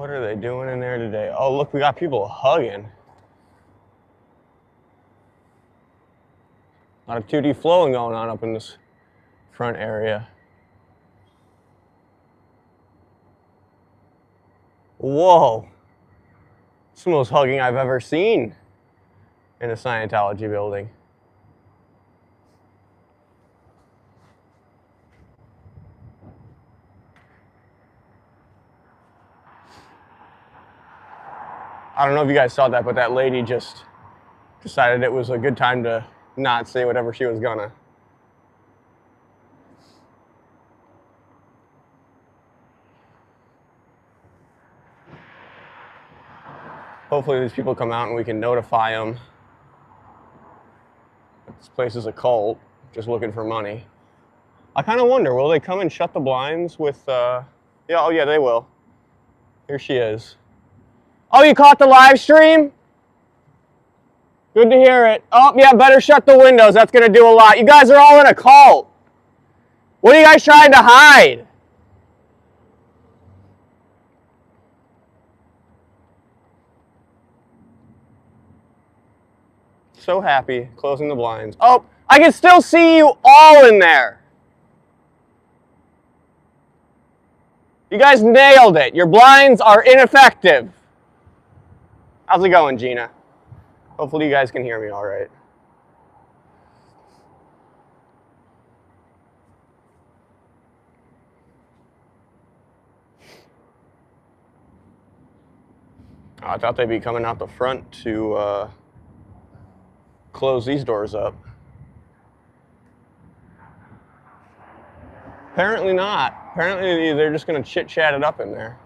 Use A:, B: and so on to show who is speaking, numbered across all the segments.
A: What are they doing in there today? Oh, look, we got people hugging. A lot of 2D flowing going on up in this front area. Whoa. It's the most hugging I've ever seen in a Scientology building. I don't know if you guys saw that, but that lady just decided it was a good time to not say whatever she was gonna. Hopefully these people come out and we can notify them. This place is a cult, just looking for money. I kind of wonder, will they come and shut the blinds with, yeah, oh yeah, they will. Here she is. Oh, you caught the live stream? Good to hear it. Oh, yeah, better shut the windows. That's going to do a lot. You guys are all in a cult. What are you guys trying to hide? So happy, closing the blinds. Oh, I can still see you all in there. You guys nailed it. Your blinds are ineffective. How's it going, Gina? Hopefully you guys can hear me all right. Oh, I thought they'd be coming out the front to close these doors up. Apparently not. Apparently they're just going to chit-chat it up in there.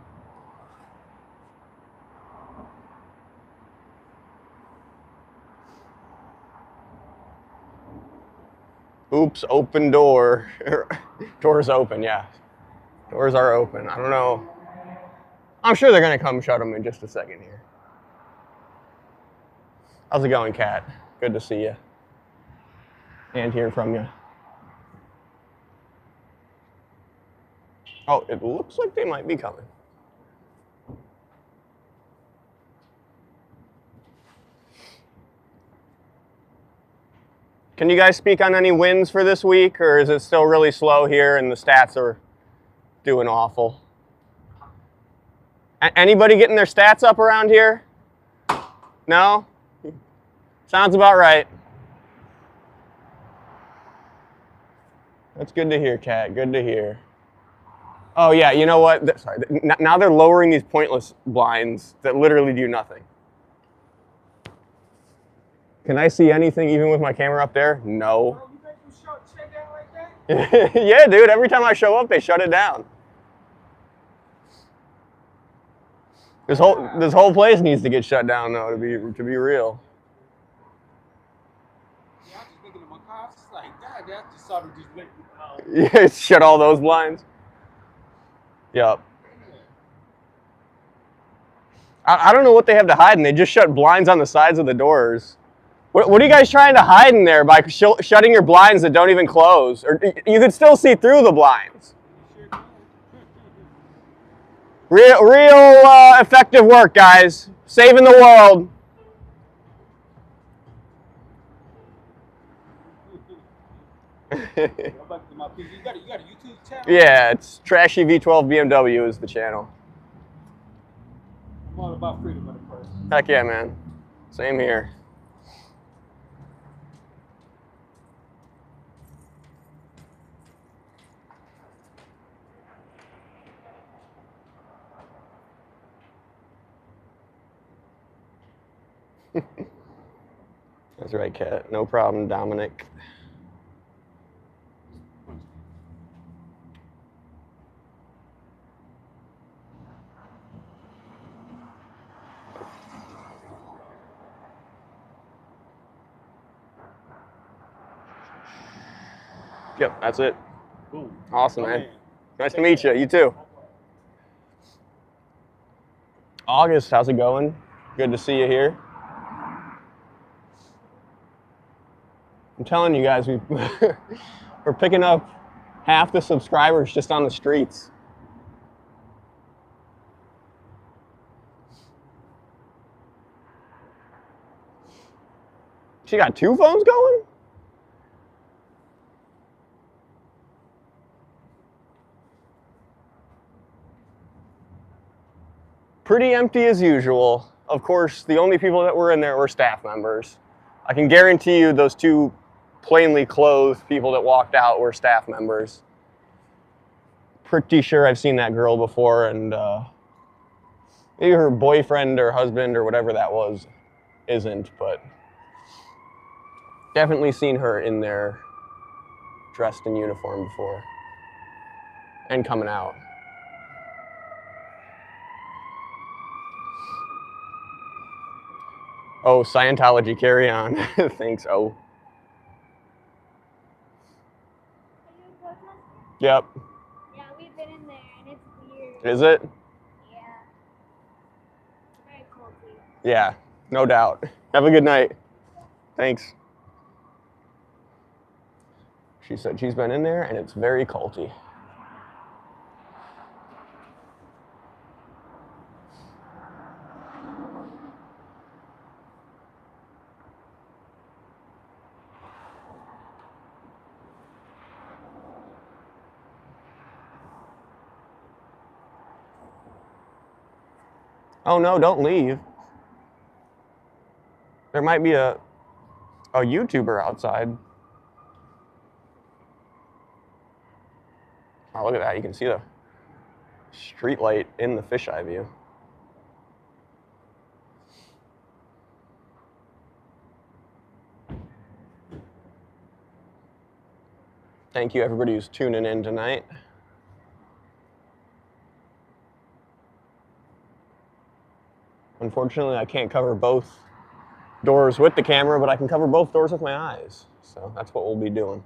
A: Oops, open door. Doors open, yeah. Doors are open. I don't know. I'm sure they're going to come shut them in just a second here. How's it going, Kat? Good to see you. And hear from you. Oh, it looks like they might be coming. Can you guys speak on any wins for this week, or is it still really slow here and the stats are doing awful? Anybody getting their stats up around here? No? Sounds about right. That's good to hear, Kat. Good to hear. Oh, yeah, you know what? Sorry. Now they're lowering these pointless blinds that literally do nothing. Can I see anything even with my camera up there? No.
B: Oh, you think you shut down like that?
A: Yeah, dude. Every time I show up, they shut it down. This whole place needs to get shut down, though, to be real.
B: Yeah, I'm just thinking of my car. It's like, God, that just sort of just went.
A: Yeah, shut all those blinds. Yep. I don't know what they have to hide, and they just shut blinds on the sides of the doors. What are you guys trying to hide in there by shutting your blinds that don't even close? Or you could still see through the blinds. Real effective work, guys. Saving the world.
B: You got a YouTube channel?
A: Yeah, it's Trashy V12 BMW is the channel.
B: I'm all about freedom of the press.
A: Heck yeah, man. Same here. That's right, Kat. No problem, Dominic. Yep, that's it.
B: Boom.
A: Awesome, man. Nice to meet you. You too. August, how's it going? Good to see you here. I'm telling you guys, we're picking up half the subscribers just on the streets. She got 2 phones going? Pretty empty as usual. Of course, the only people that were in there were staff members. I can guarantee you those 2 plainly clothed people that walked out were staff members. Pretty sure I've seen that girl before, and maybe her boyfriend or husband or whatever that was isn't, but definitely seen her in there dressed in uniform before and coming out. Oh, Scientology, carry on. Thanks, oh.
C: Are you a protester?
A: Yep.
C: Yeah, we've been in there and it's weird.
A: Is it?
C: Yeah. Very culty.
A: Yeah, no doubt. Have a good night. Thanks. She said she's been in there and it's very culty. Oh no, don't leave. There might be a YouTuber outside. Oh, look at that. You can see the street light in the fisheye view. Thank you, everybody who's tuning in tonight. Unfortunately, I can't cover both doors with the camera, but I can cover both doors with my eyes. So that's what we'll be doing.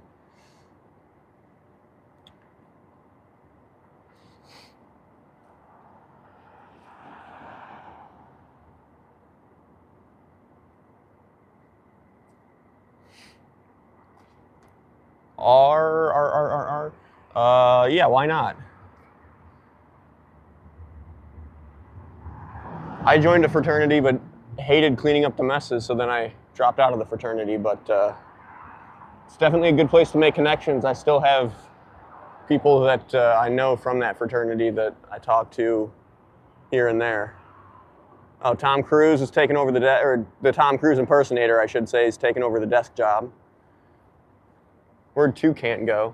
A: Yeah, why not? I joined a fraternity, but hated cleaning up the messes, so then I dropped out of the fraternity, but it's definitely a good place to make connections. I still have people that I know from that fraternity that I talk to here and there. Oh, Tom Cruise is taking over the Tom Cruise impersonator, I should say, is taking over the desk job. Where'd 2 can't go?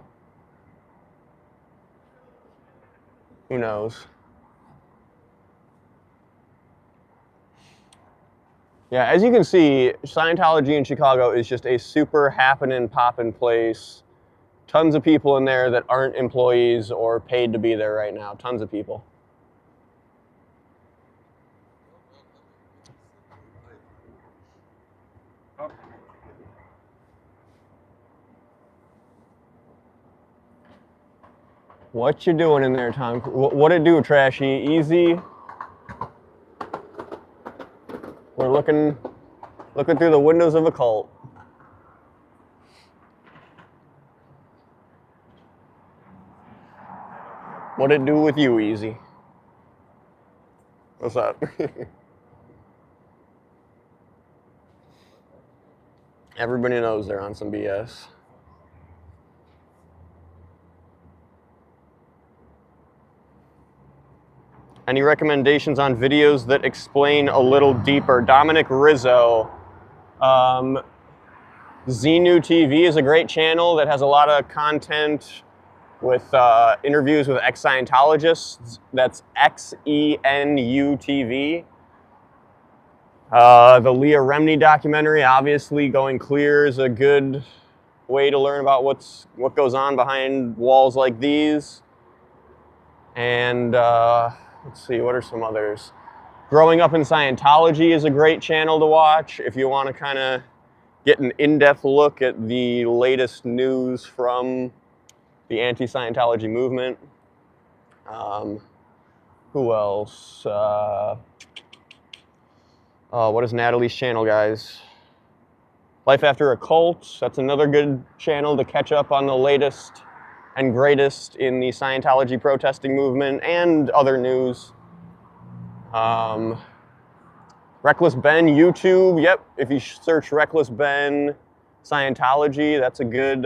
A: Who knows? Yeah, as you can see, Scientology in Chicago is just a super happening, poppin' place. Tons of people in there that aren't employees or paid to be there right now. Tons of people. What you doing in there, Tom? What it do, Trashy? Easy. We're looking through the windows of a cult. What it do with you, Easy? What's up? Everybody knows they're on some BS. Any recommendations on videos that explain a little deeper? Dominic Rizzo. Xenu TV is a great channel that has a lot of content with interviews with ex-Scientologists. That's XENU TV. The Leah Remini documentary, obviously Going Clear, is a good way to learn about what goes on behind walls like these. And let's see, what are some others? Growing Up in Scientology is a great channel to watch if you want to kind of get an in-depth look at the latest news from the anti-Scientology movement. Who else? What is Natalie's channel, guys? Life After a Cult. That's another good channel to catch up on the latest and greatest in the Scientology protesting movement and other news. Who Reckless Ben YouTube. Yep, if you search Reckless Ben Scientology, that's a good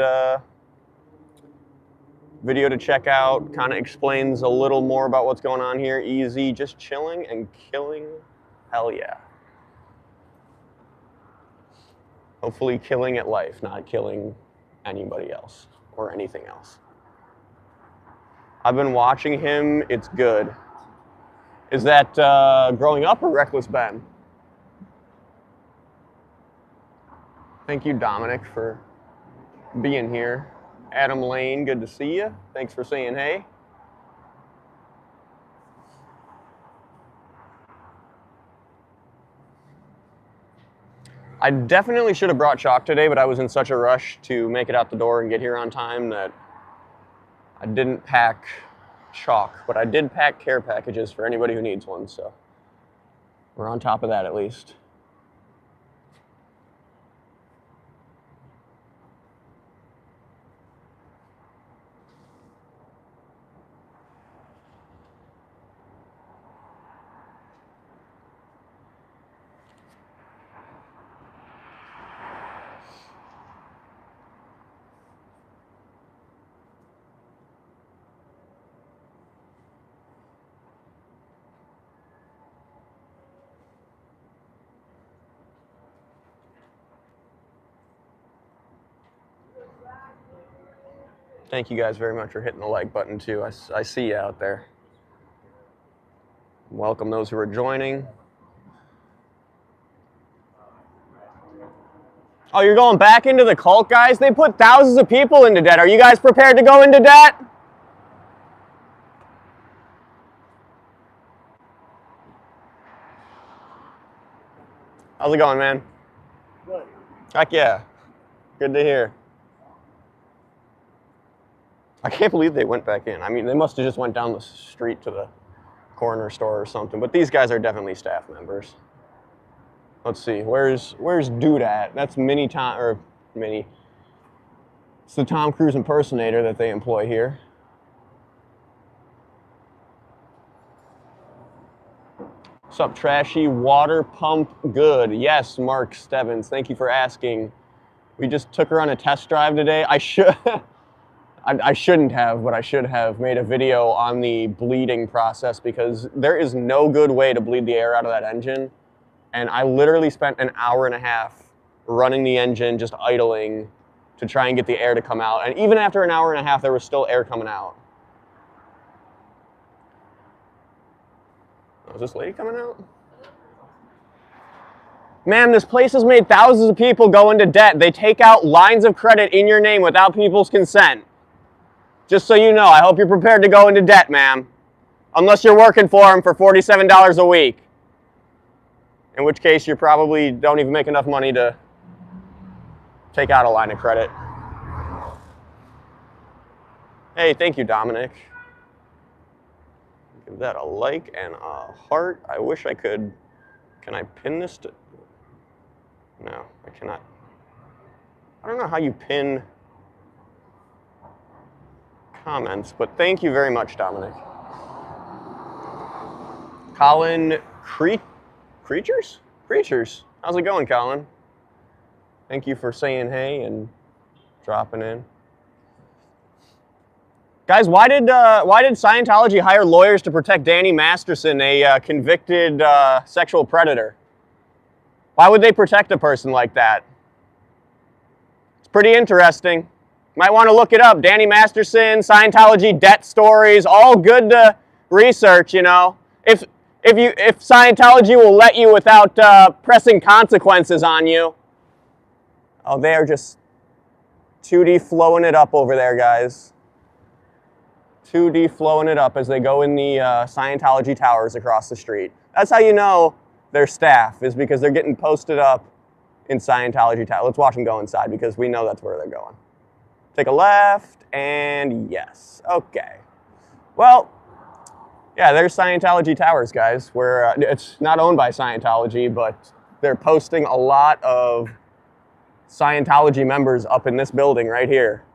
A: video to check out. Kind of explains a little more about what's going on here. Easy, just chilling and killing. Hell yeah. Hopefully killing at life, not killing anybody else or anything else. I've been watching him. It's good. Is that Growing Up or Reckless Ben? Thank you, Dominic, for being here. Adam Lane, good to see you. Thanks for saying hey. I definitely should have brought chalk today, but I was in such a rush to make it out the door and get here on time that I didn't pack chalk, but I did pack care packages for anybody who needs one, so we're on top of that at least. Thank you guys very much for hitting the like button too. I see you out there. Welcome those who are joining. Oh, you're going back into the cult, guys? They put thousands of people into debt. Are you guys prepared to go into debt? How's it going, man?
D: Good.
A: Heck yeah. Good to hear. I can't believe they went back in. I mean, they must have just went down the street to the corner store or something. But these guys are definitely staff members. Let's see. Where's Dude at? That's Mini. It's the Tom Cruise impersonator that they employ here. What's up, Trashy? Water pump good. Yes, Mark Stevens. Thank you for asking. We just took her on a test drive today. I shouldn't have, but I should have made a video on the bleeding process because there is no good way to bleed the air out of that engine. And I literally spent an hour and a half running the engine, just idling to try and get the air to come out. And even after an hour and a half, there was still air coming out. Oh, is this lady coming out? Man, this place has made thousands of people go into debt. They take out lines of credit in your name without people's consent. Just so you know, I hope you're prepared to go into debt, ma'am. Unless you're working for them for $47 a week. In which case, you probably don't even make enough money to take out a line of credit. Hey, thank you, Dominic. Give that a like and a heart. I wish I could. Can I pin this to? No, I cannot. I don't know how you pin comments, but thank you very much, Dominic. Colin Creatures? How's it going, Colin? Thank you for saying hey and dropping in. Guys, why did Scientology hire lawyers to protect Danny Masterson, a convicted sexual predator? Why would they protect a person like that? It's pretty interesting. Might want to look it up. Danny Masterson, Scientology debt stories, all good to research, you know. If Scientology will let you without pressing consequences on you. Oh, they are just 2D flowing it up over there, guys. 2D flowing it up as they go in the Scientology towers across the street. That's how you know their staff, is because they're getting posted up in Scientology towers. Let's watch them go inside because we know that's where they're going. Take a left, and yes. Okay. Well, yeah, there's Scientology towers, guys, where it's not owned by Scientology, but they're posting a lot of Scientology members up in this building right here.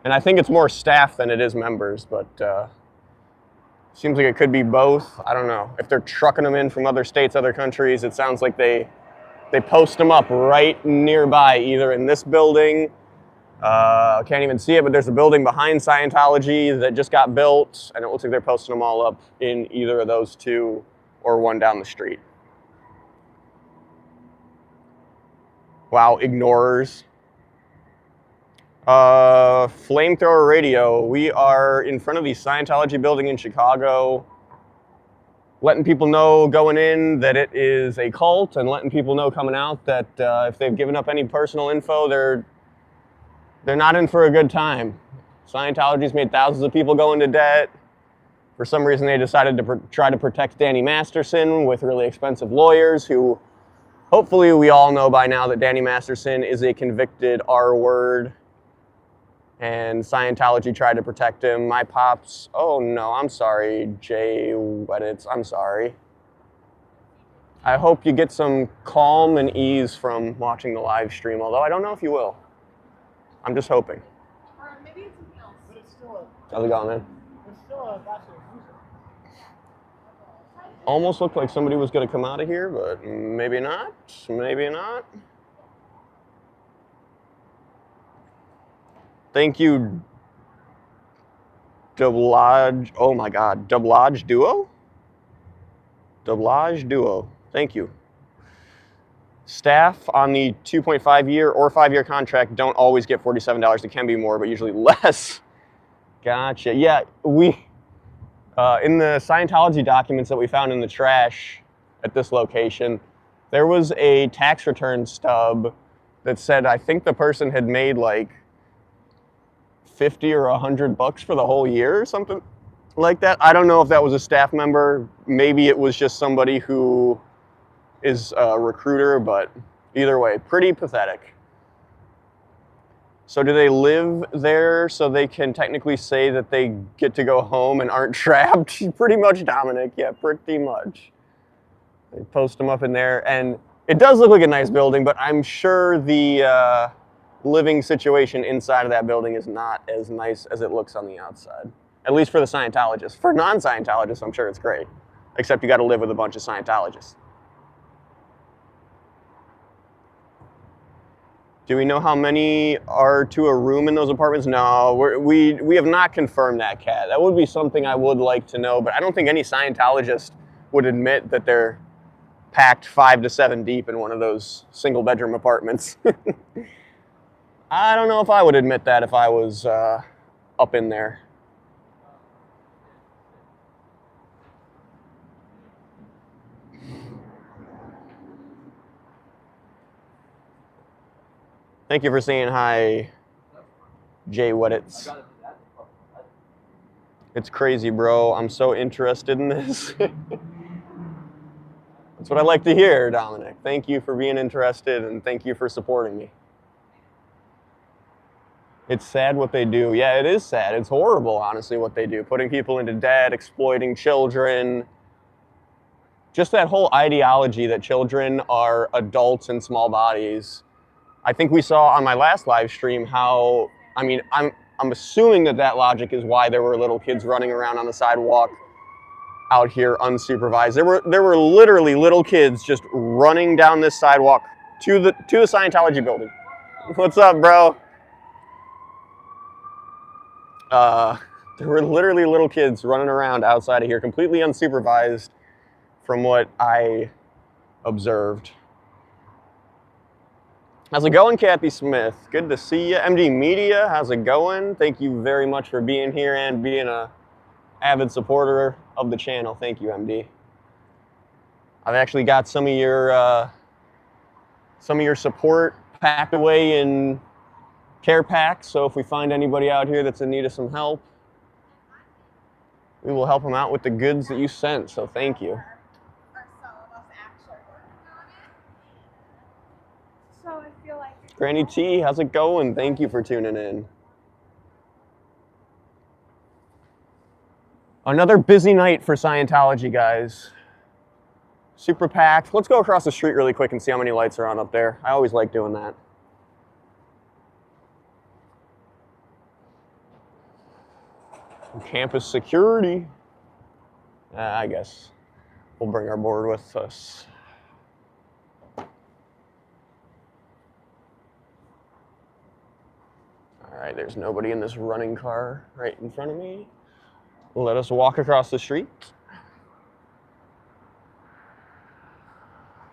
A: And I think it's more staff than it is members, but Seems like it could be both. I don't know. If they're trucking them in from other states, other countries, it sounds like they post them up right nearby, either in this building. I can't even see it, but there's a building behind Scientology that just got built, and it looks like they're posting them all up in either of those two or one down the street. Wow, ignorers. Flamethrower radio. We are in front of the Scientology building in Chicago, letting people know going in that it is a cult, and letting people know coming out that if they've given up any personal info, they're not in for a good time. Scientology's made thousands of people go into debt. For some reason, they decided to try to protect Danny Masterson with really expensive lawyers who, hopefully, we all know by now that Danny Masterson is a convicted R-word. And Scientology tried to protect him. My pops, oh no, I'm sorry, Jay Wedditz, I'm sorry. I hope you get some calm and ease from watching the live stream, although I don't know if you will. I'm just hoping.
D: Maybe it's something else. But it's still
A: How's it going, man?
D: It's still a bachelor user.
A: Almost looked like somebody was going to come out of here, but maybe not, maybe not. Thank you, Doublage. Oh my God, Doublage Duo? Doublage Duo. Thank you. Staff on the 2.5-year or 5-year contract don't always get $47. It can be more, but usually less. Gotcha. Yeah, we in the Scientology documents that we found in the trash at this location, there was a tax return stub that said I think the person had made like 50 or 100 bucks for the whole year or something like that. I don't know if that was a staff member. Maybe it was just somebody who is a recruiter, but either way, pretty pathetic. So do they live there so they can technically say that they get to go home and aren't trapped? Pretty much, Dominic. Yeah, pretty much. They post them up in there, and it does look like a nice building, but I'm sure the living situation inside of that building is not as nice as it looks on the outside. At least for the Scientologists. For non-Scientologists, I'm sure it's great. Except you got to live with a bunch of Scientologists. Do we know how many are to a room in those apartments? No, we have not confirmed that, Kat. That would be something I would like to know, but I don't think any Scientologist would admit that they're packed 5 to 7 deep in one of those single-bedroom apartments. I don't know if I would admit that if I was up in there. Thank you for saying hi, Jay Wedditz. It's crazy, bro. I'm so interested in this. That's what I like to hear, Dominic. Thank you for being interested, and thank you for supporting me. It's sad what they do. Yeah, it is sad. It's horrible, honestly, what they do. Putting people into debt, exploiting children. Just that whole ideology that children are adults in small bodies. I think we saw on my last live stream how, I mean, I'm assuming that logic is why there were little kids running around on the sidewalk out here unsupervised. There were literally little kids just running down this sidewalk to the Scientology building. What's up, bro? There were literally little kids running around outside of here, completely unsupervised from what I observed. How's it going, Kathy Smith? Good to see you. MD Media, how's it going? Thank you very much for being here and being a avid supporter of the channel. Thank you, MD. I've actually got some of your support packed away in care packs, so if we find anybody out here that's in need of some help, we will help them out with the goods that you sent, so thank you.
C: So I feel like
A: Granny T, how's it going? Thank you for tuning in. Another busy night for Scientology, guys. Super packed. Let's go across the street really quick and see how many lights are on up there. I always like doing that. Campus security. I guess we'll bring our board with us. All right, there's nobody in this running car right in front of me. Let us walk across the street.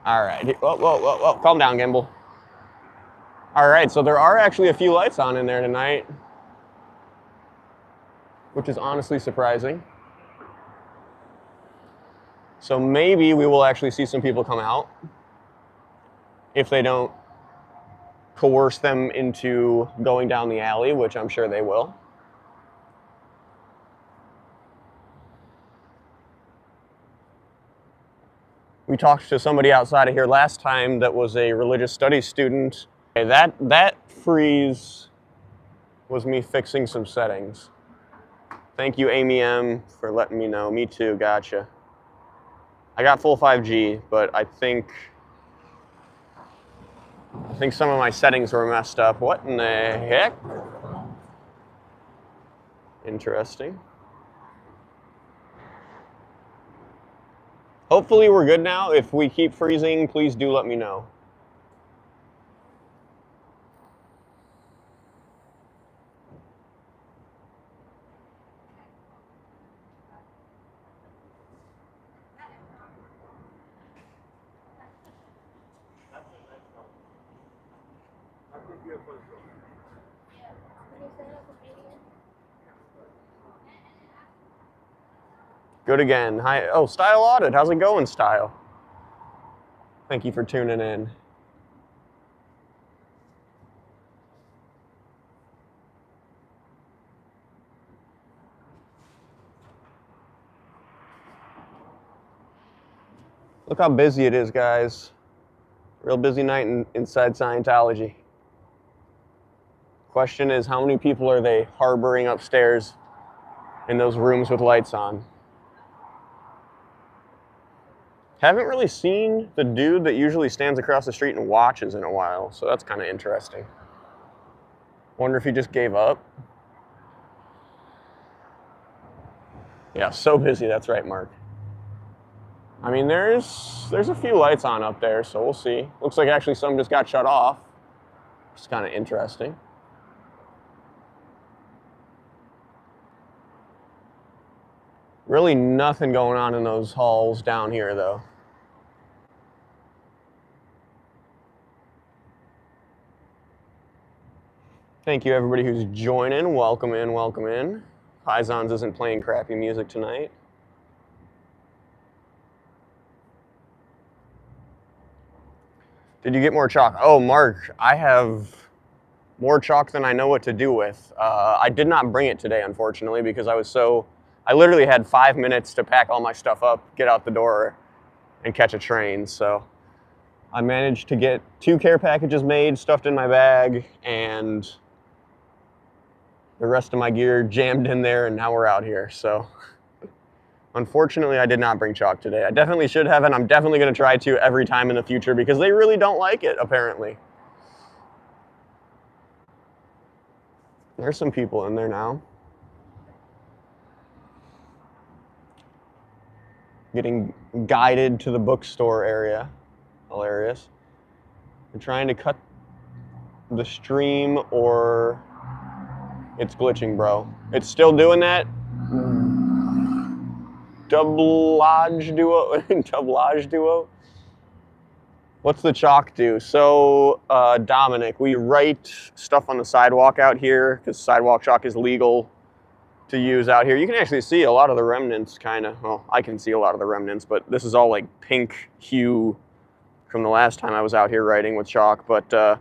A: All right, whoa, whoa, whoa, whoa, calm down, Gimbal. All right, so there are actually a few lights on in there tonight, which is honestly surprising. So maybe we will actually see some people come out if they don't coerce them into going down the alley, which I'm sure they will. We talked to somebody outside of here last time that was a religious studies student. Okay, that freeze was me fixing some settings. Thank you, Amy M, for letting me know. Me too, gotcha. I got full 5G, but I think some of my settings were messed up. What in the heck? Interesting. Hopefully we're good now. If we keep freezing, please do let me know. Good again. Hi. Oh, Style Audit. How's it going, Style? Thank you for tuning in. Look how busy it is, guys. Real busy night inside Scientology. Question is, how many people are they harboring upstairs in those rooms with lights on? Haven't really seen the dude that usually stands across the street and watches in a while, so that's kind of interesting. Wonder if he just gave up. Yeah, so busy, that's right, Mark. I mean, there's a few lights on up there, so we'll see. Looks like actually some just got shut off. It's kind of interesting. Really nothing going on in those halls down here, though. Thank you, everybody who's joining. Welcome in, welcome in. Pizons isn't playing crappy music tonight. Did you get more chalk? Oh, Mark, I have more chalk than I know what to do with. I did not bring it today, unfortunately, because I literally had 5 minutes to pack all my stuff up, get out the door, and catch a train. So I managed to get 2 care packages made, stuffed in my bag, and the rest of my gear jammed in there, and now we're out here. So unfortunately, I did not bring chalk today. I definitely should have, and I'm definitely going to try to every time in the future because they really don't like it, apparently. There's some people in there now. Getting guided to the bookstore area. Hilarious. I'm trying to cut the stream or it's glitching, bro. It's still doing that. Doublage duo. What's the chalk do? So, Dominic, we write stuff on the sidewalk out here because sidewalk chalk is legal to use out here. You can actually see a lot of the remnants, kind of. Well, I can see a lot of the remnants, but this is all like pink hue from the last time I was out here writing with chalk. But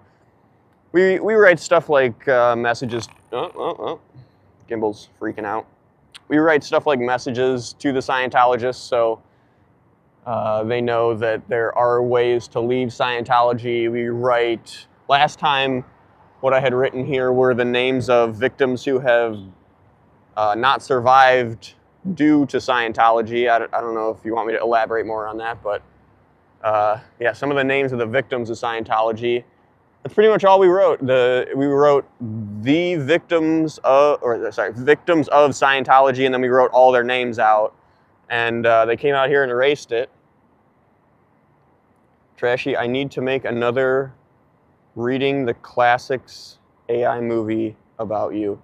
A: we write stuff like messages. Gimbal's freaking out. We write stuff like messages to the Scientologists, so they know that there are ways to leave Scientology. We write, last time what I had written here were the names of victims who have not survived due to Scientology. I don't know if you want me to elaborate more on that, but yeah, some of the names of the victims of Scientology. That's pretty much all we wrote. We wrote the victims of, victims of Scientology, and then we wrote all their names out. and they came out here and erased it. Trashy, I need to make another reading the classics AI movie about you.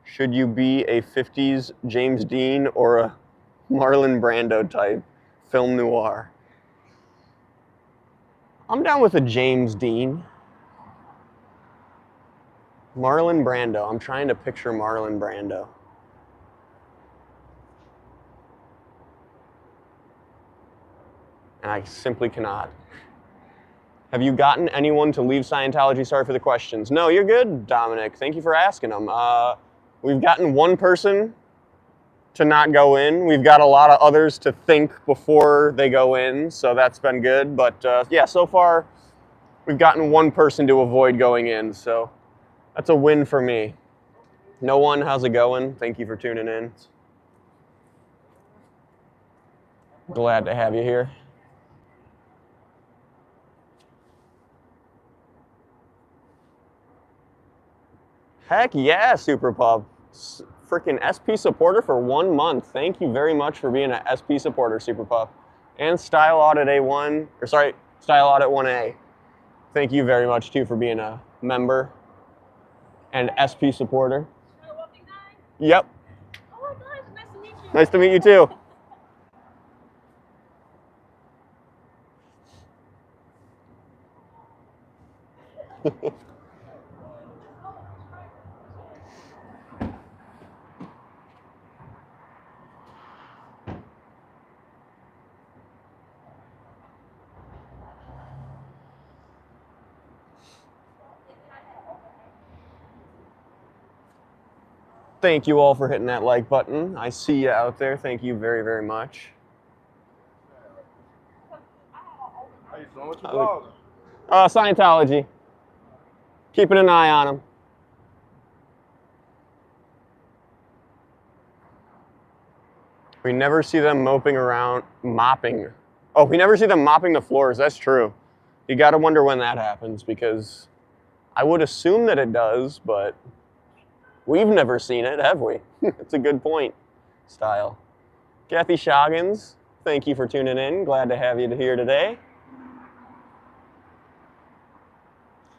A: Should you be a 50s James Dean or a Marlon Brando type film noir? I'm down with a James Dean. Marlon Brando. I'm trying to picture Marlon Brando. And I simply cannot. Have you gotten anyone to leave Scientology? Sorry for the questions. No, you're good, Dominic. Thank you for asking them. We've gotten one person to not go in. We've got a lot of others to think before they go in, so that's been good. But yeah, so far we've gotten one person to avoid going in, so that's a win for me. No one, how's it going? Thank you for tuning in. Glad to have you here. Heck yeah, Super Pup. Freaking SP supporter for 1 month. Thank you very much for being an SP supporter, Super Pup. And Style Audit A1, or sorry, Style Audit 1A. Thank you very much too for being a member and SP supporter. Yep.
C: Oh my gosh, nice to meet you.
A: Nice to meet you too. Thank you all for hitting that like button. I see you out there. Thank you very, very much.
B: How you doing? What you vlogging?
A: Scientology. Keeping an eye on them. We never see them mopping. Oh, we never see them mopping the floors. That's true. You got to wonder when that happens, because I would assume that it does, but we've never seen it, have we? It's a good point. Style. Kathy Shoggins, thank you for tuning in. Glad to have you here today.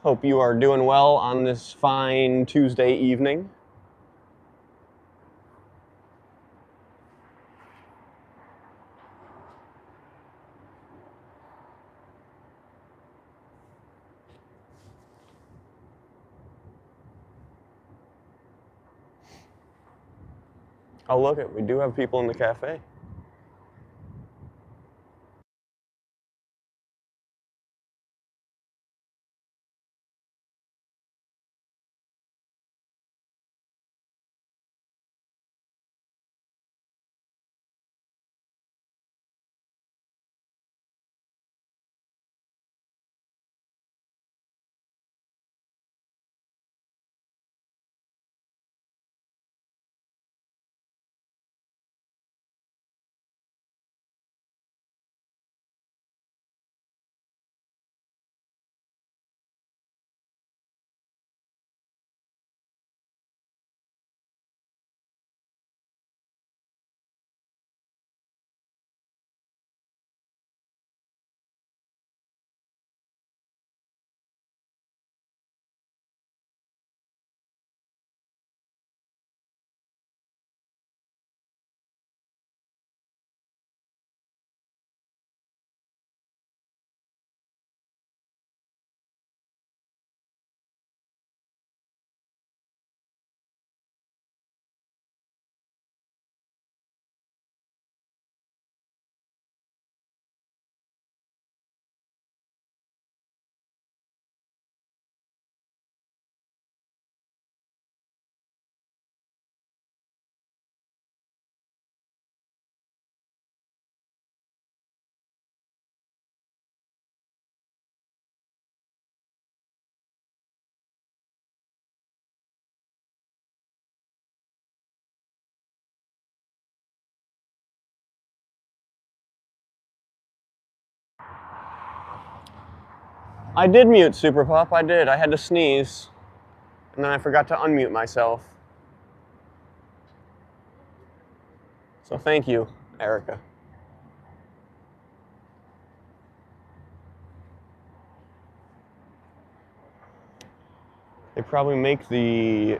A: Hope you are doing well on this fine Tuesday evening. Oh, look it, we do have people in the cafe. I did mute Super Pup, I did. I had to sneeze, and then I forgot to unmute myself. So thank you, Erica. They probably make the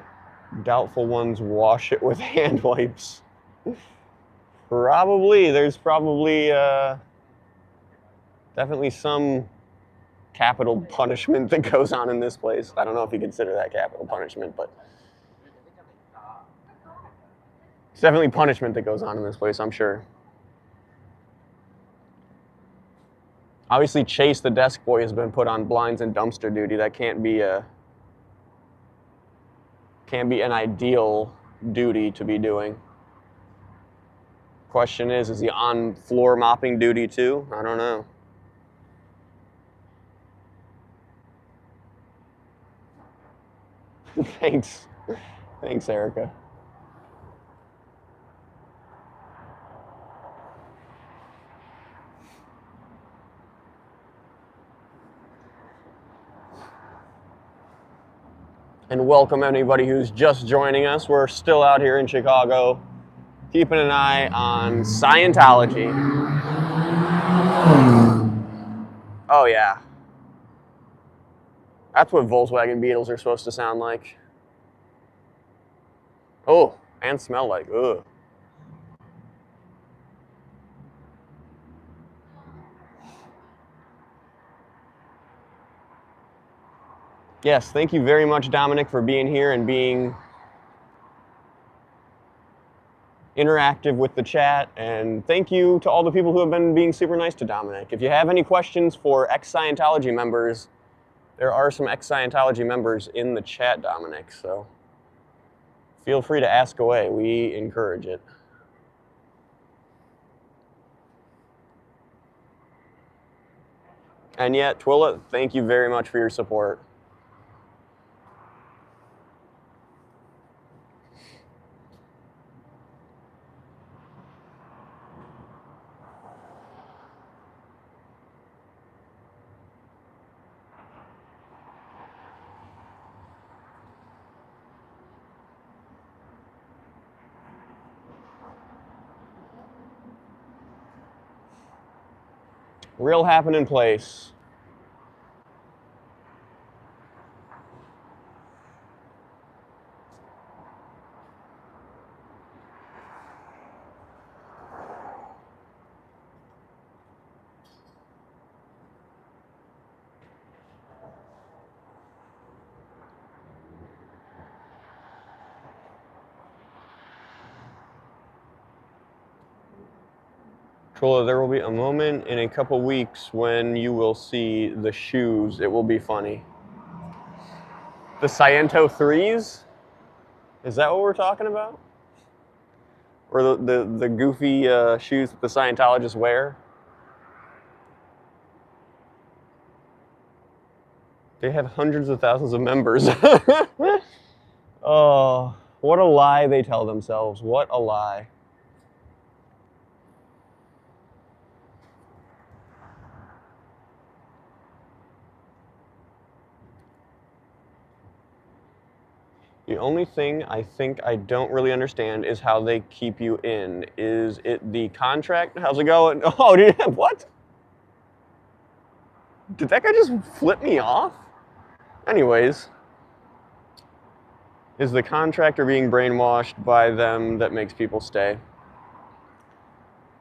A: doubtful ones wash it with hand wipes. Probably. There's probably definitely some capital punishment that goes on in this place. I don't know if you consider that capital punishment, but it's definitely punishment that goes on in this place, I'm sure. Obviously, Chase the desk boy has been put on blinds and dumpster duty. That can't be an ideal duty to be doing. Question is he on floor mopping duty too? I don't know. Thanks. Thanks, Erica. And welcome anybody who's just joining us. We're still out here in Chicago, keeping an eye on Scientology. Oh yeah. That's what Volkswagen Beetles are supposed to sound like. Oh, and smell like. Ugh. Yes, thank you very much, Dominic, for being here and being interactive with the chat. And thank you to all the people who have been being super nice to Dominic. If you have any questions for ex-Scientology members, there are some ex-Scientology members in the chat, Dominic, so feel free to ask away. We encourage it. And yet, Twilla, thank you very much for your support. Real happening place. Trolla, there will be a moment in a couple weeks when you will see the shoes. It will be funny. The Sciento 3s? Is that what we're talking about? Or the goofy shoes that the Scientologists wear? They have hundreds of thousands of members. Oh, what a lie they tell themselves. What a lie. The only thing I think I don't really understand is how they keep you in. Is it the contract? How's it going? Oh, dude, what? Did that guy just flip me off? Anyways, is the contractor being brainwashed by them that makes people stay?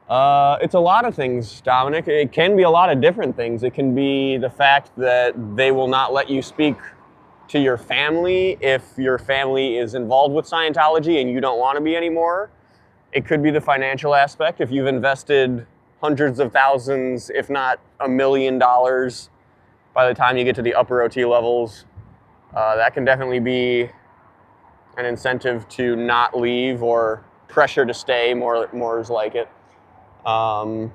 A: It's a lot of things, Dominic. It can be a lot of different things. It can be the fact that they will not let you speak to your family if your family is involved with Scientology and you don't want to be anymore. It could be the financial aspect. If you've invested hundreds of thousands, if not $1 million, by the time you get to the upper OT levels, that can definitely be an incentive to not leave or pressure to stay, more is like it. And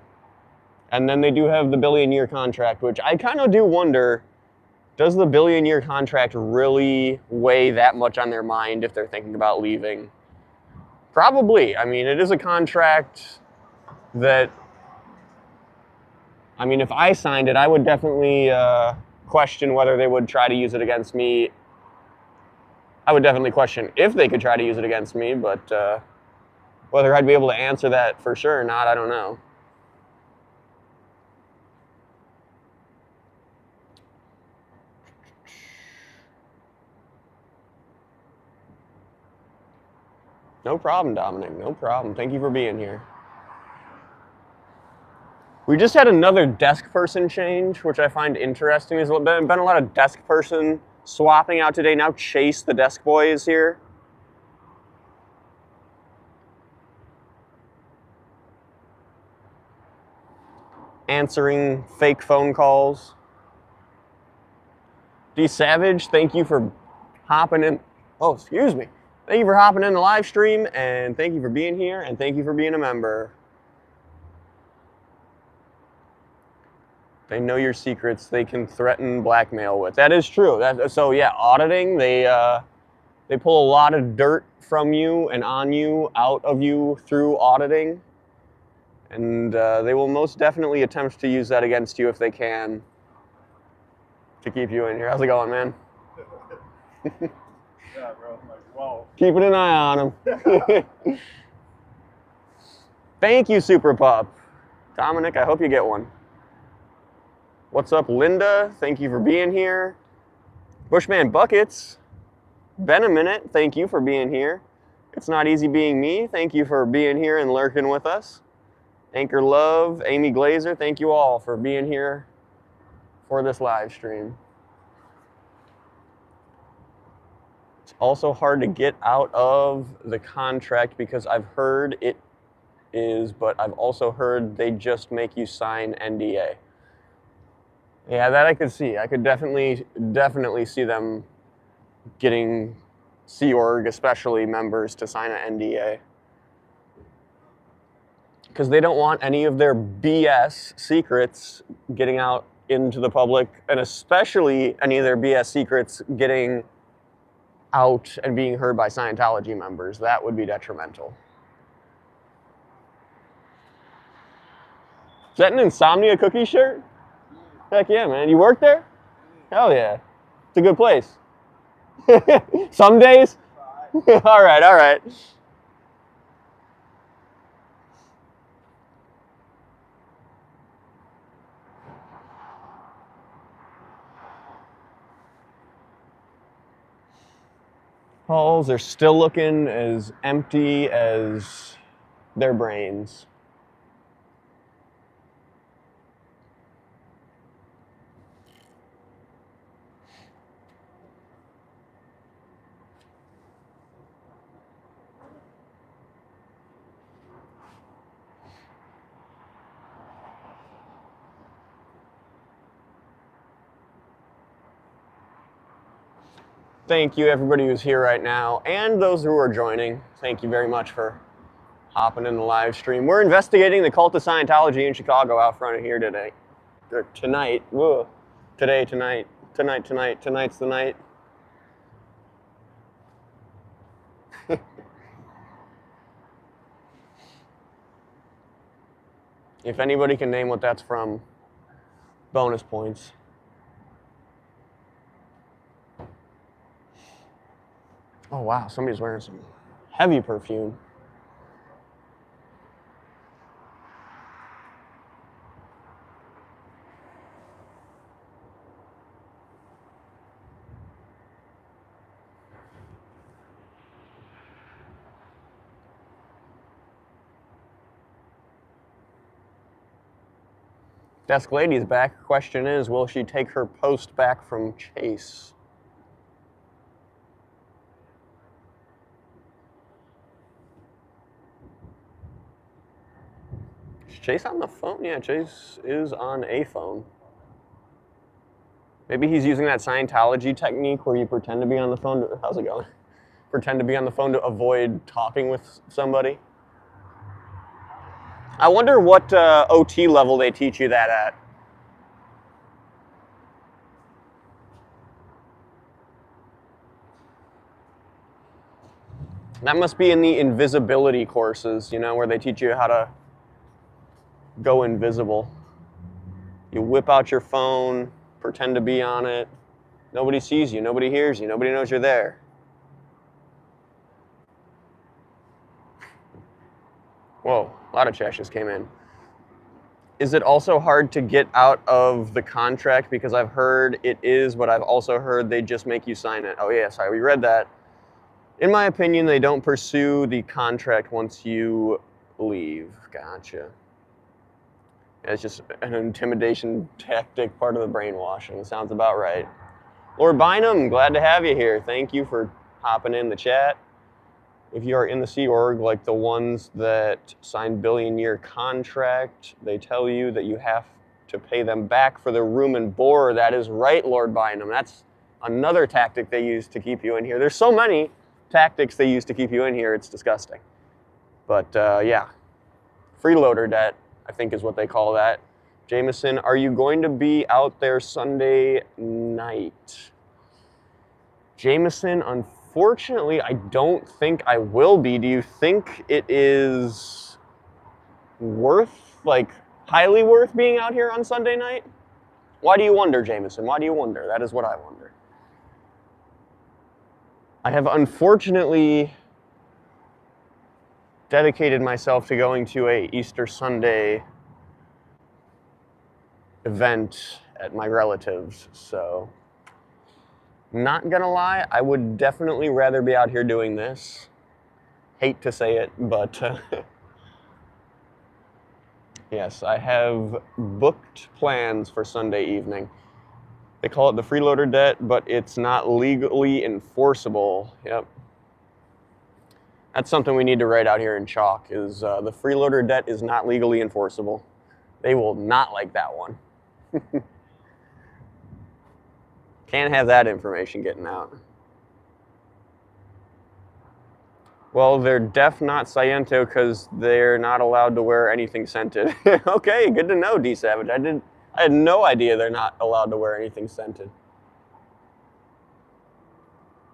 A: then they do have the billion-year contract, which I kind of do wonder, does the billion-year contract really weigh that much on their mind if they're thinking about leaving? Probably. I mean, it is a contract that, I mean, if I signed it, I would definitely question whether they would try to use it against me. I would definitely question if they could try to use it against me, but Whether I'd be able to answer that for sure or not, I don't know. No problem, Dominic. No problem. Thank you for being here. We just had another desk person change, which I find interesting. There's been a lot of desk person swapping out today. Now Chase, the desk boy, is here. Answering fake phone calls. D Savage, thank you for hopping in. Oh, excuse me. Thank you for hopping in the live stream, and thank you for being here, and thank you for being a member. They know your secrets. They can threaten, blackmail with. That is true. So yeah, auditing. They pull a lot of dirt from you and on you, out of you through auditing, and they will most definitely attempt to use that against you if they can to keep you in here. How's it going, man?
E: Yeah, bro. I'm like, whoa.
A: Keeping an eye on them. Thank you, Super Pup. Dominic, I hope you get one. What's up, Linda? Thank you for being here. Bushman Buckets. Been a minute. Thank you for being here. It's not easy being me. Thank you for being here and lurking with us. Anchor Love, Amy Glazer, thank you all for being here for this live stream. It's also hard to get out of the contract because I've heard it is, but I've also heard they just make you sign NDA. Yeah, that I could see. I could definitely see them getting Sea Org, especially members, to sign an NDA. Because they don't want any of their BS secrets getting out into the public, and especially any of their BS secrets getting out and being heard by Scientology members. That would be detrimental. Is that an Insomnia Cookie shirt? Heck yeah, man. You work there? Hell yeah. It's a good place. Some days? All right, all right. Halls are still looking as empty as their brains. Thank you, everybody who's here right now, and those who are joining. Thank you very much for hopping in the live stream. We're investigating the cult of Scientology in Chicago out front of here today. Or tonight. Whoa. Today, tonight. Tonight. Tonight's the night. If anybody can name what that's from, bonus points. Oh wow, somebody's wearing some heavy perfume. Desk Lady's back. Question is, will she take her post back from Chase? Is Chase on the phone? Yeah, Chase is on a phone. Maybe he's using that Scientology technique where you pretend to be on the phone. How's it going? Pretend to be on the phone to avoid talking with somebody. I wonder what OT level they teach you that at. That must be in the invisibility courses, you know, where they teach you how to go invisible. You whip out your phone, pretend to be on it. Nobody sees you, nobody hears you, nobody knows you're there. Whoa, a lot of chat just came in. Is it also hard to get out of the contract? Because I've heard it is, but I've also heard they just make you sign it. Oh yeah, sorry, we read that. In my opinion, they don't pursue the contract once you leave. Gotcha. It's just an intimidation tactic, part of the brainwashing. Sounds about right. Lord Bynum, glad to have you here. Thank you for hopping in the chat. If you are in the Sea Org, like the ones that sign billion-year contract, they tell you that you have to pay them back for the room and board. That is right, Lord Bynum. That's another tactic they use to keep you in here. There's so many tactics they use to keep you in here, it's disgusting. But yeah, freeloader debt, I think is what they call that. Jameson, are you going to be out there Sunday night? Jameson, unfortunately, I don't think I will be. Do you think it is worth, like, highly worth being out here on Sunday night? Why do you wonder, Jameson? Why do you wonder? That is what I wonder. I have unfortunately dedicated myself to going to a Easter Sunday event at my relatives, so not gonna lie, I would definitely rather be out here doing this. Hate to say it, but yes, I have booked plans for Sunday evening. They call it the freeloader debt, but it's not legally enforceable. Yep. That's something we need to write out here in chalk, is the freeloader debt is not legally enforceable. They will not like that one. Can't have that information getting out. Well, they're deaf, not Sciento, because they're not allowed to wear anything scented. Okay, good to know, D Savage. I had no idea they're not allowed to wear anything scented.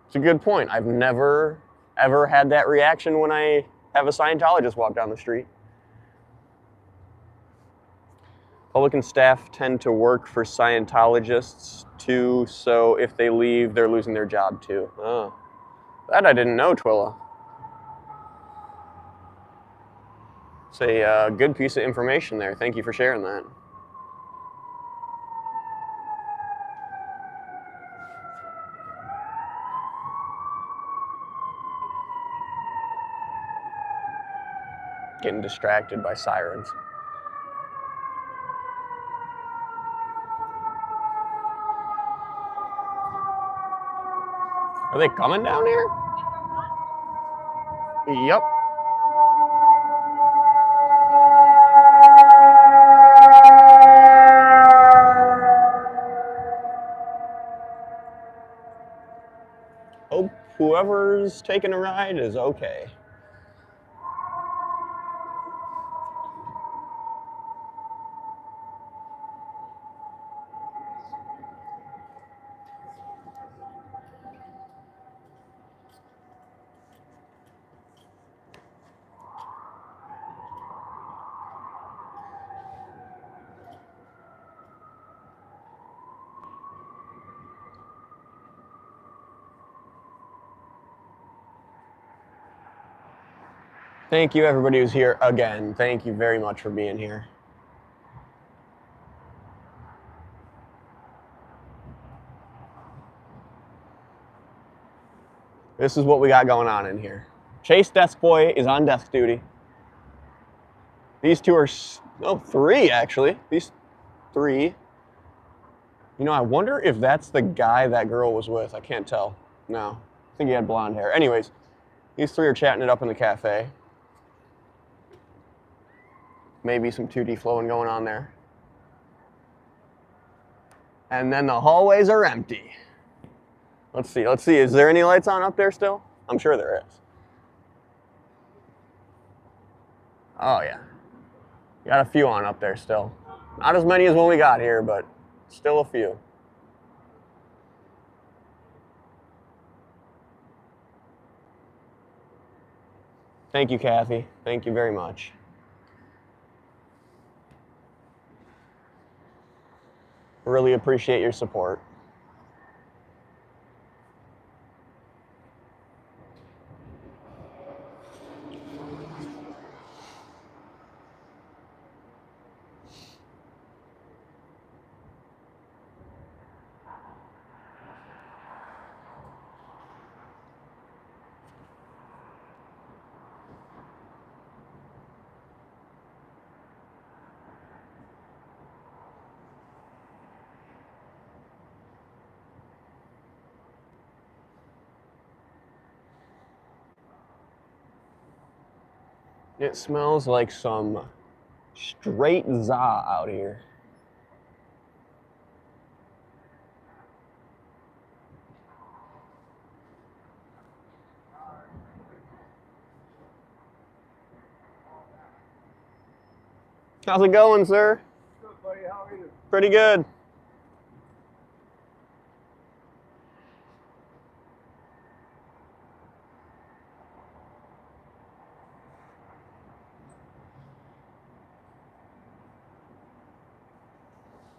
A: It's a good point. I've never, ever had that reaction when I have a Scientologist walk down the street. Public and staff tend to work for Scientologists too, so if they leave, they're losing their job too. Oh, that I didn't know, Twilla. It's a good piece of information there. Thank you for sharing that. Getting distracted by sirens. Are they coming down here? Yep. Hope whoever's taking a ride is okay. Thank you, everybody who's here again. Thank you very much for being here. This is what we got going on in here. Chase Desk Boy is on desk duty. These two are, three actually. These three. You know, I wonder if that's the guy that girl was with. I can't tell. No, I think he had blonde hair. Anyways, these three are chatting it up in the cafe. Maybe some 2D flowing going on there. And then the hallways are empty. Let's see. Is there any lights on up there still? I'm sure there is. Oh, yeah. Got a few on up there still. Not as many as when we got here, but still a few. Thank you, Kathy. Thank you very much. Really appreciate your support. It smells like some straight za out here. How's it going, sir?
B: Good, buddy. How are you?
A: Pretty good.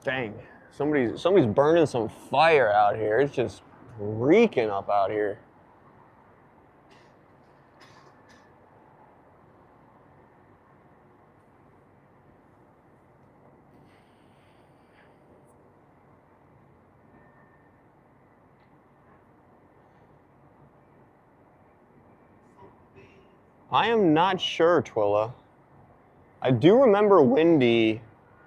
A: Dang, somebody's burning some fire out here. It's just reeking up out here. I am not sure, Twilla. I do remember Wendy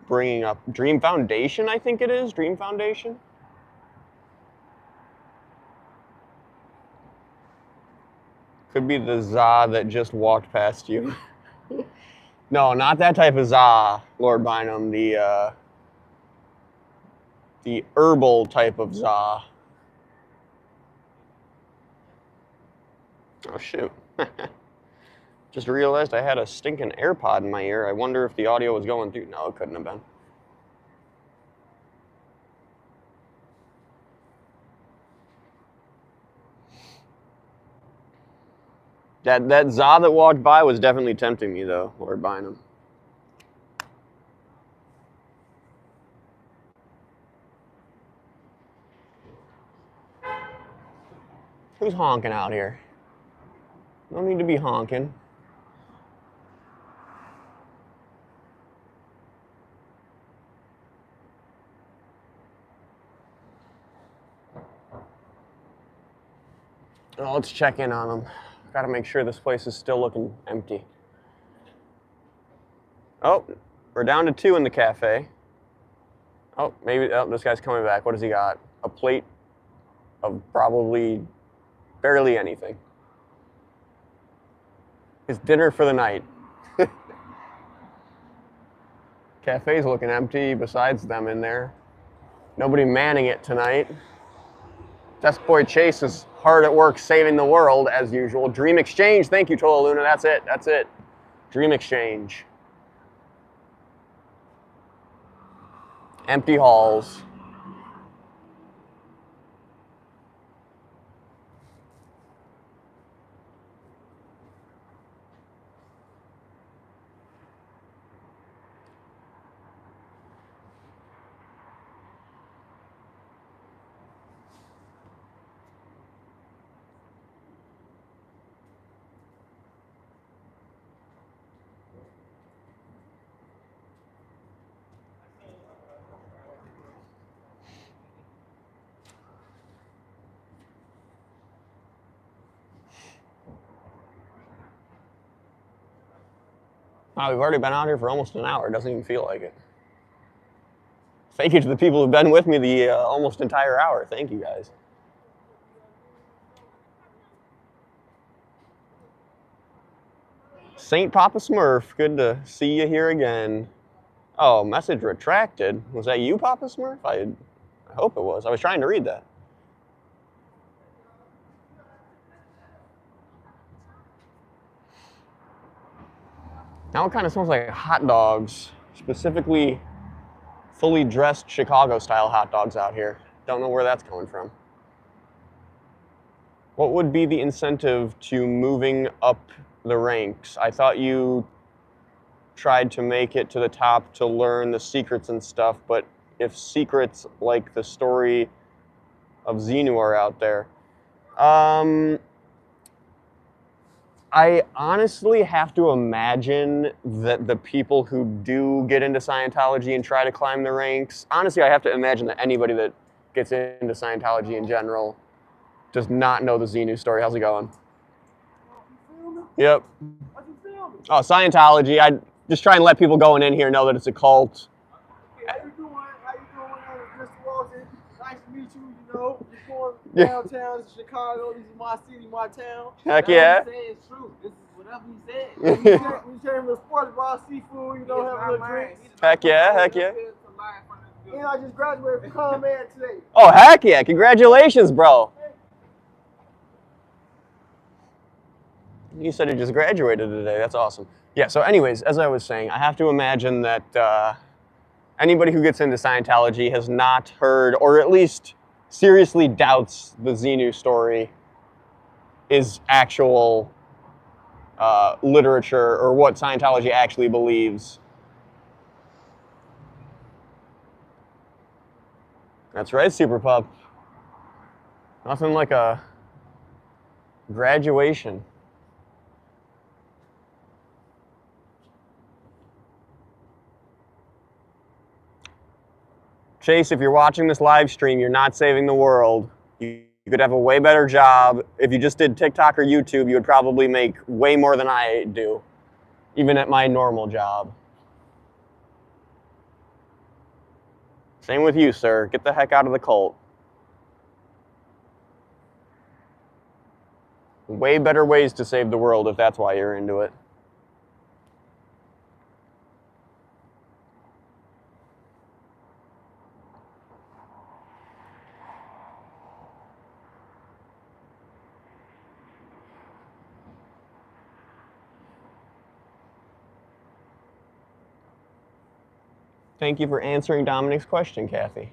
A: bringing up Dream Foundation, I think it is. Dream Foundation? Could be the za that just walked past you. No, not that type of za, Lord Bynum. The herbal type of za. Oh, shoot. Just realized I had a stinking AirPod in my ear. I wonder if the audio was going through. No, it couldn't have been. That za that walked by was definitely tempting me, though, Lord Bynum. Who's honking out here? No need to be honking. Oh, let's check in on them. Got to make sure this place is still looking empty. Oh, we're down to 2 in the cafe. Oh, maybe this guy's coming back. What does he got? A plate of probably barely anything. His dinner for the night. Cafe's looking empty besides them in there. Nobody manning it tonight. Desk Boy Chase is hard at work saving the world as usual. Dream Exchange, thank you, Tola Luna. That's it. Dream Exchange. Empty halls. Wow, we've already been out here for almost an hour. It doesn't even feel like it. Thank you to the people who've been with me the almost entire hour. Thank you, guys. Saint Papa Smurf, good to see you here again. Oh, message retracted. Was that you, Papa Smurf? I hope it was. I was trying to read that. Now it kind of smells like hot dogs, specifically fully dressed Chicago-style hot dogs out here. Don't know where that's coming from. What would be the incentive to moving up the ranks? I thought you tried to make it to the top to learn the secrets and stuff, but if secrets like the story of Xenu are out there, I honestly have to imagine that the people who do get into Scientology and try to climb the ranks, honestly, I have to imagine that anybody that gets into Scientology in general does not know the Xenu story. How's it going? Yep. Oh, Scientology. I just try and let people going in here know that it's a cult.
B: How you doing? Mr. Walton? Nice to meet you. You know, you're going downtown to Chicago. This is my city, my town.
A: Heck yeah.
B: It's true. This is what Whatever he said. We turn with sports bra, seafood, you know, have a little drinks.
A: Heck yeah, heck yeah.
B: You know, I just graduated from ComEd today.
A: Oh, heck yeah. Congratulations, bro. You said you just graduated today. That's awesome. Yeah, so anyways, as I was saying, I have to imagine that anybody who gets into Scientology has not heard, or at least seriously doubts the Xenu story is actual literature or what Scientology actually believes. That's right, Super Pup. Nothing like a graduation. Chase, if you're watching this live stream, you're not saving the world. You could have a way better job. If you just did TikTok or YouTube, you would probably make way more than I do, even at my normal job. Same with you, sir. Get the heck out of the cult. Way better ways to save the world if that's why you're into it. Thank you for answering Dominic's question, Kathy.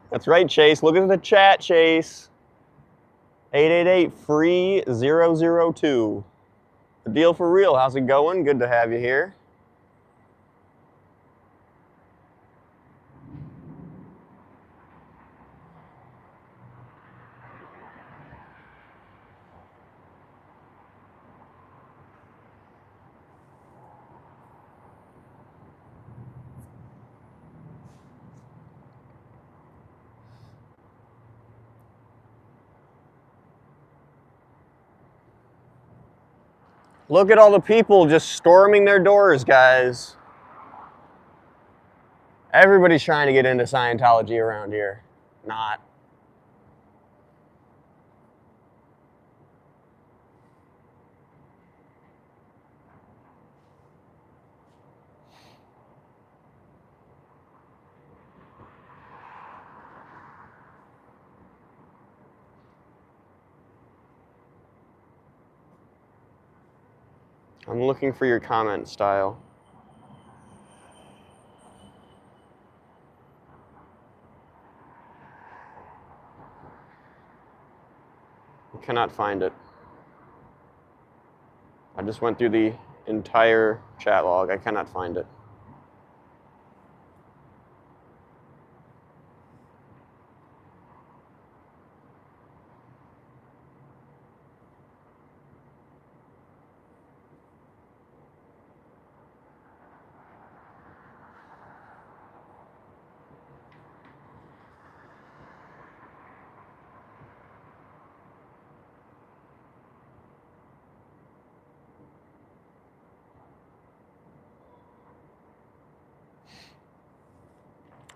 A: That's right, Chase. Look at the chat, Chase. 888-FREE-002. The deal for real. How's it going? Good to have you here. Look at all the people just storming their doors, guys. Everybody's trying to get into Scientology around here. Not. I'm looking for your comment style. I cannot find it. I just went through the entire chat log. I cannot find it.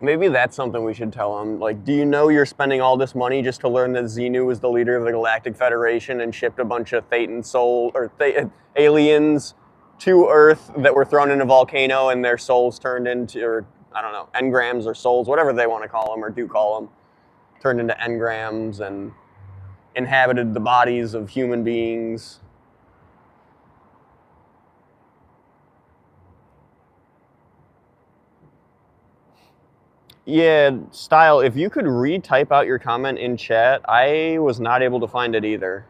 A: Maybe that's something we should tell them. Like, do you know you're spending all this money just to learn that Xenu was the leader of the Galactic Federation and shipped a bunch of Thetan soul or aliens to Earth that were thrown in a volcano and their souls turned into, or I don't know, engrams or souls, whatever they want to call them or do call them, turned into engrams and inhabited the bodies of human beings. Yeah, Style, if you could retype out your comment in chat, I was not able to find it either.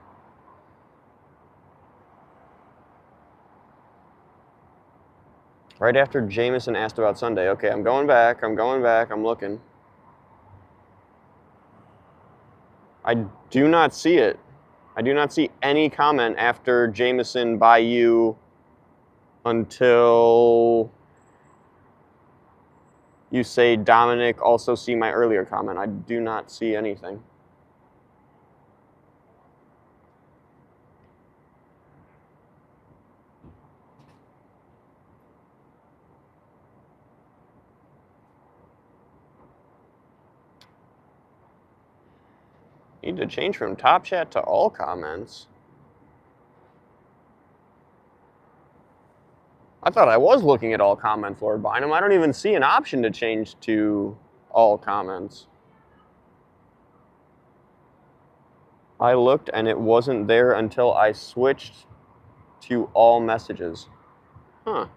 A: Right after Jameson asked about Sunday. Okay, I'm going back, I'm looking. I do not see it. I do not see any comment after Jameson by you until... You say, Dominic, also see my earlier comment. I do not see anything. Need to change from top chat to all comments. I thought I was looking at all comments, Lord Bynum. I don't even see an option to change to all comments. I looked and it wasn't there until I switched to all messages. Huh.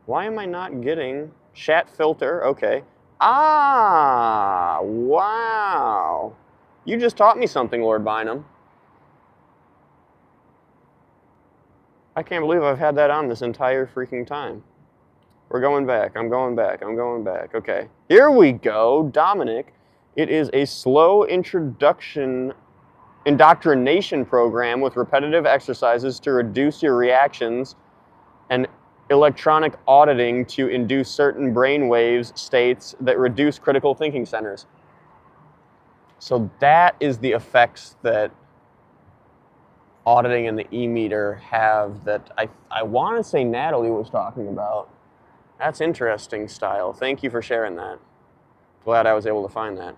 A: Why am I not getting chat filter? Okay. Ah, wow. You just taught me something, Lord Bynum. I can't believe I've had that on this entire freaking time. We're going back. I'm going back. I'm going back. Okay. Here we go. Dominic, it is a slow indoctrination program with repetitive exercises to reduce your reactions and electronic auditing to induce certain brainwaves states that reduce critical thinking centers. So that is the effects that auditing and the e-meter have that I want to say Natalie was talking about. That's interesting, Style. Thank you for sharing that. Glad I was able to find that.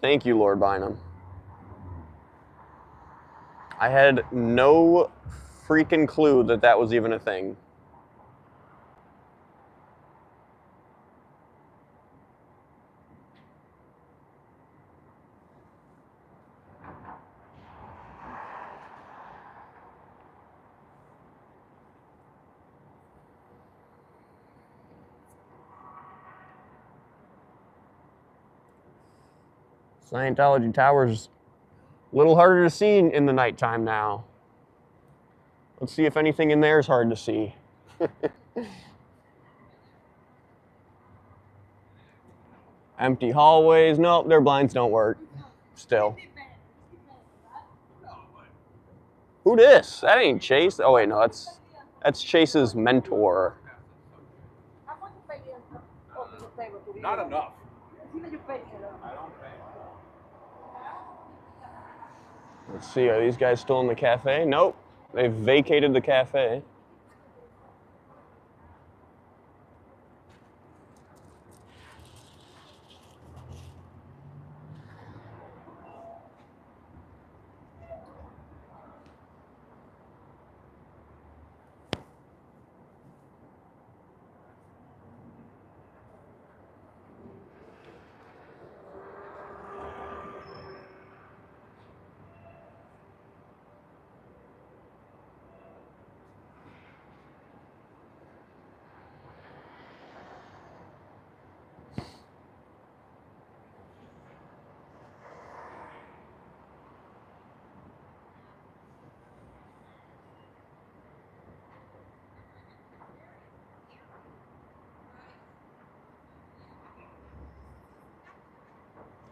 A: Thank you, Lord Bynum. I had no freaking clue that that was even a thing. Scientology Tower's a little harder to see in the nighttime now. Let's see if anything in there is hard to see. Empty hallways. Nope, their blinds don't work. Still. Who this? That ain't Chase. Oh wait, no, that's Chase's mentor.
B: Not enough.
A: Let's see, are these guys still in the cafe? Nope. They've vacated the cafe.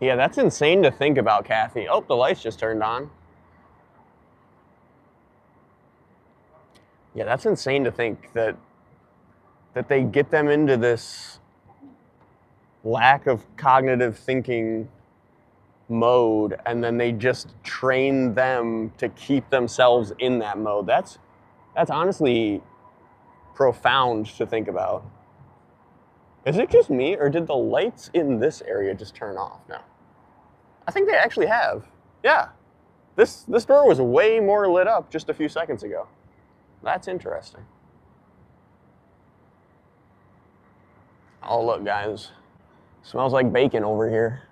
A: Yeah, that's insane to think about, Kathy. Oh, the lights just turned on. Yeah, that's insane to think that they get them into this lack of cognitive thinking mode and then they just train them to keep themselves in that mode. That's honestly profound to think about. Is it just me or did the lights in this area just turn off now? I think they actually have. Yeah. This door was way more lit up just a few seconds ago. That's interesting. Oh, look, guys. Smells like bacon over here.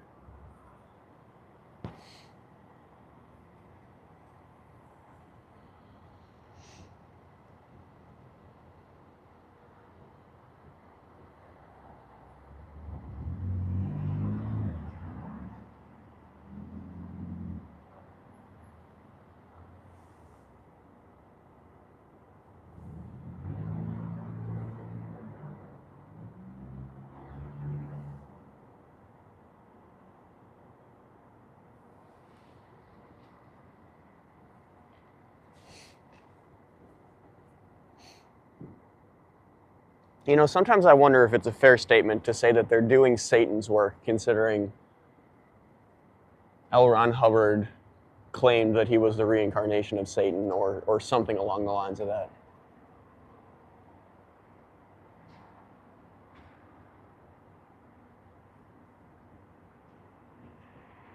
A: You know, sometimes I wonder if it's a fair statement to say that they're doing Satan's work, considering L. Ron Hubbard claimed that he was the reincarnation of Satan, or something along the lines of that.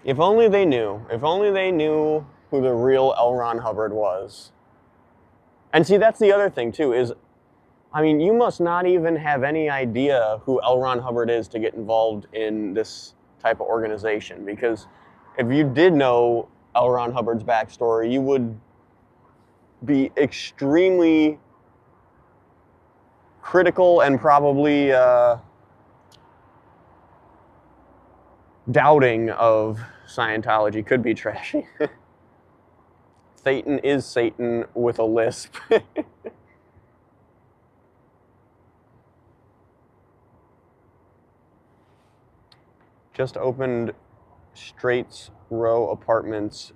A: If only they knew. If only they knew who the real L. Ron Hubbard was. And see, that's the other thing, too, is, I mean, you must not even have any idea who L. Ron Hubbard is to get involved in this type of organization. Because if you did know L. Ron Hubbard's backstory, you would be extremely critical and probably doubting of Scientology. Could be trashy. Satan is Satan with a lisp. Just opened Straits Row Apartments,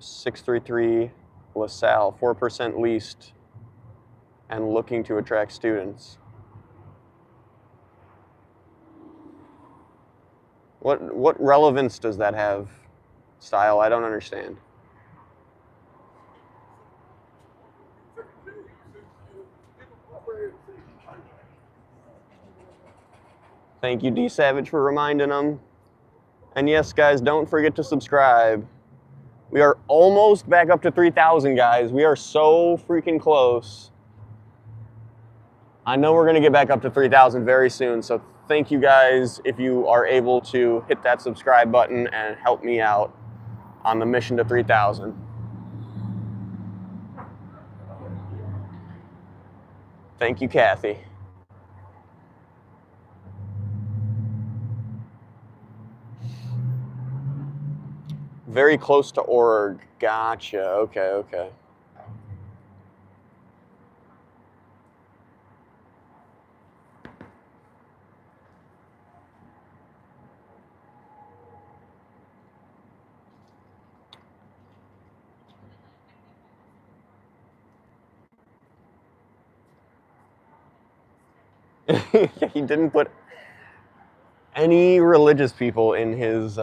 A: 633 LaSalle, 4% leased, and looking to attract students. What relevance does that have, Style? I don't understand. Thank you, D Savage, for reminding them. And yes, guys, don't forget to subscribe. We are almost back up to 3,000, guys. We are so freaking close. I know we're going to get back up to 3,000 very soon, so thank you guys if you are able to hit that subscribe button and help me out on the mission to 3,000. Thank you, Kathy. Very close to org. Gotcha. Okay, okay. He didn't put any religious people in his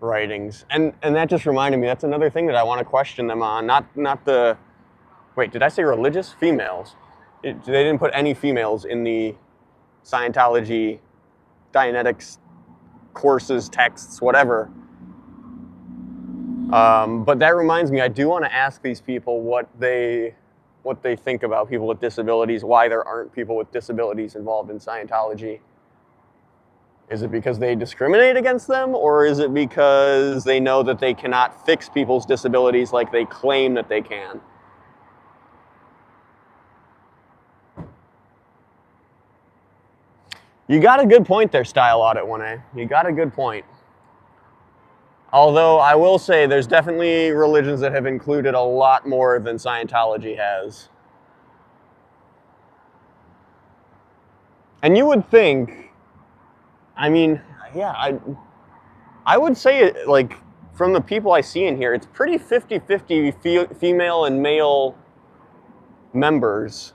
A: writings, and that just reminded me. That's another thing that I want to question them on. Not the. Wait, did I say religious? Females. They didn't put any females in the Scientology, Dianetics courses, texts, whatever. But that reminds me, I do want to ask these people what they think about people with disabilities, why there aren't people with disabilities involved in Scientology. Is it because they discriminate against them, or is it because they know that they cannot fix people's disabilities like they claim that they can? You got a good point there, Style Audit 1A. You got a good point. Although I will say there's definitely religions that have included a lot more than Scientology has. And you would think, I mean, yeah, I would say, like, from the people I see in here, it's pretty 50-50 female and male members.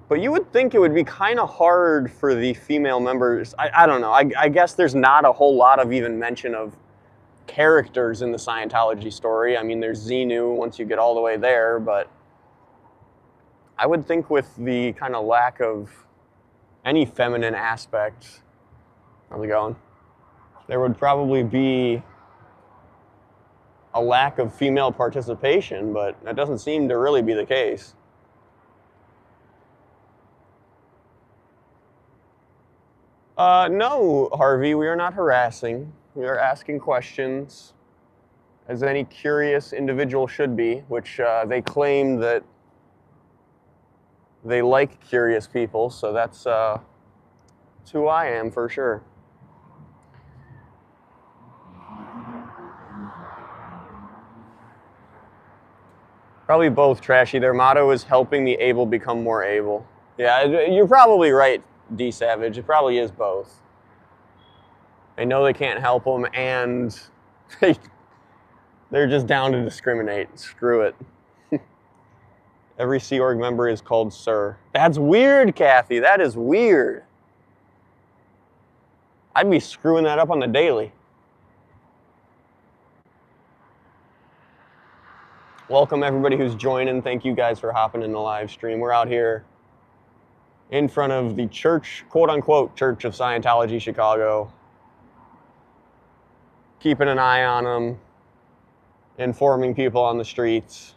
A: But you would think it would be kind of hard for the female members. I don't know. I guess there's not a whole lot of even mention of characters in the Scientology story. I mean, there's Xenu once you get all the way there, but I would think with the kind of lack of any feminine aspect, how's it going? There would probably be a lack of female participation, but that doesn't seem to really be the case. No, Harvey, we are not harassing. We are asking questions, as any curious individual should be, which they claim that they like curious people, so that's who I am for sure. Probably both, Trashy. Their motto is helping the able become more able. Yeah, you're probably right, D Savage. It probably is both. They know they can't help them, and they're just down to discriminate. Screw it. Every Sea Org member is called Sir. That's weird, Kathy. That is weird. I'd be screwing that up on the daily. Welcome everybody who's joining. Thank you guys for hopping in the live stream. We're out here in front of the church, quote unquote, Church of Scientology Chicago. Keeping an eye on them, informing people on the streets.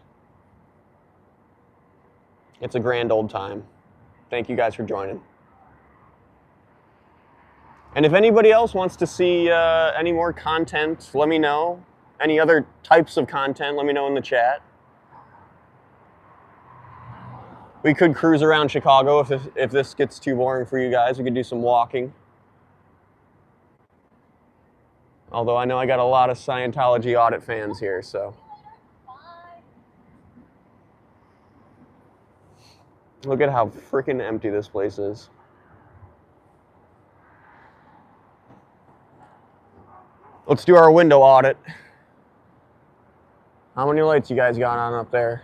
A: It's a grand old time. Thank you guys for joining. And if anybody else wants to see any more content, let me know. Any other types of content, let me know in the chat. We could cruise around Chicago if this gets too boring for you guys. We could do some walking. Although I know I got a lot of Scientology Audit fans here, so. Look at how freaking empty this place is. Let's do our window audit. How many lights you guys got on up there?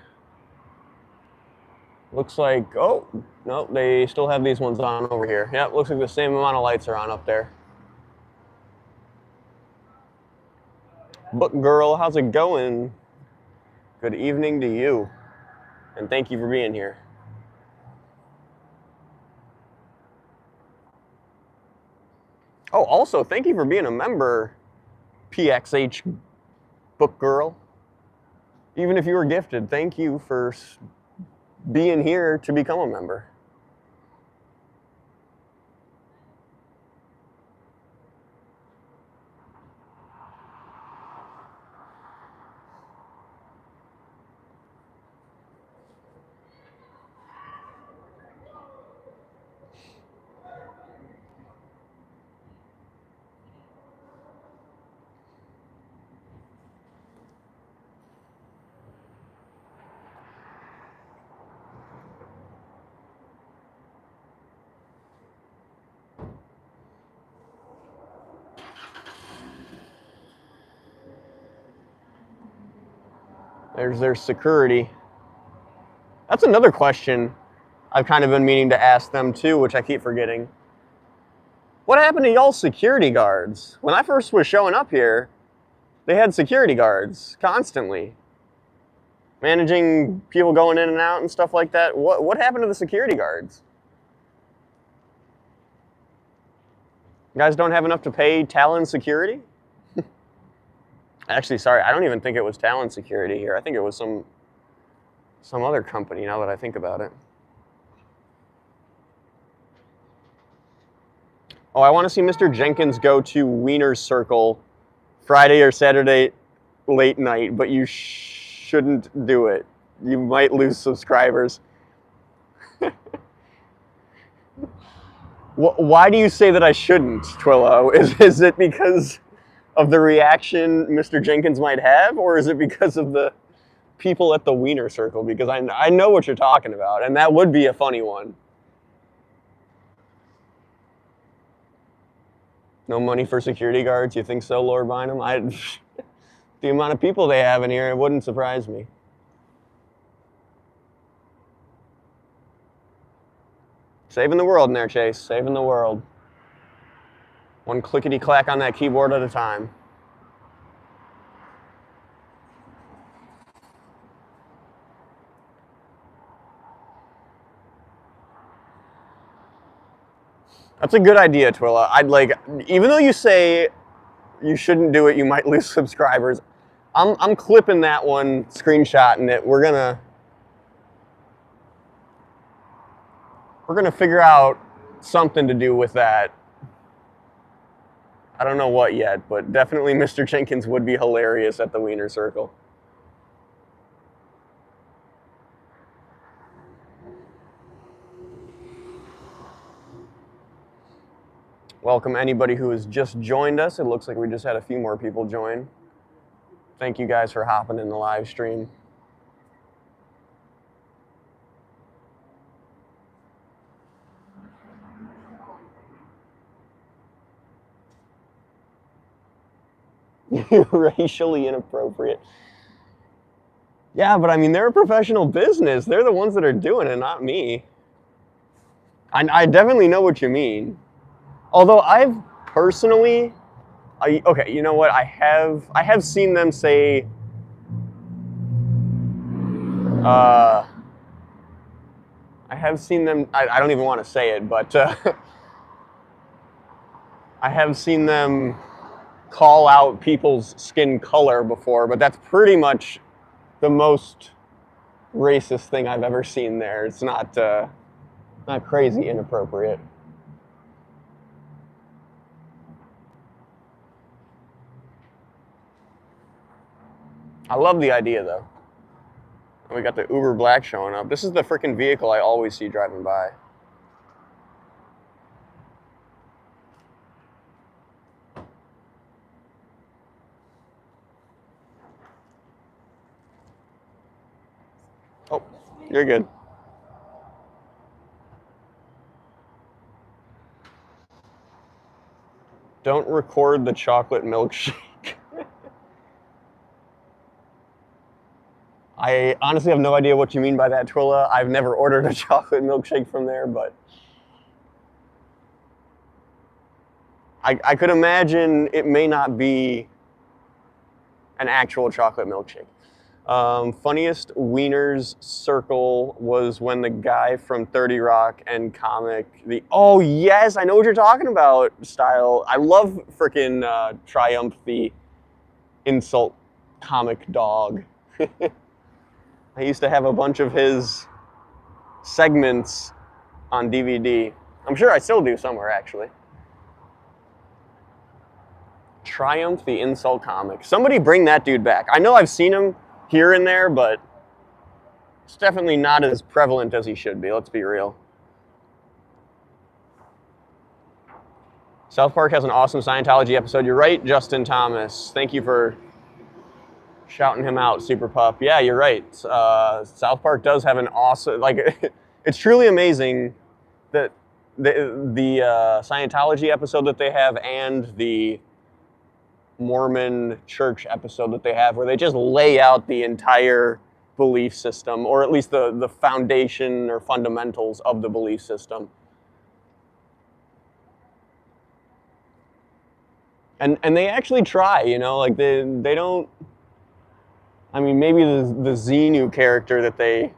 A: Looks like, oh, no, they still have these ones on over here. Yep, looks like the same amount of lights are on up there. Book girl, how's it going? Good evening to you. And thank you for being here. Oh, also, thank you for being a member, PXH Book Girl. Even if you were gifted, thank you for being here to become a member. There's their security. That's another question I've kind of been meaning to ask them too, which I keep forgetting. What happened to y'all security guards? When I first was showing up here, they had security guards constantly. Managing people going in and out and stuff like that. What happened to the security guards? You guys don't have enough to pay Talon Security? Actually, sorry, I don't even think it was Talon Security here. I think it was some other company now that I think about it. Oh, I want to see Mr. Jenkins go to Wiener's Circle Friday or Saturday late night, but you shouldn't do it. You might lose subscribers. Why do you say that I shouldn't, Twillo? Is it because of the reaction Mr. Jenkins might have, or is it because of the people at the Wiener Circle? Because I know what you're talking about, and that would be a funny one. No money for security guards? You think so, Lord Bynum? The amount of people they have in here, it wouldn't surprise me. Saving the world in there, Chase. Saving the world. One clickety-clack on that keyboard at a time. That's a good idea, Twilla. I'd like, even though you say you shouldn't do it, you might lose subscribers. I'm clipping that one, screenshotting it. We're gonna figure out something to do with that. I don't know what yet, but definitely Mr. Jenkins would be hilarious at the Wiener Circle. Welcome anybody who has just joined us. It looks like we just had a few more people join. Thank you guys for hopping in the live stream. Racially inappropriate. Yeah, but I mean, they're a professional business. They're the ones that are doing it, not me. I definitely know what you mean. Although I've personally, okay, you know what? I have seen them say, I have seen them. I don't even want to say it, but I have seen them call out people's skin color before. But that's pretty much the most racist thing I've ever seen there. It's not crazy inappropriate. I love the idea though. And we got the Uber Black showing up. This is the freaking vehicle I always see driving by. Oh, you're good. Don't record the chocolate milkshake. I honestly have no idea what you mean by that, Twilla. I've never ordered a chocolate milkshake from there, but I could imagine it may not be an actual chocolate milkshake. Funniest wieners circle was when the guy from 30 Rock and comic, oh yes, I know what you're talking about, style. I love freaking Triumph, the insult comic dog. I used to have a bunch of his segments on DVD. I'm sure I still do somewhere, actually. Triumph, the insult comic. Somebody bring that dude back. I know I've seen him here and there, but it's definitely not as prevalent as he should be. Let's be real. South Park has an awesome Scientology episode. You're right, Justin Thomas. Thank you for shouting him out, Super Pup. Yeah, you're right. South Park does have an awesome, like, it's truly amazing that the Scientology episode that they have and the Mormon church episode that they have, where they just lay out the entire belief system, or at least the foundation or fundamentals of the belief system. And they actually try, you know, like they don't, I mean, maybe the Xenu character that they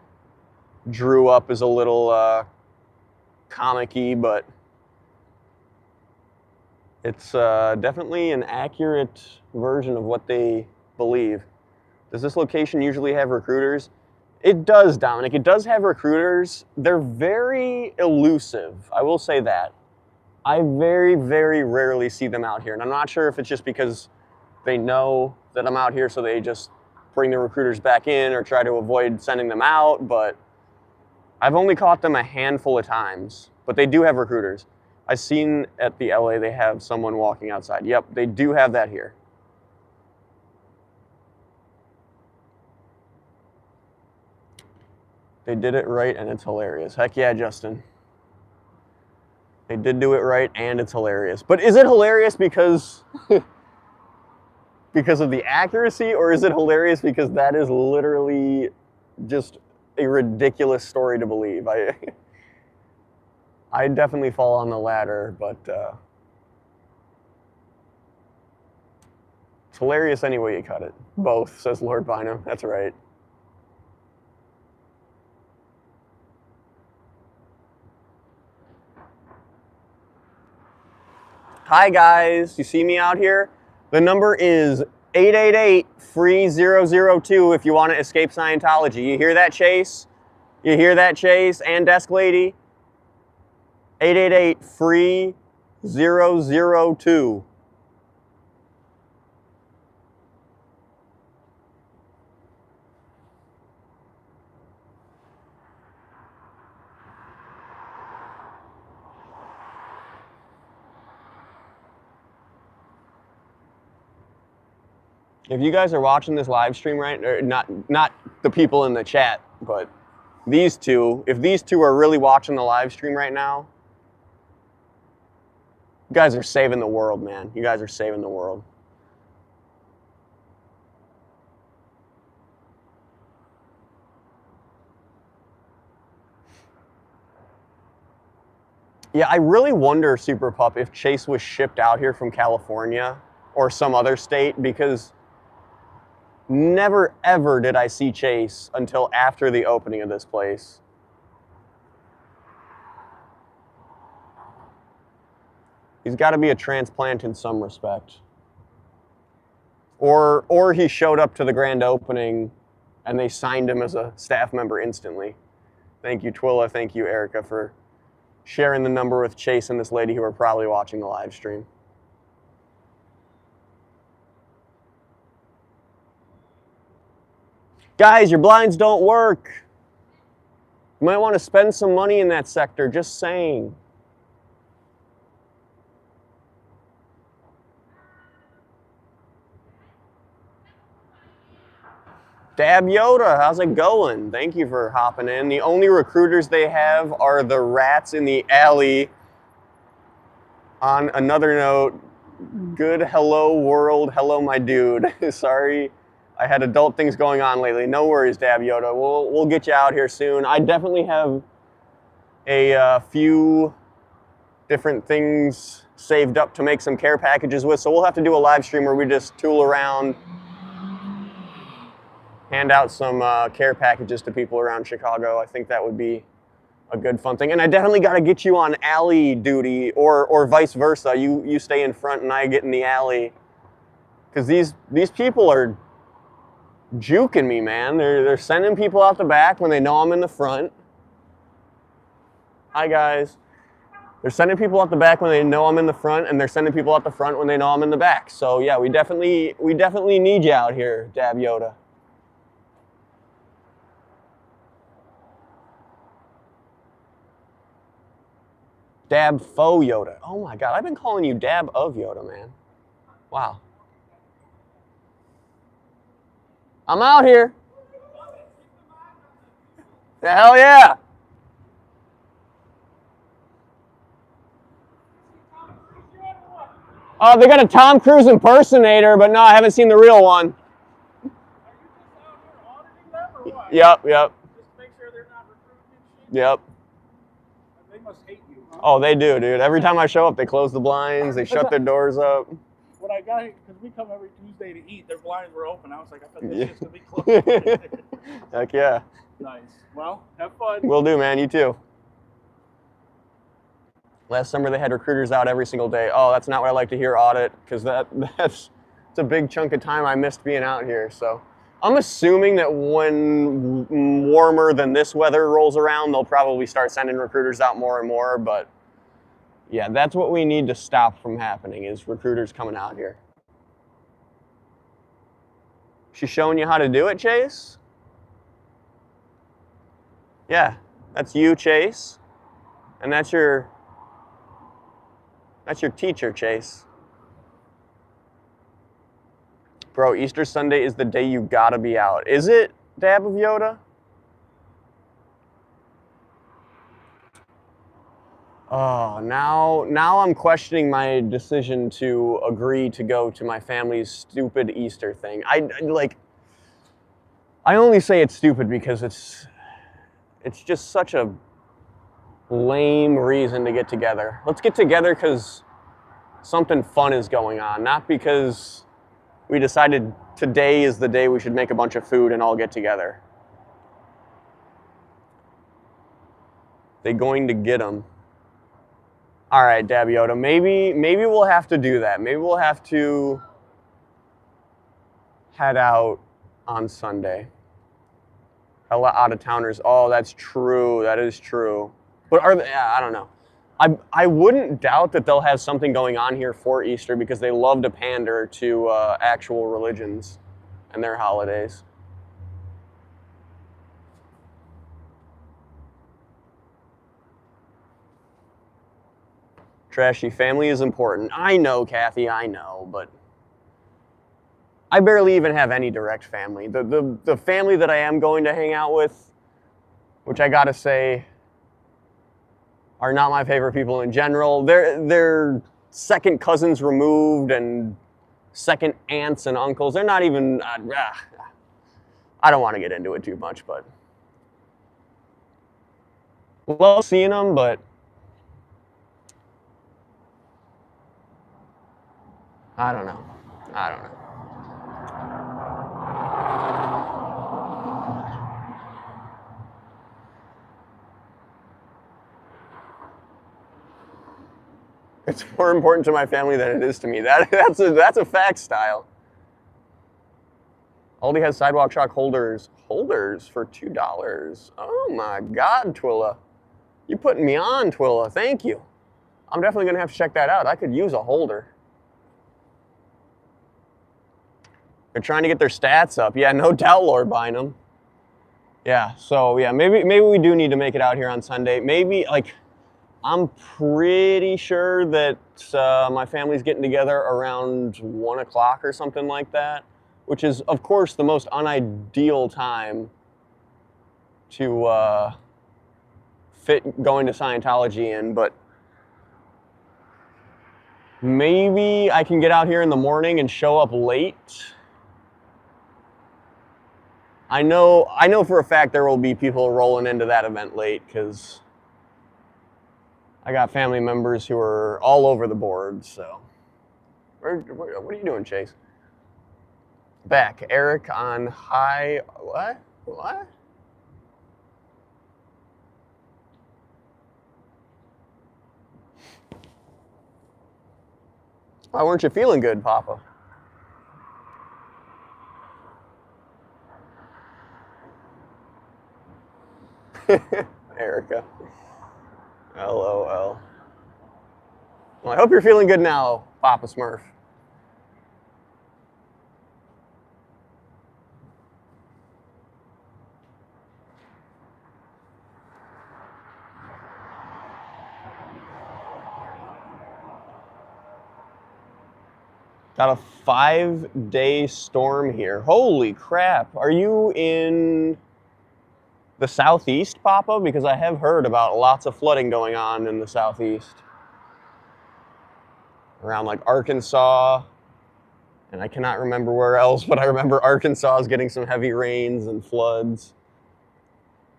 A: drew up is a little comic-y, but it's definitely an accurate version of what they believe. Does this location usually have recruiters? It does, Dominic. It does have recruiters. They're very elusive, I will say that. I very, very rarely see them out here. And I'm not sure if it's just because they know that I'm out here, so they just bring the recruiters back in or try to avoid sending them out, but I've only caught them a handful of times. But they do have recruiters. I've seen at the LA they have someone walking outside. Yep, they do have that here. They did it right and it's hilarious. Heck yeah, Justin. They did do it right and it's hilarious. But is it hilarious because because of the accuracy, or is it hilarious because that is literally just a ridiculous story to believe? I definitely fall on the latter, but it's hilarious any way you cut it. Both, says Lord Bynum. That's right. Hi guys, you see me out here? The number is 888-FREE-002 if you want to escape Scientology. You hear that, Chase? You hear that, Chase and Desk Lady? 888-FREE-002. If you guys are watching this live stream right, or not the people in the chat, but these two, if these two are really watching the live stream right now, you guys are saving the world, man. You guys are saving the world. Yeah, I really wonder, Super Pup, if Chase was shipped out here from California or some other state, because never ever did I see Chase until after the opening of this place. He's got to be a transplant in some respect. Or he showed up to the grand opening and they signed him as a staff member instantly. Thank you, Twilla. Thank you, Erica, for sharing the number with Chase and this lady who are probably watching the live stream. Guys, your blinds don't work. You might want to spend some money in that sector, just saying. Dab Yoda, how's it going? Thank you for hopping in. The only recruiters they have are the rats in the alley. On another note, good hello world, hello my dude. Sorry, I had adult things going on lately. No worries, Dab Yoda. We'll get you out here soon. I definitely have a few different things saved up to make some care packages with, so we'll have to do a live stream where we just tool around, hand out some care packages to people around Chicago. I think that would be a good fun thing. And I definitely got to get you on alley duty, or vice versa. You stay in front and I get in the alley. Because these people are juking me, man. They're sending people out the back when they know I'm in the front. Hi, guys. They're sending people out the back when they know I'm in the front, and they're sending people out the front when they know I'm in the back. So yeah, we definitely need you out here, Dab Yoda. Dab Faux Yoda. Oh my God, I've been calling you Dab of Yoda, man. Wow. I'm out here. Hell yeah. Oh, they got a Tom Cruise impersonator, but no, I haven't seen the real one.
D: Are you just out here auditing them or what?
A: Yep.
D: Just to make sure they're not recruiting and shit?
A: Yep.
D: They must hate you, huh?
A: Oh, they do, dude. Every time I show up, they close the blinds, they shut their doors up.
D: When I got here, because we come every Tuesday to eat, their blinds were open. I was like, I bet this shit's going to be closed.
A: Heck yeah.
D: Nice. Well, have fun.
A: Will do, man. You too. Last summer they had recruiters out every single day. Oh, that's not what I like to hear, Audit, because it's a big chunk of time I missed being out here. So I'm assuming that when warmer than this weather rolls around, they'll probably start sending recruiters out more and more. But yeah, that's what we need to stop from happening, is recruiters coming out here. She's showing you how to do it, Chase? Yeah, that's you, Chase. And that's your teacher, Chase. Bro, Easter Sunday is the day you gotta be out. Is it, Dab of Yoda? Oh, now I'm questioning my decision to agree to go to my family's stupid Easter thing. I only say it's stupid because it's just such a lame reason to get together. Let's get together because something fun is going on, not because we decided today is the day we should make a bunch of food and all get together. They going to get them. All right, Dab Yoda, maybe we'll have to do that. Maybe we'll have to head out on Sunday. Hella out-of-towners. Oh, that's true. That is true. But are they, I don't know. I wouldn't doubt that they'll have something going on here for Easter because they love to pander to actual religions and their holidays. Trashy, family is important. I know, Kathy, I know, but I barely even have any direct family. The family that I am going to hang out with, which I gotta say, are not my favorite people in general. They're second cousins removed and second aunts and uncles. They're not even, I don't want to get into it too much, but love seeing them, but I don't know. I don't know. It's more important to my family than it is to me. That's a fact, Style. Aldi has sidewalk chalk holders. Holders for $2. Oh my God, Twilla. You're putting me on, Twilla. Thank you. I'm definitely going to have to check that out. I could use a holder. They're trying to get their stats up. Yeah, no doubt, Lord Bynum. Yeah, so yeah, maybe we do need to make it out here on Sunday. Maybe, like, I'm pretty sure that my family's getting together around 1 o'clock or something like that, which is, of course, the most unideal time to fit going to Scientology in, but maybe I can get out here in the morning and show up late. I know for a fact there will be people rolling into that event late because I got family members who are all over the board, so. What are you doing, Chase? Back. Eric on high. What? What? Why weren't you feeling good, Papa? Erica. LOL. Well, I hope you're feeling good now, Papa Smurf. Got a 5-day storm here. Holy crap. Are you in the southeast, Papa? Because I have heard about lots of flooding going on in the southeast. Around like Arkansas, and I cannot remember where else, but I remember Arkansas is getting some heavy rains and floods.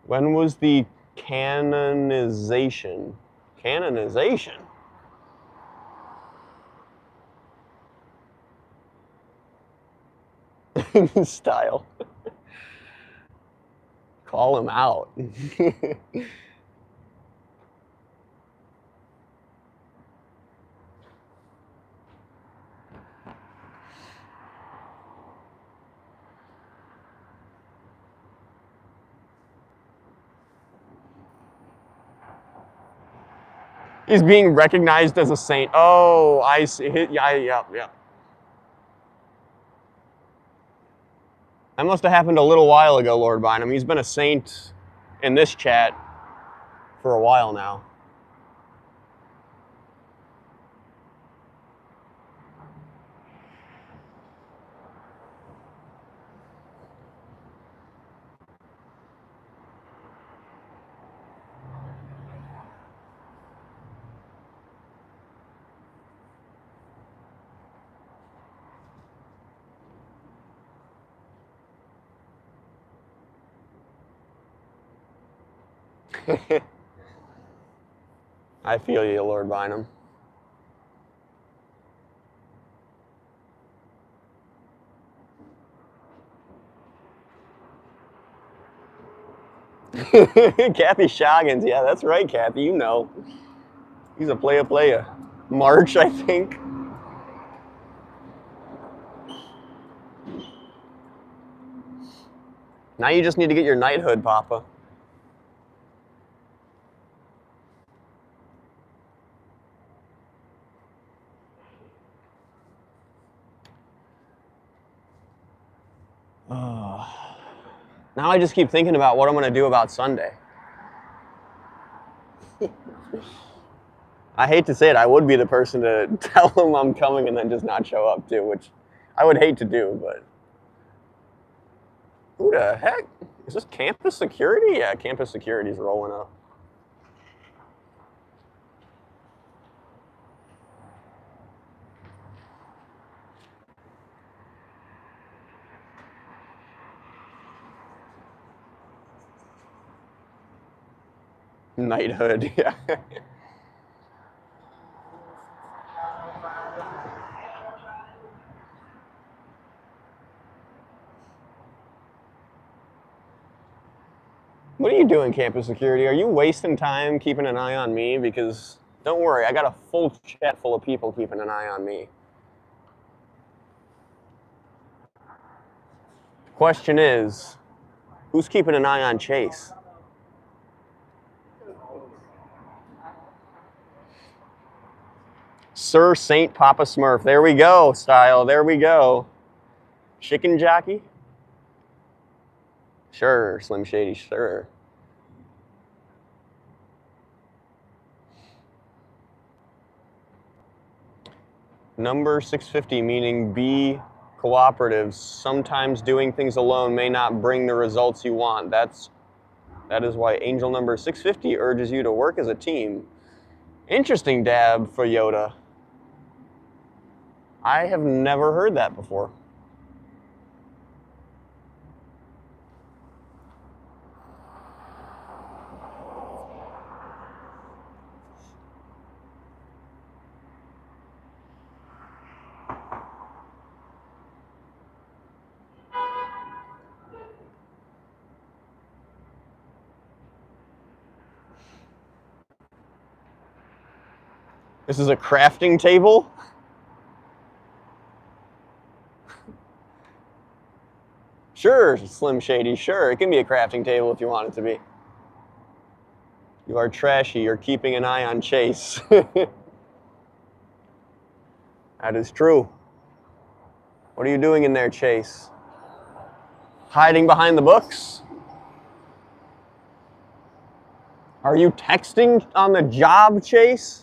A: When was the canonization? Canonization? Style. Call him out. He's being recognized as a saint. Oh, I see. Yeah. That must have happened a little while ago, Lord Bynum. He's been a saint in this chat for a while now. I feel you, Lord Bynum. Kathy Scoggins, yeah, that's right, Kathy, you know. He's a playa. March, I think. Now you just need to get your knighthood, Papa. Now I just keep thinking about what I'm going to do about Sunday. I hate to say it, I would be the person to tell them I'm coming and then just not show up too, which I would hate to do, but who the heck? Is this campus security? Yeah, campus security's rolling up. Knighthood, yeah. What are you doing, campus security? Are you wasting time keeping an eye on me? Because don't worry, I got a full chat full of people keeping an eye on me. Question is, who's keeping an eye on Chase? Sir Saint Papa Smurf. There we go, style. There we go. Chicken jockey? Sure, Slim Shady, sure. Number 650, meaning be cooperative. Sometimes doing things alone may not bring the results you want. That is why angel number 650 urges you to work as a team. Interesting dab for Yoda. I have never heard that before. This is a crafting table? Sure, Slim Shady, sure. It can be a crafting table if you want it to be. You are trashy. You're keeping an eye on Chase. That is true. What are you doing in there, Chase? Hiding behind the books? Are you texting on the job, Chase?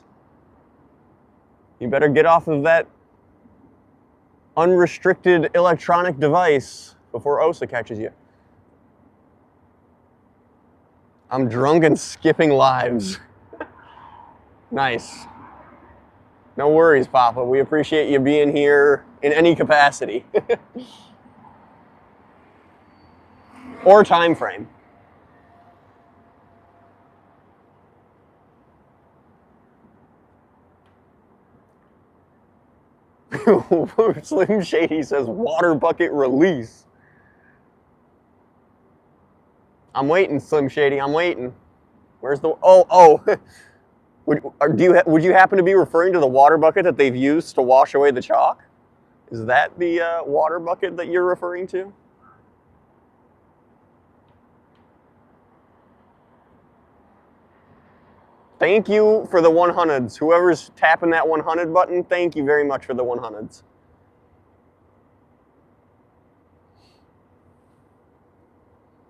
A: You better get off of that unrestricted electronic device before Osa catches you. I'm drunk and skipping lives. Nice. No worries, Papa. We appreciate you being here in any capacity. Or time frame. Slim Shady says water bucket release. I'm waiting, Slim Shady. I'm waiting. Where's the... Oh. Would you happen to be referring to the water bucket that they've used to wash away the chalk? Is that the water bucket that you're referring to? Thank you for the 100s. Whoever's tapping that 100 button, thank you very much for the 100s.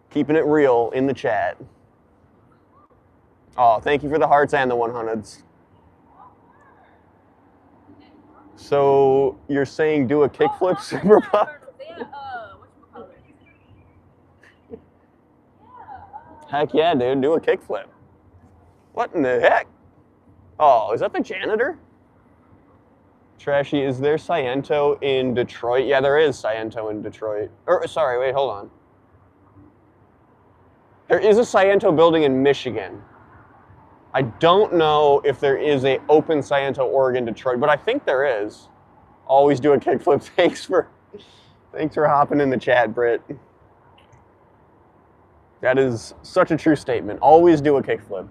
A: Keeping it real in the chat. Oh, thank you for the hearts and the 100s. So you're saying do a kickflip, Super Pop? Heck yeah, dude, do a kickflip. What in the heck? Oh, is that the janitor? Trashy, is there Sciento in Detroit? Yeah, there is Sciento in Detroit. Sorry, wait, hold on. There is a Sciento building in Michigan. I don't know if there is a open Sciento Oregon Detroit, but I think there is. Always do a kickflip. Thanks for hopping in the chat, Britt. That is such a true statement. Always do a kickflip.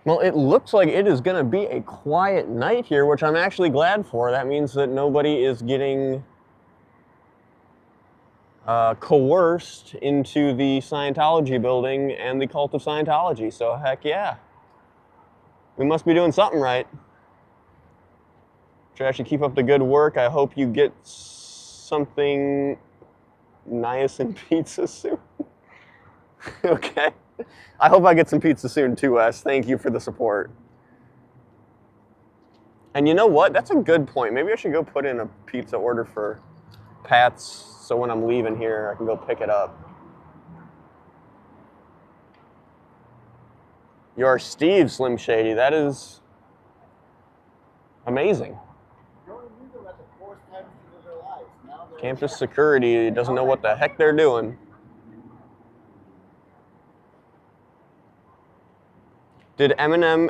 A: Well, it looks like it is going to be a quiet night here, which I'm actually glad for. That means that nobody is getting coerced into the Scientology building and the cult of Scientology. So heck yeah. We must be doing something right. Trashy, keep up the good work. I hope you get something nice and pizza soon. Okay. I hope I get some pizza soon too, Wes. Thank you for the support. And you know what? That's a good point. Maybe I should go put in a pizza order for Pat's so when I'm leaving here, I can go pick it up. You're Steve, Slim Shady. That is amazing.
B: You only knew them at the worst times of their lives. Now they're
A: Campus security doesn't know what the heck they're doing. Did Eminem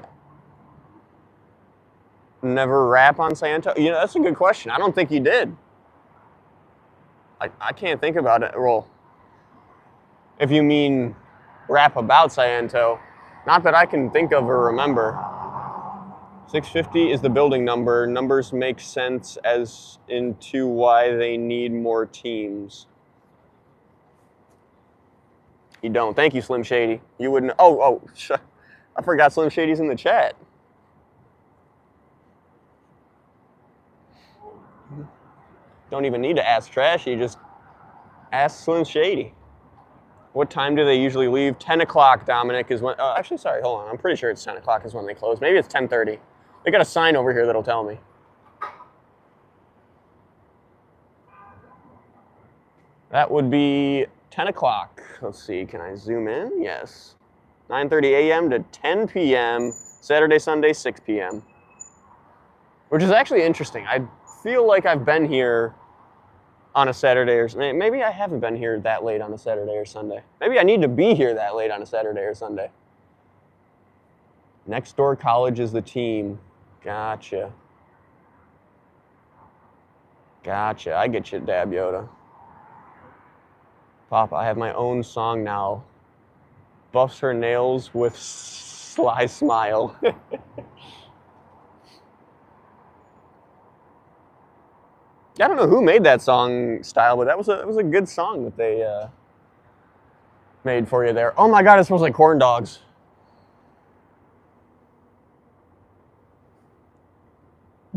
A: never rap on Scientology? You know, that's a good question. I don't think he did. I can't think about it. Well, if you mean rap about Scientology, not that I can think of or remember. 650 is the building number. Numbers make sense as into why they need more teams. You don't. Thank you, Slim Shady. You wouldn't. I forgot Slim Shady's in the chat. Don't even need to ask Trashy, just ask Slim Shady. What time do they usually leave? 10 o'clock, Dominic, is when... actually, sorry, hold on. I'm pretty sure it's 10 o'clock is when they close. Maybe it's 10:30. They got a sign over here that'll tell me. That would be 10 o'clock. Let's see, can I zoom in? Yes. 9:30 a.m. to 10 p.m. Saturday, Sunday, 6 p.m. Which is actually interesting. I feel like I've been here on a Saturday or maybe I haven't been here that late on a Saturday or Sunday. Maybe I need to be here that late on a Saturday or Sunday. Next door college is the team. Gotcha. Gotcha. I get you, Dab Yoda. Papa, I have my own song now. Buffs her nails with sly smile. I don't know who made that song style, but it was a good song that they made for you there. Oh my God, it smells like corn dogs.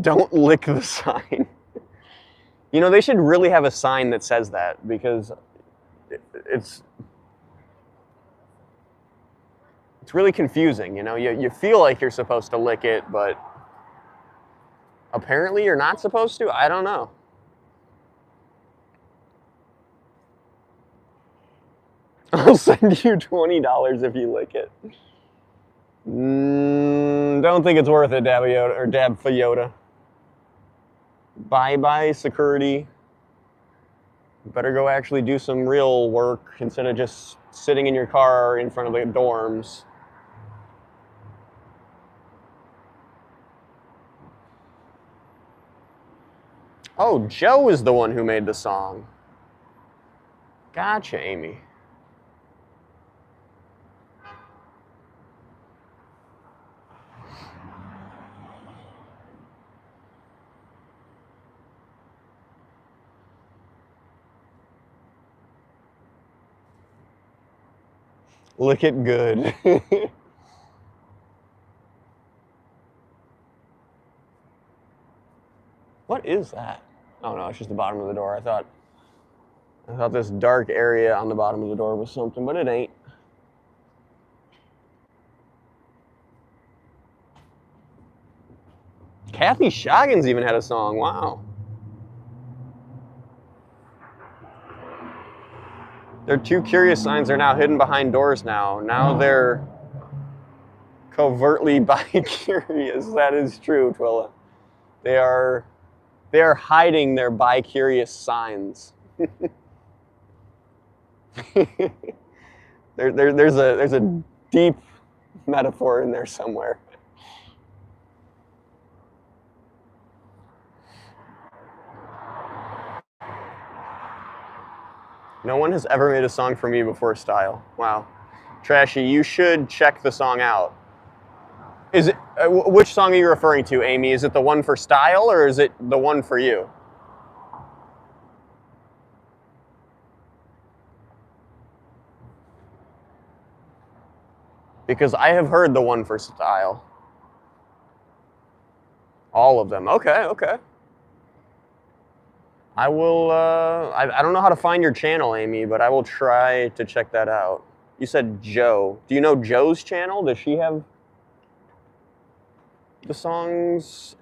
A: Don't lick the sign. You know, they should really have a sign that says that because it's really confusing. You know, you feel like you're supposed to lick it, but apparently you're not supposed to. I don't know. I'll send you $20 if you lick it. Don't think it's worth it, Dab Yoda or Dab Yoda. Bye-bye, security. Better go actually do some real work instead of just sitting in your car in front of the dorms. Oh, Joe is the one who made the song. Gotcha, Amy. Lick it good. What is that? Oh no, it's just the bottom of the door. I thought this dark area on the bottom of the door was something, but it ain't. Kathy Scoggins even had a song. Wow. Their two curious signs are now hidden behind doors now. Now they're covertly bi-curious. That is true, Twilla. They are hiding their bi-curious signs. There's a deep metaphor in there somewhere. No one has ever made a song for me before, Style. Wow. Trashy, you should check the song out. Is it which song are you referring to, Amy? Is it the one for Style or is it the one for you? Because I have heard the one for Style. All of them. Okay, okay. I will, I don't know how to find your channel, Amy, but I will try to check that out. You said Joe. Do you know Joe's channel? Does she have the songs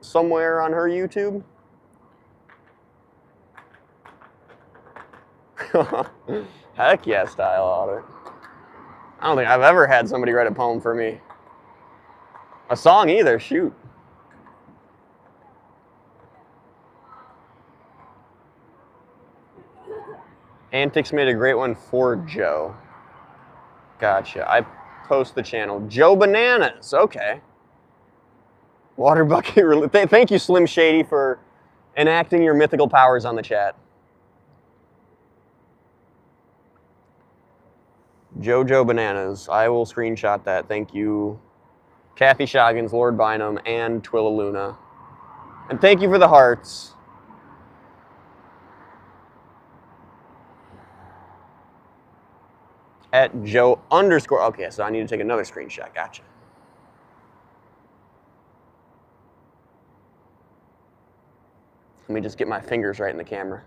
A: somewhere on her YouTube? Heck yeah, Style Audit. I don't think I've ever had somebody write a poem for me. A song either, shoot. Antics made a great one for Joe. Gotcha. I post the channel. Joe Bananas. Okay. Water bucket. Thank you, Slim Shady, for enacting your mythical powers on the chat. Joe Bananas. I will screenshot that. Thank you, Kathy Shoggins, Lord Bynum, and Twilla Luna. And thank you for the hearts. At Joe underscore. Okay, so I need to take another screenshot. Gotcha. Let me just get my fingers right in the camera.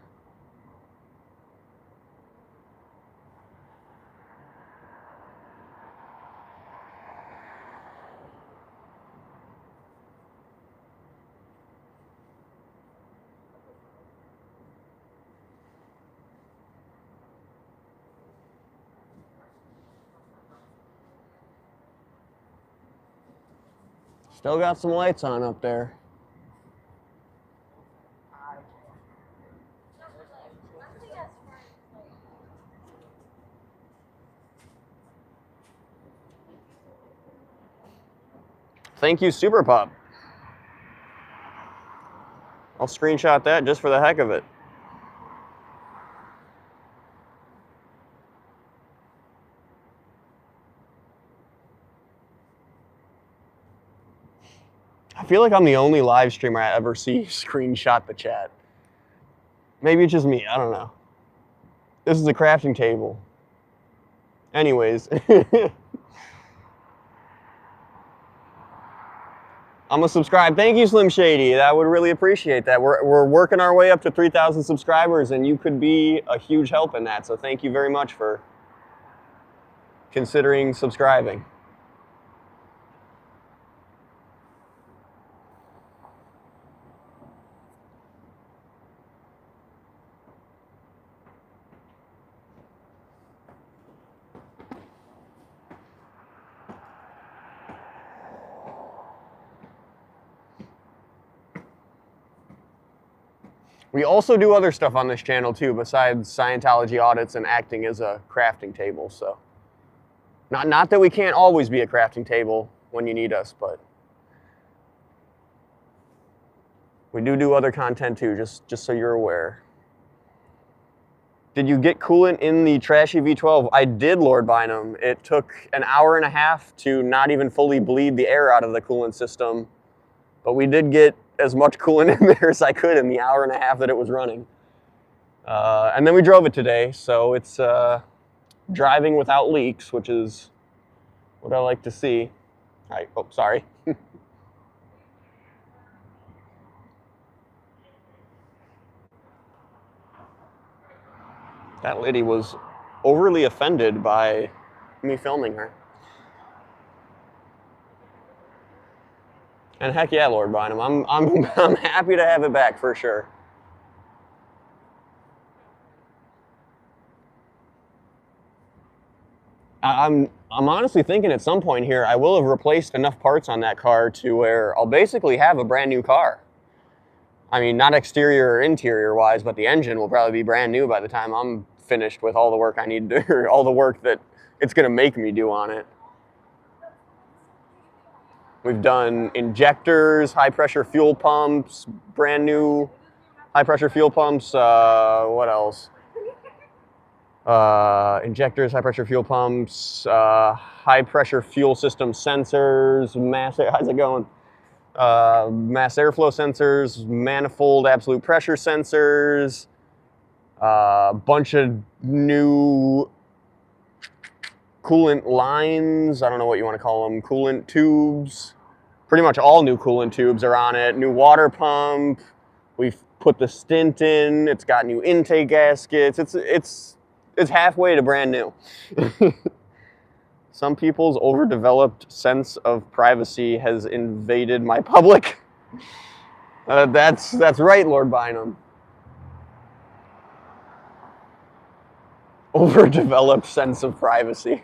A: Still got some lights on up there. Thank you, Super Pup. I'll screenshot that just for the heck of it. I feel like I'm the only live streamer I ever see screenshot the chat. Maybe it's just me, I don't know. This is a crafting table. Anyways. I'm gonna subscribe. Thank you, Slim Shady. I would really appreciate that. We're working our way up to 3,000 subscribers, and you could be a huge help in that. So thank you very much for considering subscribing. We also do other stuff on this channel too, besides Scientology audits and acting as a crafting table. So, not that we can't always be a crafting table when you need us, but we do other content too, just so you're aware. Did you get coolant in the trashy V12? I did, Lord Bynum. It took an hour and a half to not even fully bleed the air out of the coolant system, but we did get as much coolant in there as I could in the hour and a half that it was running. And then we drove it today, so it's driving without leaks, which is what I like to see. All right, oh, sorry. That lady was overly offended by me filming her. And heck yeah, Lord Bynum, I'm happy to have it back for sure. I'm honestly thinking at some point here I will have replaced enough parts on that car to where I'll basically have a brand new car. I mean, not exterior or interior wise, but the engine will probably be brand new by the time I'm finished with all the work I need to do, all the work that it's going to make me do on it. We've done injectors, high pressure fuel pumps, brand new high pressure fuel pumps. What else? Injectors, high pressure fuel pumps, high pressure fuel system sensors, how's it going? Mass airflow sensors, manifold absolute pressure sensors, a bunch of new coolant lines. I don't know what you want to call them. Coolant tubes. Pretty much all new coolant tubes are on it. New water pump. We've put the stint in. It's got new intake gaskets. It's halfway to brand new. Some people's overdeveloped sense of privacy has invaded my public. That's right, Lord Bynum. Overdeveloped sense of privacy.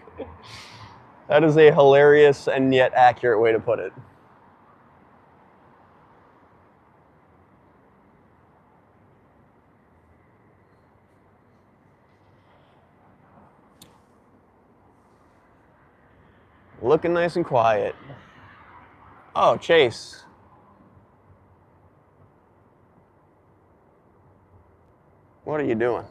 A: That is a hilarious and yet accurate way to put it. Looking nice and quiet. Oh, Chase. What are you doing?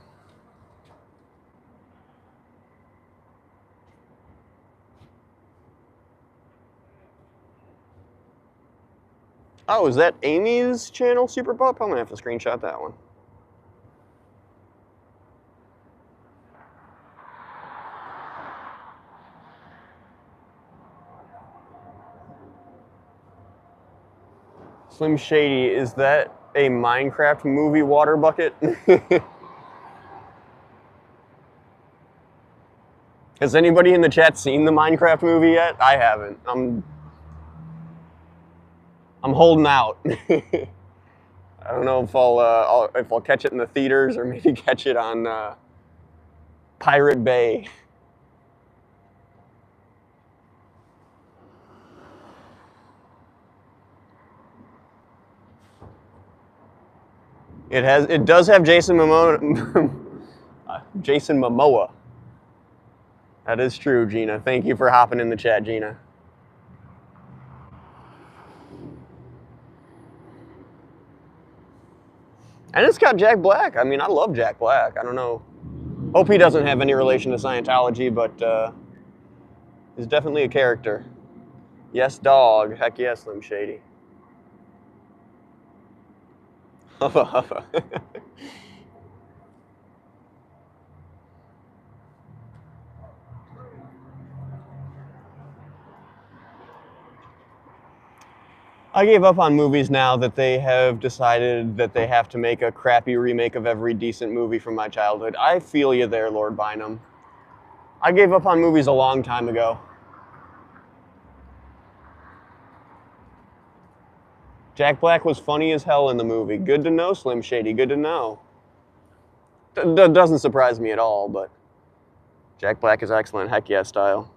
A: Oh, is that Amy's channel, Super Pup? I'm gonna have to screenshot that one. Slim Shady, is that a Minecraft movie water bucket? Has anybody in the chat seen the Minecraft movie yet? I haven't. I'm holding out. I don't know if I'll catch it in the theaters or maybe catch it on Pirate Bay. It does have Jason Momoa. Jason Momoa. That is true, Gina. Thank you for hopping in the chat, Gina. And it's got Jack Black. I mean, I love Jack Black. I don't know. Hope he doesn't have any relation to Scientology, but he's definitely a character. Yes, dog. Heck yes, Slim Shady. Huffa huffa. I gave up on movies now that they have decided that they have to make a crappy remake of every decent movie from my childhood. I feel you there, Lord Bynum. I gave up on movies a long time ago. Jack Black was funny as hell in the movie. Good to know, Slim Shady. Good to know. Doesn't surprise me at all, but Jack Black is excellent. Heck yeah style.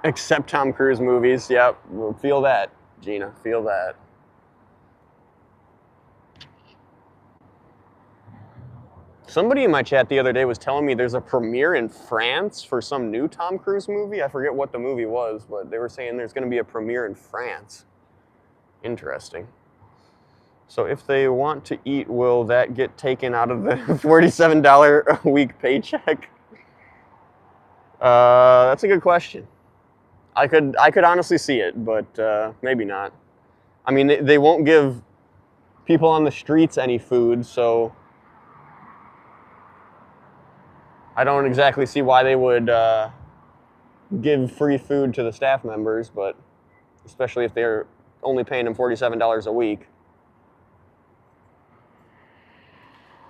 A: Except Tom Cruise movies. Yep, we'll feel that, Gina. Feel that. Somebody in my chat the other day was telling me there's a premiere in France for some new Tom Cruise movie. I forget what the movie was, but they were saying there's going to be a premiere in France. Interesting. So if they want to eat, will that get taken out of the $47 a week paycheck? That's a good question. I could honestly see it, but maybe not. I mean, they won't give people on the streets any food, so I don't exactly see why they would give free food to the staff members, but especially if they're only paying them $47 a week.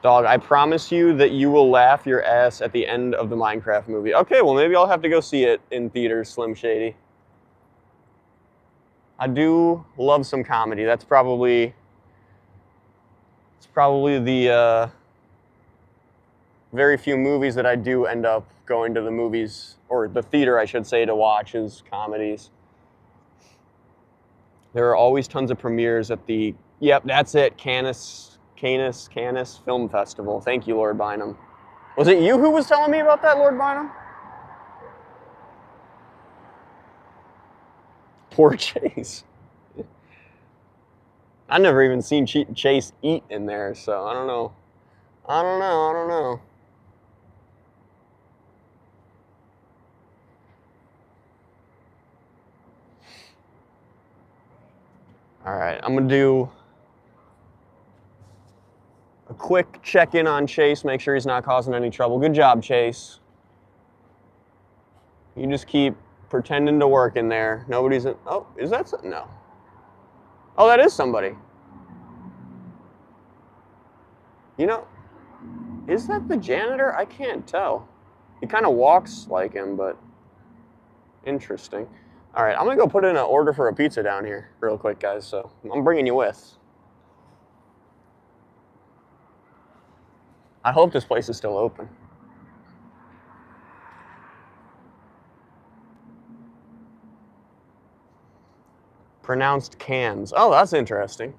A: Dog, I promise you that you will laugh your ass at the end of the Minecraft movie. Okay, well maybe I'll have to go see it in theaters, Slim Shady. I do love some comedy. It's probably the very few movies that I do end up going to the movies, or the theater I should say, to watch is comedies. There are always tons of premieres at the, yep, that's it, Canis Film Festival. Thank you, Lord Bynum. Was it you who was telling me about that, Lord Bynum? Poor Chase. I've never even seen Chase eat in there, so I don't know. I don't know. All right, I'm gonna do a quick check-in on Chase, make sure he's not causing any trouble. Good job, Chase. You just keep pretending to work in there. Nobody's in, oh, is that something? No. Oh, that is somebody. You know, is that the janitor? I can't tell. He kind of walks like him, but interesting. All right, I'm gonna go put in an order for a pizza down here real quick, guys. So I'm bringing you with. I hope this place is still open. Pronounced cans. Oh, that's interesting.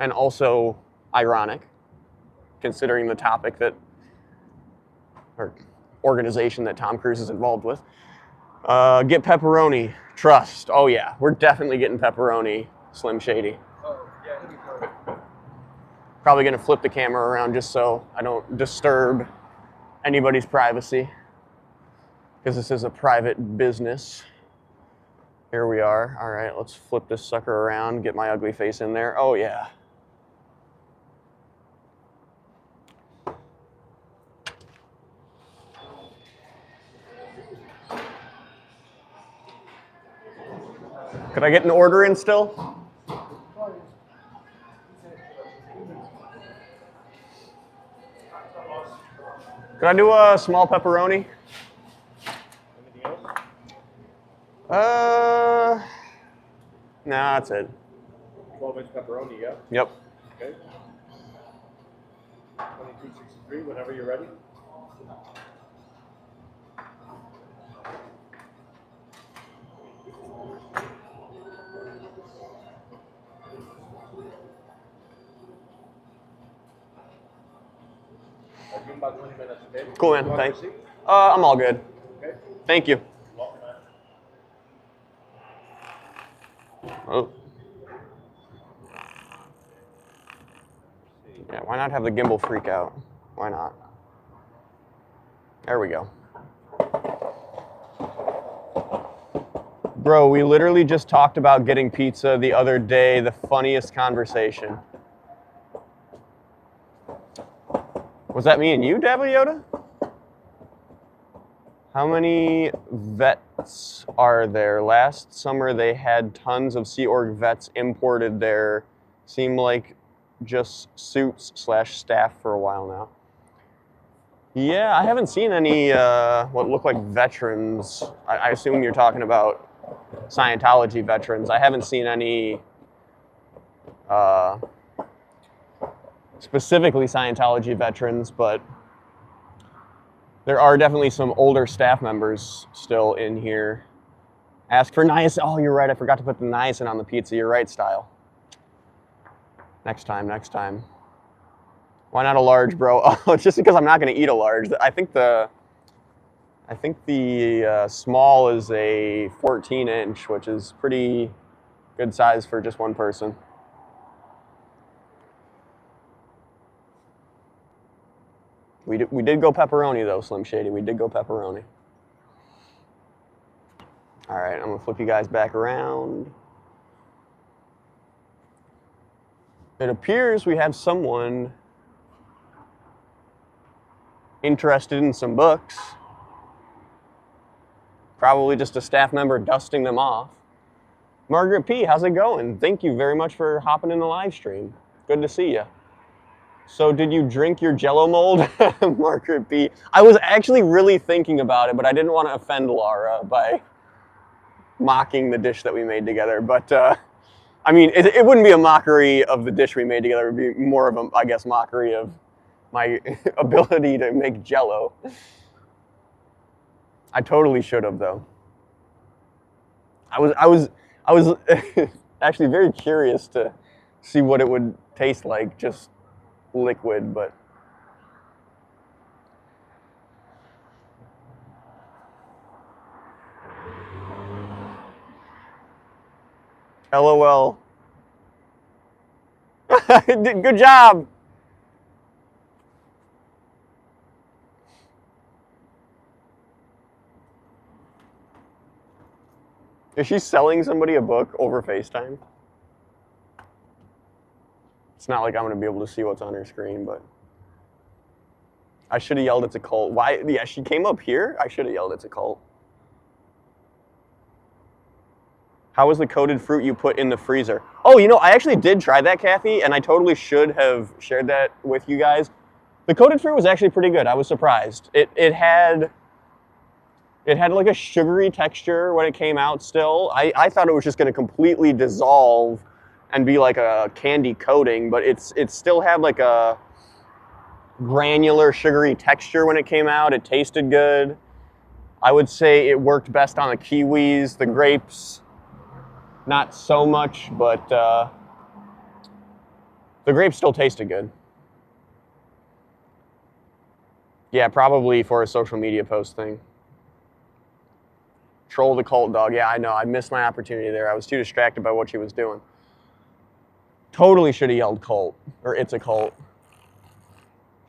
A: And also ironic, considering the topic that, or organization that Tom Cruise is involved with. Get pepperoni. Trust. Oh yeah, we're definitely getting pepperoni, Slim Shady.
B: Oh, yeah, here we go.
A: Probably gonna flip the camera around just so I don't disturb anybody's privacy, because this is a private business. Here we are. All right, let's flip this sucker around, get my ugly face in there. Oh yeah. Could I get an order in still? Could I do a small pepperoni?
D: Anything else?
A: Nah, that's it.
D: 12-inch pepperoni, yeah?
A: Yep.
D: Okay. 2263, whenever you're ready. I'll give you about 20 minutes, okay?
A: Cool, man.
D: You want a
A: Thanks.
D: receipt?
A: I'm all good.
D: Okay.
A: Thank you.
D: Welcome, man.
A: Oh. Yeah, why not have the gimbal freak out? Why not? There we go. Bro, we literally just talked about getting pizza the other day. The funniest conversation. Was that me and you, Dabba Yoda? How many vets are there? Last summer they had tons of Sea Org vets imported there. Seem like just suits / staff for a while now. Yeah, I haven't seen any what look like veterans. I assume you're talking about Scientology veterans. I haven't seen any specifically Scientology veterans, but there are definitely some older staff members still in here. Ask for niacin. Oh, you're right. I forgot to put the niacin on the pizza. You're right, Style. Next time, next time. Why not a large, bro? Oh, it's just because I'm not going to eat a large. I think the small is a 14-inch, which is pretty good size for just one person. We did go pepperoni though, Slim Shady. We did go pepperoni. All right, I'm gonna flip you guys back around. It appears we have someone interested in some books. Probably just a staff member dusting them off. Margaret P., how's it going? Thank you very much for hopping in the live stream. Good to see you. So did you drink your Jell-O mold? Margaret P. I was actually really thinking about it, but I didn't want to offend Laura by mocking the dish that we made together. But I mean, it wouldn't be a mockery of the dish we made together. It would be more of a, I guess, mockery of my ability to make Jell-O. I totally should have, though. I was actually very curious to see what it would taste like, just liquid, but LOL. Good job. Is she selling somebody a book over FaceTime? It's not like I'm going to be able to see what's on her screen, but I should have yelled it's a cult. Why? Yeah, she came up here. I should have yelled it's a cult. How was the coated fruit you put in the freezer? Oh, you know, I actually did try that, Kathy, and I totally should have shared that with you guys. The coated fruit was actually pretty good. I was surprised. It It had like a sugary texture when it came out still. I thought it was just going to completely dissolve and be like a candy coating, but it still had like a granular sugary texture when it came out. It tasted good. I would say it worked best on the kiwis. The grapes, not so much, but the grapes still tasted good. Yeah, probably for a social media post thing. Troll the cult dog. Yeah, I know. I missed my opportunity there. I was too distracted by what she was doing. Totally should have yelled cult, or it's a cult.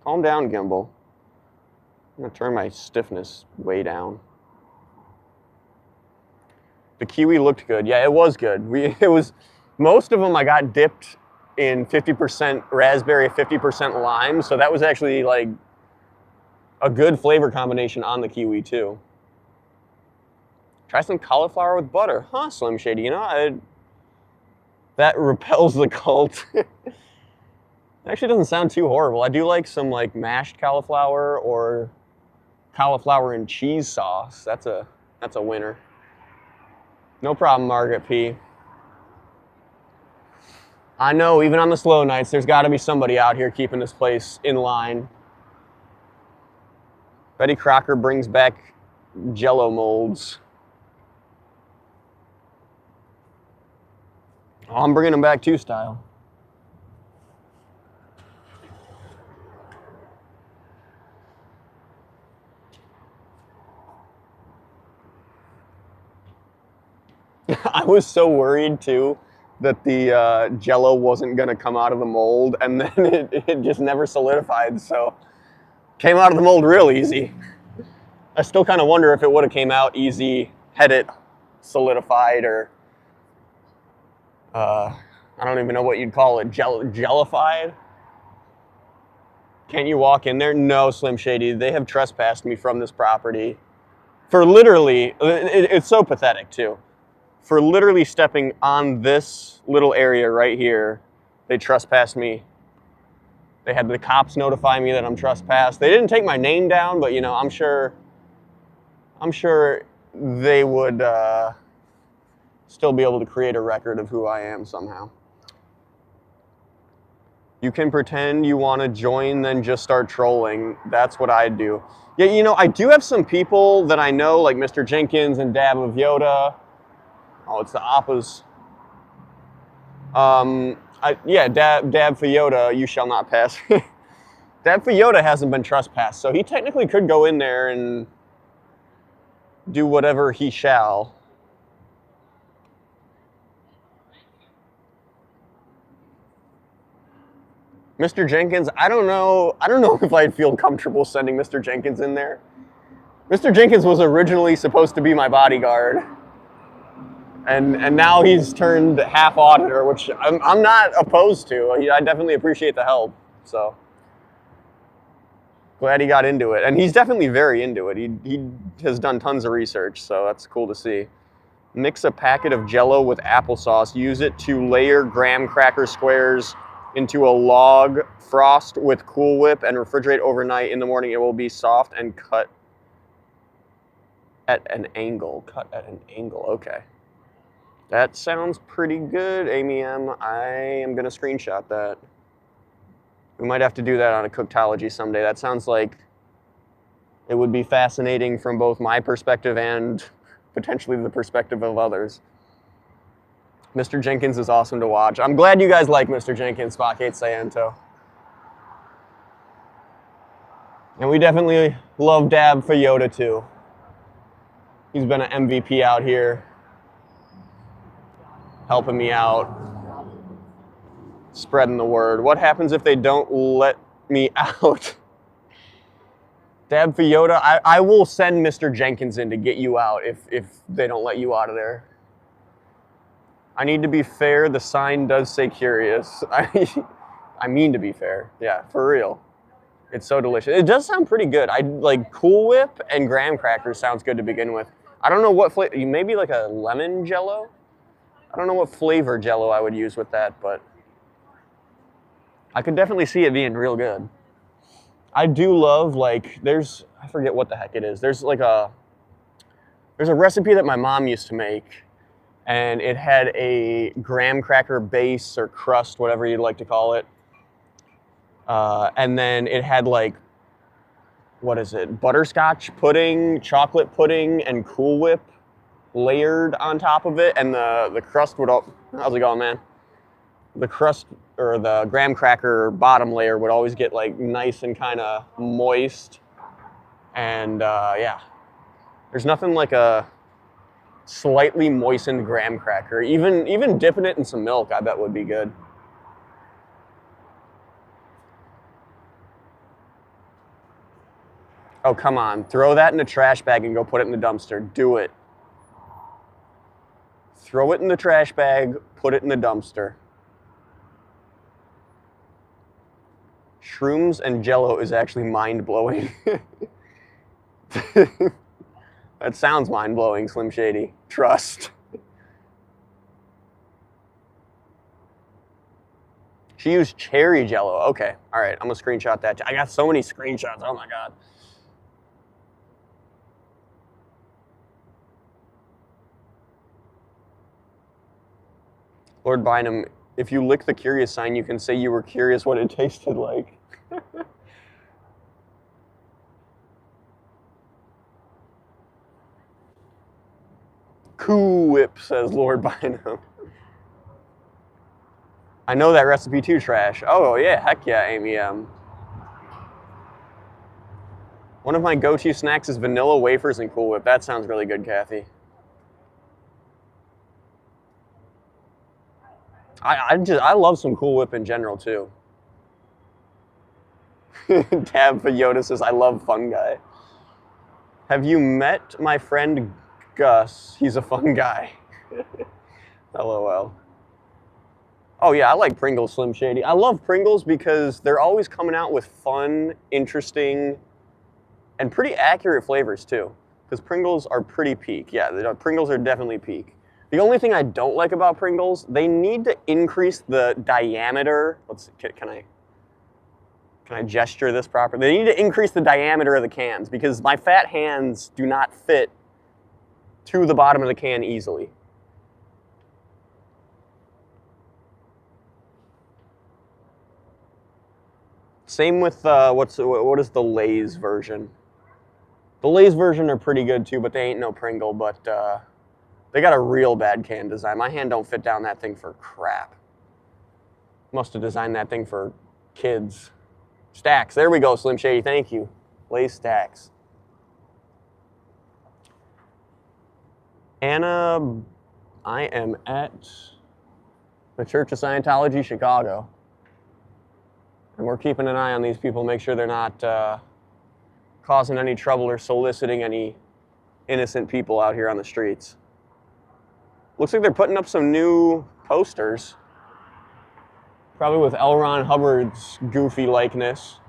A: Calm down, Gimbal. I'm going to turn my stiffness way down. The kiwi looked good. Yeah, it was good. Most of them I got dipped in 50% raspberry, 50% lime, so that was actually like a good flavor combination on the kiwi too. Try some cauliflower with butter. Huh, Slim Shady, you know, that repels the cult. It actually doesn't sound too horrible. I do like some like mashed cauliflower or cauliflower and cheese sauce. That's a winner. No problem, Margaret P. I know, even on the slow nights, there's got to be somebody out here keeping this place in line. Betty Crocker brings back Jell-O molds. Oh, I'm bringing them back too, style. I was so worried too that the Jell-O wasn't gonna come out of the mold, and then it just never solidified. So came out of the mold real easy. I still kind of wonder if it would have came out easy had it solidified, or I don't even know what you'd call it, jellified. Can you walk in there? No, Slim Shady. They have trespassed me from this property for literally. It's so pathetic too. For literally stepping on this little area right here, they trespassed me. They had the cops notify me that I'm trespassed. They didn't take my name down, but you know, I'm sure they would still be able to create a record of who I am somehow. You can pretend you want to join, then just start trolling. That's what I do. Yeah, you know, I do have some people that I know, like Mr. Jenkins and Dab of Yoda. Oh, it's the Appas. Dab for Yoda, you shall not pass. Dab for Yoda hasn't been trespassed, so he technically could go in there and do whatever he shall. Mr. Jenkins, I don't know if I'd feel comfortable sending Mr. Jenkins in there. Mr. Jenkins was originally supposed to be my bodyguard. And now he's turned half auditor, which I'm not opposed to. I definitely appreciate the help. So glad he got into it. And he's definitely very into it. He has done tons of research, so that's cool to see. Mix a packet of Jell-O with applesauce. Use it to layer graham cracker squares into a log, frost with Cool Whip, and refrigerate overnight. In the morning, it will be soft and cut at an angle. Cut at an angle, okay. That sounds pretty good, Amy M. I am going to screenshot that. We might have to do that on a Cooktology someday. That sounds like it would be fascinating from both my perspective and potentially the perspective of others. Mr. Jenkins is awesome to watch. I'm glad you guys like Mr. Jenkins, Spokate Sayanto. And we definitely love Dab for Yoda too. He's been an MVP out here, helping me out, spreading the word. What happens if they don't let me out? Dab for Yoda, I will send Mr. Jenkins in to get you out if they don't let you out of there. I need to be fair. The sign does say curious. I mean to be fair. Yeah, for real. It's so delicious. It does sound pretty good. I like Cool Whip and graham crackers sounds good to begin with. I don't know what flavor, maybe like a lemon Jell-O? I don't know what flavor Jell-O I would use with that, but I could definitely see it being real good. I do love, like, I forget what the heck it is. There's like There's a recipe that my mom used to make, and it had a graham cracker base or crust, whatever you'd like to call it. And then it had like, what is it? Butterscotch pudding, chocolate pudding, and Cool Whip layered on top of it. And the crust would all, how's it going, man? The crust or the graham cracker bottom layer would always get like nice and kind of moist. And yeah, there's nothing like a slightly moistened graham cracker. Even dipping it in some milk, I bet would be good. Oh, come on. Throw that in a trash bag and go put it in the dumpster. Do it. Throw it in the trash bag, put it in the dumpster. Shrooms and Jell-O is actually mind-blowing. That sounds mind-blowing, Slim Shady. Trust. She used cherry Jell-O. Okay, all right. I'm going to screenshot that. I got so many screenshots. Oh, my God. Lord Bynum, if you lick the curious sign, you can say you were curious what it tasted like. Cool Whip, says Lord Bynum. I know that recipe too, Trash. Oh, yeah, heck yeah, Amy M. One of my go-to snacks is vanilla wafers and Cool Whip. That sounds really good, Kathy. I love some Cool Whip in general too. Tab for Yoda says, I love fun guy. Have you met my friend Gus? He's a fun guy. LOL. Oh yeah, I like Pringles, Slim Shady. I love Pringles because they're always coming out with fun, interesting, and pretty accurate flavors too. Because Pringles are pretty peak. Yeah, Pringles are definitely peak. The only thing I don't like about Pringles, they need to increase the diameter. Let's see, can I gesture this properly? They need to increase the diameter of the cans because my fat hands do not fit to the bottom of the can easily. Same with what is the Lay's version? The Lay's version are pretty good too, but they ain't no Pringle. But they got a real bad can design. My hand don't fit down that thing for crap. Must have designed that thing for kids. Stacks. There we go, Slim Shady. Thank you. Lay's Stacks. Anna, I am at the Church of Scientology Chicago. And we're keeping an eye on these people, make sure they're not causing any trouble or soliciting any innocent people out here on the streets. Looks like they're putting up some new posters. Probably with L. Ron Hubbard's goofy likeness.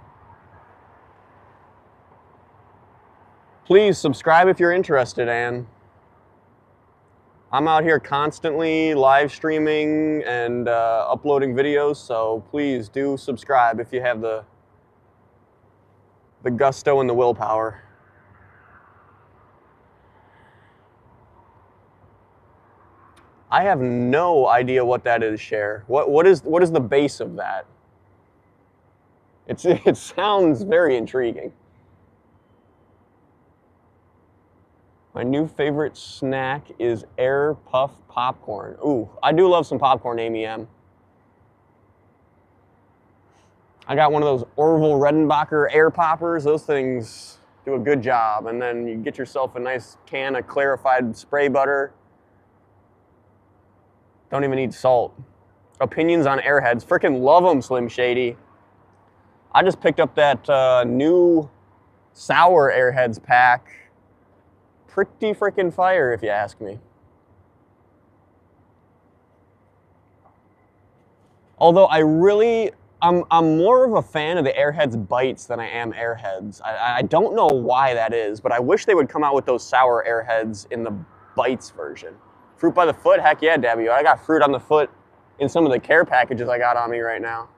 A: Please subscribe if you're interested, Ann. I'm out here constantly live streaming and uploading videos, so please do subscribe if you have the gusto and the willpower. I have no idea what that is, Cher. What is the base of that? It sounds very intriguing. My new favorite snack is Air Puff popcorn. Ooh, I do love some popcorn, Amy M. I got one of those Orville Redenbacher air poppers. Those things do a good job. And then you get yourself a nice can of clarified spray butter. Don't even need salt. Opinions on Airheads. Frickin' love them, Slim Shady. I just picked up that new sour Airheads pack. Pretty frickin' fire, if you ask me. Although I'm more of a fan of the Airheads Bites than I am Airheads. I don't know why that is, but I wish they would come out with those sour Airheads in the Bites version. Fruit by the foot? Heck yeah, Debbie. I got fruit on the foot in some of the care packages I got on me right now.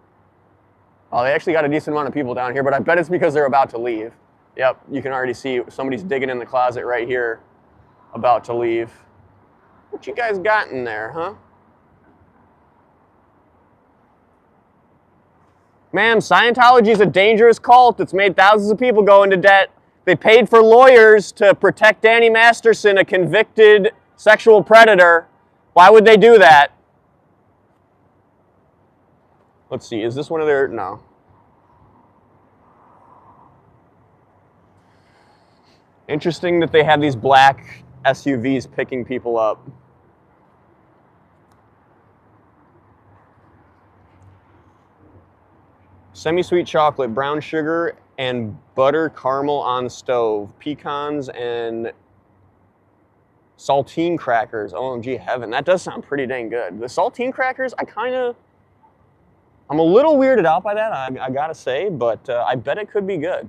A: Oh, they actually got a decent amount of people down here, but I bet it's because they're about to leave. Yep, you can already see somebody's digging in the closet right here. about to leave. What you guys got in there, huh? Ma'am, Scientology is a dangerous cult. It's made thousands of people go into debt. They paid for lawyers to protect Danny Masterson, a convicted sexual predator. Why would they do that? Let's see, is this one of their, no. Interesting that they have these black SUVs picking people up. Semi-sweet chocolate, brown sugar, and butter caramel on the stove. Pecans and saltine crackers. OMG heaven, that does sound pretty dang good. The saltine crackers, I'm a little weirded out by that, I gotta say, but I bet it could be good.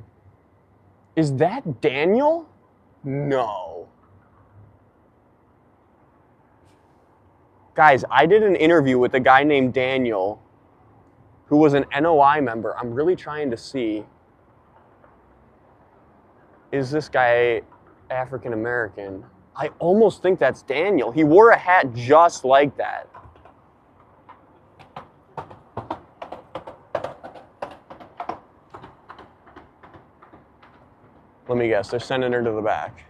A: Is that Daniel? No. Guys, I did an interview with a guy named Daniel who was an NOI member. I'm really trying to see, is this guy African American? I almost think that's Daniel. He wore a hat just like that. Let me guess, they're sending her to the back.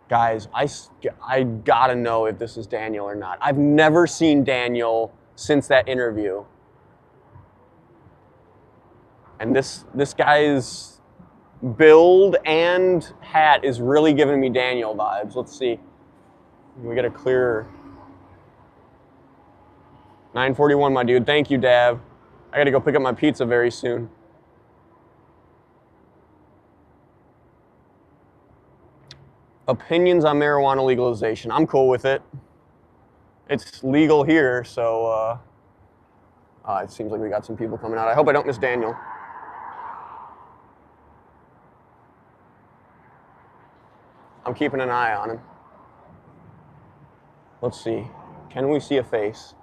A: Guys, I gotta know if this is Daniel or not. I've never seen Daniel since that interview. And this guy's build and hat is really giving me Daniel vibes. Let's see. We get a clear 9:41, my dude. Thank you, Dav. I gotta go pick up my pizza very soon. Opinions on marijuana legalization. I'm cool with it. It's legal here, so it seems like we got some people coming out. I hope I don't miss Daniel. I'm keeping an eye on him. Let's see. Can we see a face?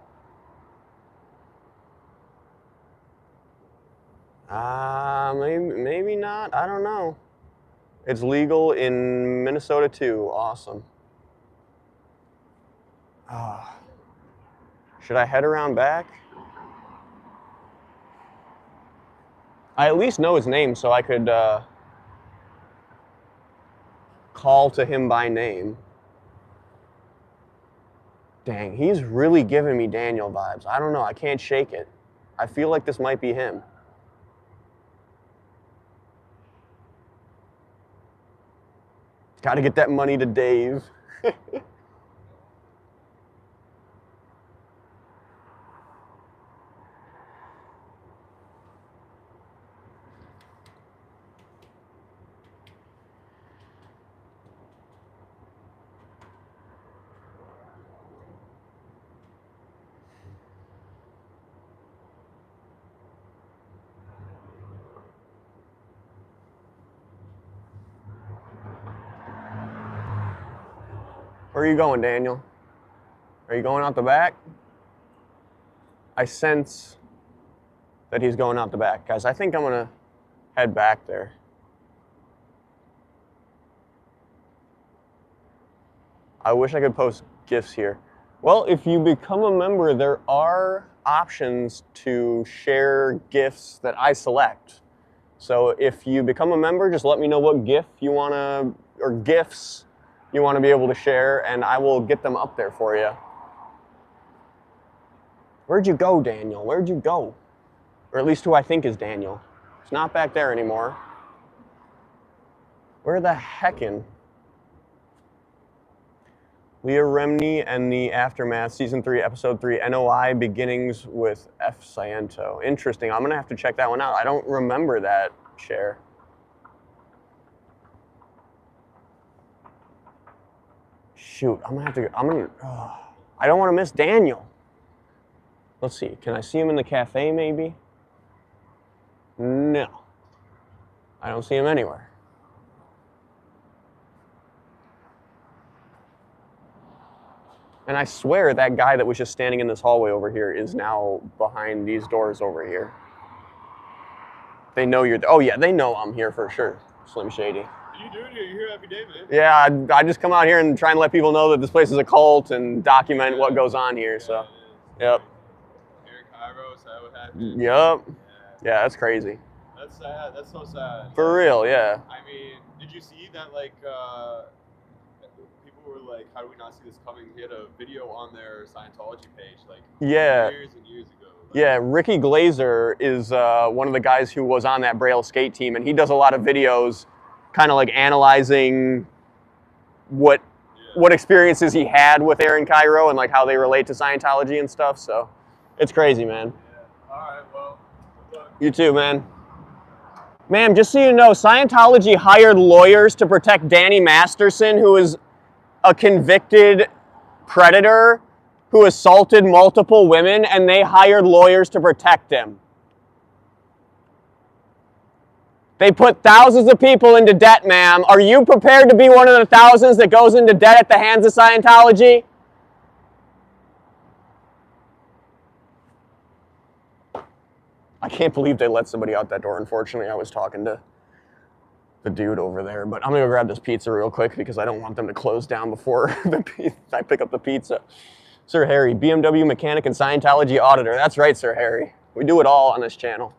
A: Maybe not. I don't know. It's legal in Minnesota too. Awesome. Should I head around back? I at least know his name, so I could call to him by name. Dang, he's really giving me Daniel vibes. I don't know, I can't shake it. I feel like this might be him. Got to get that money to Dave. Where are you going, Daniel? Are you going out the back? I sense that he's going out the back. Guys, I think I'm gonna head back there. I wish I could post gifts here. Well, if you become a member, there are options to share gifts that I select. So if you become a member, just let me know what gift you wanna, or gifts you want to be able to share, and I will get them up there for you. Where'd you go, Daniel? Where'd you go? Or at least who I think is Daniel. It's not back there anymore. Where the heckin'? Leah Remini and the Aftermath, Season 3, Episode 3, NOI Beginnings with F. Sciento. Interesting. I'm going to have to check that one out. I don't remember that share. Shoot, I don't want to miss Daniel. Let's see, can I see him in the cafe maybe? No. I don't see him anywhere. And I swear that guy that was just standing in this hallway over here is now behind these doors over here. They know you're, oh yeah, they know I'm here for sure, Slim Shady.
E: You do? You're here every day, man.
A: Yeah, I just come out here and try and let people know that this place is a cult and document what goes on here. So, yep.
E: Here in Cairo, is that what happened?
A: Yep. Yeah, that's crazy.
E: That's sad. That's so sad.
A: For real, yeah.
E: I mean, did you see that, like, people were like, how do we not see this coming? He had a video on their Scientology page, like,
A: Yeah.
E: years and years ago. Like,
A: Yeah, Ricky Glazer is one of the guys who was on that Braille skate team, and he does a lot of videos kind of like analyzing what experiences he had with Aaron Cairo and like how they relate to Scientology and stuff. So it's crazy, man.
E: Yeah. All right, well, good luck.
A: You too, man. Ma'am, just so you know, Scientology hired lawyers to protect Danny Masterson, who is a convicted predator who assaulted multiple women, and they hired lawyers to protect him. They put thousands of people into debt, ma'am. Are you prepared to be one of the thousands that goes into debt at the hands of Scientology? I can't believe they let somebody out that door. Unfortunately, I was talking to the dude over there, but I'm gonna go grab this pizza real quick because I don't want them to close down before I pick up the pizza. Sir Harry, BMW mechanic and Scientology auditor. That's right, Sir Harry. We do it all on this channel.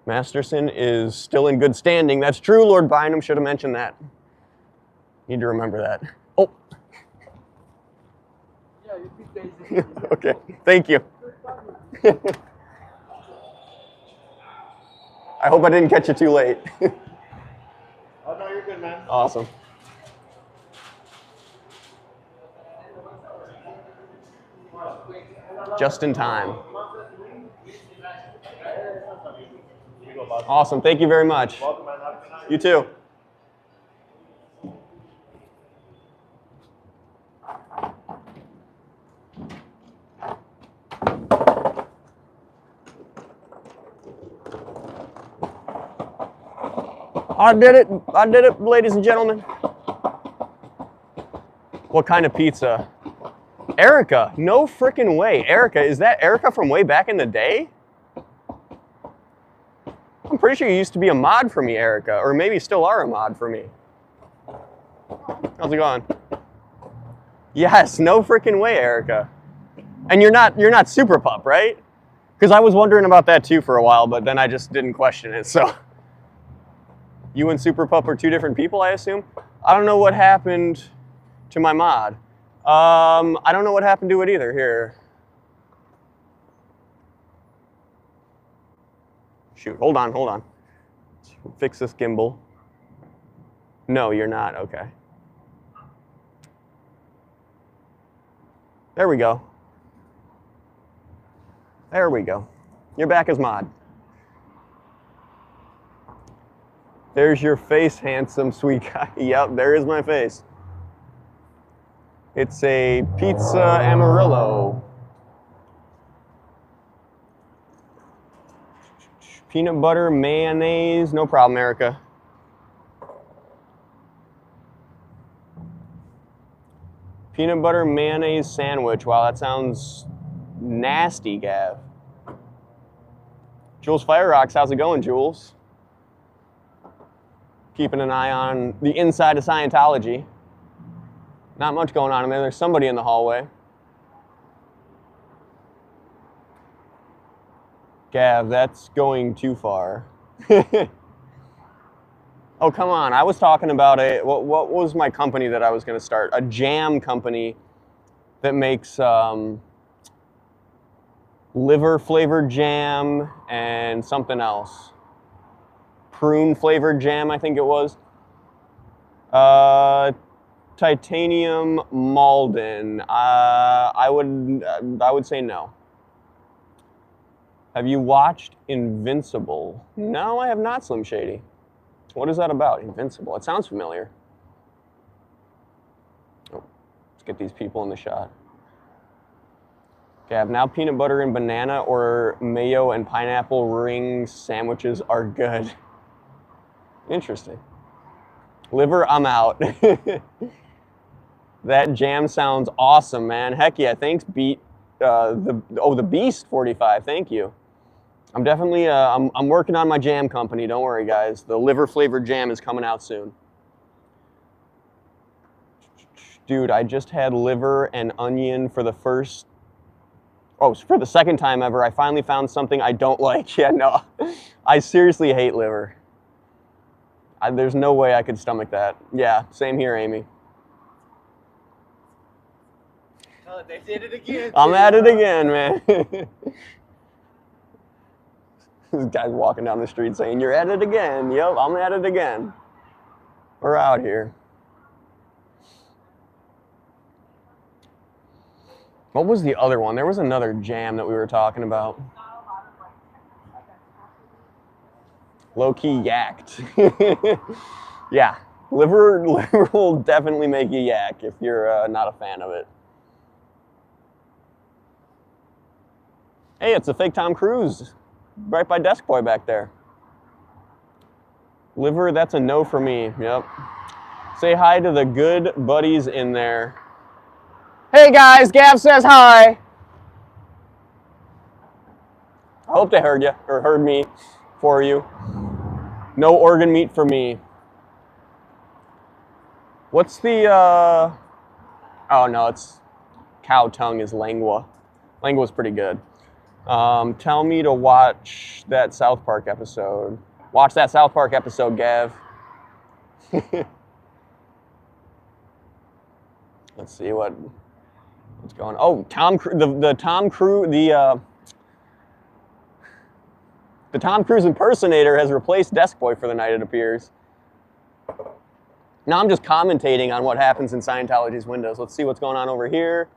A: Masterson is still in good standing. That's true, Lord Bynum. Should have mentioned that. Need to remember that. Oh.
B: Yeah, you keep days.
A: Okay, thank you. I hope I didn't catch you too late.
B: Oh, no, you're good, man.
A: Awesome. Just in time. Awesome, thank you very much.
B: Welcome, man. Have a good night.
A: You too. I did it, ladies and gentlemen. What kind of pizza? Erica, no freaking way. Erica, is that Erica from way back in the day? I'm pretty sure you used to be a mod for me, Erica, or maybe still are a mod for me. How's it going? Yes, no freaking way, Erica. And you're not Super Pup, right? Because I was wondering about that too for a while, but then I just didn't question it, so. You and Super Pup are two different people, I assume? I don't know what happened to my mod. I don't know what happened to it either. Here. Shoot, hold on. Let's fix this gimbal. No, you're not, okay. There we go. You're back as mod. There's your face, handsome, sweet guy. Yep, there is my face. It's a pizza Amarillo. Peanut butter, mayonnaise, no problem, Erica. Peanut butter, mayonnaise sandwich. Wow, that sounds nasty, Gav. Jules Fire Rocks, how's it going, Jules? Keeping an eye on the inside of Scientology. Not much going on in there. There's somebody in the hallway. Gav, that's going too far. Oh, come on. I was talking about what was my company that I was going to start? A jam company that makes liver flavored jam and something else. Prune flavored jam, I think it was. Titanium Malden. I would say no. Have you watched Invincible? No, I have not, Slim Shady. What is that about, Invincible? It sounds familiar. Oh, let's get these people in the shot. Gab, now peanut butter and banana or mayo and pineapple ring sandwiches are good. Interesting. Liver, I'm out. That jam sounds awesome, man. Heck yeah, thanks, Beat the Beast 45. Thank you. I'm definitely I'm working on my jam company. Don't worry, guys. The liver flavored jam is coming out soon. Dude, I just had liver and onion for the second time ever. I finally found something I don't like. Yeah, no, I seriously hate liver. There's no way I could stomach that. Yeah, same here, Amy.
B: Oh, they did it again.
A: I'm at it again, man. This guy's walking down the street saying, "You're at it again." Yep, I'm at it again. We're out here. What was the other one? There was another jam that we were talking about. Low-key yacked. Yeah, liver will definitely make you yak if you're not a fan of it. Hey, it's a fake Tom Cruise right by Desk Boy back there. Liver, that's a no for me. Yep. Say hi to the good buddies in there. Hey guys, Gav says hi. I hope they heard you, or heard me for you. No organ meat for me. What's the, oh no, it's cow tongue is lengua. Lengua's pretty good. Tell me to watch that South Park episode. Watch that South Park episode, Gav. Let's see what's going on. Oh, the Tom Cruise impersonator has replaced Desk Boy for the night, it appears. Now I'm just commentating on what happens in Scientology's windows. Let's see what's going on over here.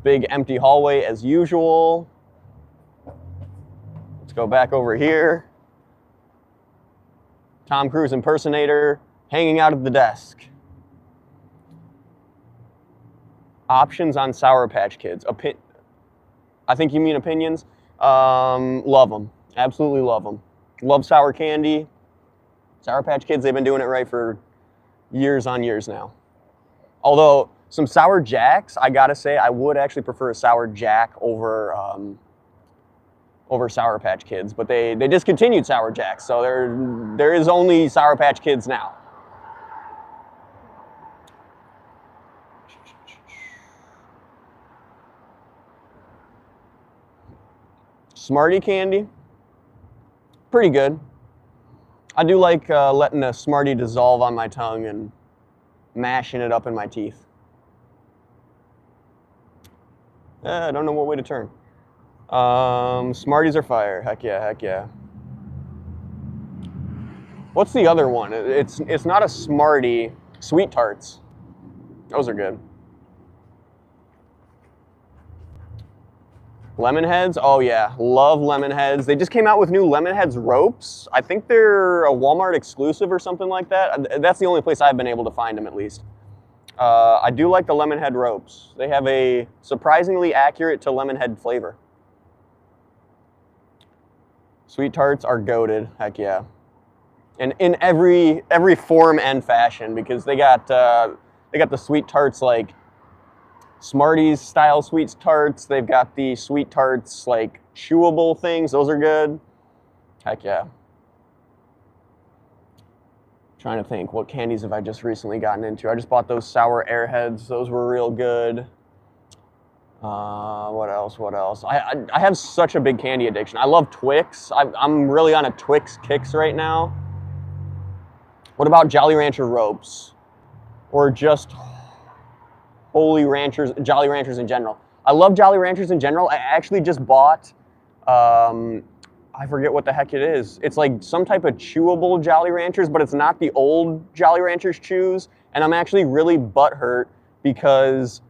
A: Big empty hallway as usual. Let's go back over here. Tom Cruise impersonator hanging out at the desk. Options on Sour Patch Kids. I think you mean opinions. Love them. Absolutely love them. Love sour candy. Sour Patch Kids, they've been doing it right for years on years now. Although some Sour Jacks, I gotta say, I would actually prefer a Sour Jack over Sour Patch Kids, but they discontinued Sour Jacks, so there is only Sour Patch Kids now. Smartie candy, pretty good. I do like letting a Smartie dissolve on my tongue and mashing it up in my teeth. I don't know what way to turn. Smarties are fire. Heck yeah, heck yeah. What's the other one? It's not a Smartie. Sweet Tarts. Those are good. Lemon Heads? Oh yeah, love Lemon Heads. They just came out with new Lemon Heads ropes. I think they're a Walmart exclusive or something like that. That's the only place I've been able to find them, at least. I do like the Lemon Head ropes. They have a surprisingly accurate to lemon head flavor. Sweet Tarts are goated, heck yeah. And in every form and fashion, because they got the Sweet Tarts like Smarties style Sweet Tarts. They've got the Sweet Tarts like chewable things. Those are good. Heck yeah. Trying to think, what candies have I just recently gotten into? I just bought those sour Airheads. Those were real good. What else? I have such a big candy addiction. I love Twix. I'm really on a Twix kicks right now. What about Jolly Rancher ropes? Or just Jolly Ranchers in general. I love Jolly Ranchers in general. I actually just bought, I forget what the heck it is. It's like some type of chewable Jolly Ranchers, but it's not the old Jolly Ranchers chews. And I'm actually really butthurt because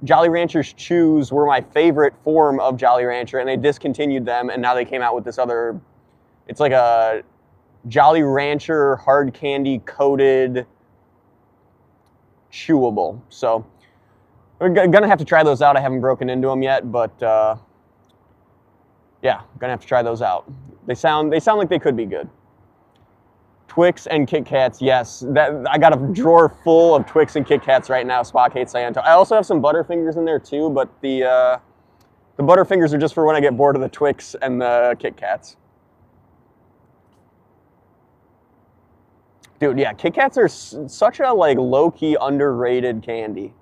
A: Jolly Ranchers chews were my favorite form of Jolly Rancher, and they discontinued them, and now they came out with this other, it's like a Jolly Rancher hard candy coated chewable. So we're gonna have to try those out. I haven't broken into them yet, but yeah, gonna have to try those out. They sound like they could be good. Twix and Kit Kats, yes. I got a drawer full of Twix and Kit Kats right now. Spock hates Scientology. I also have some Butterfingers in there too, but the The Butterfingers are just for when I get bored of the Twix and the Kit Kats. Dude, yeah, Kit Kats are such a like low-key underrated candy.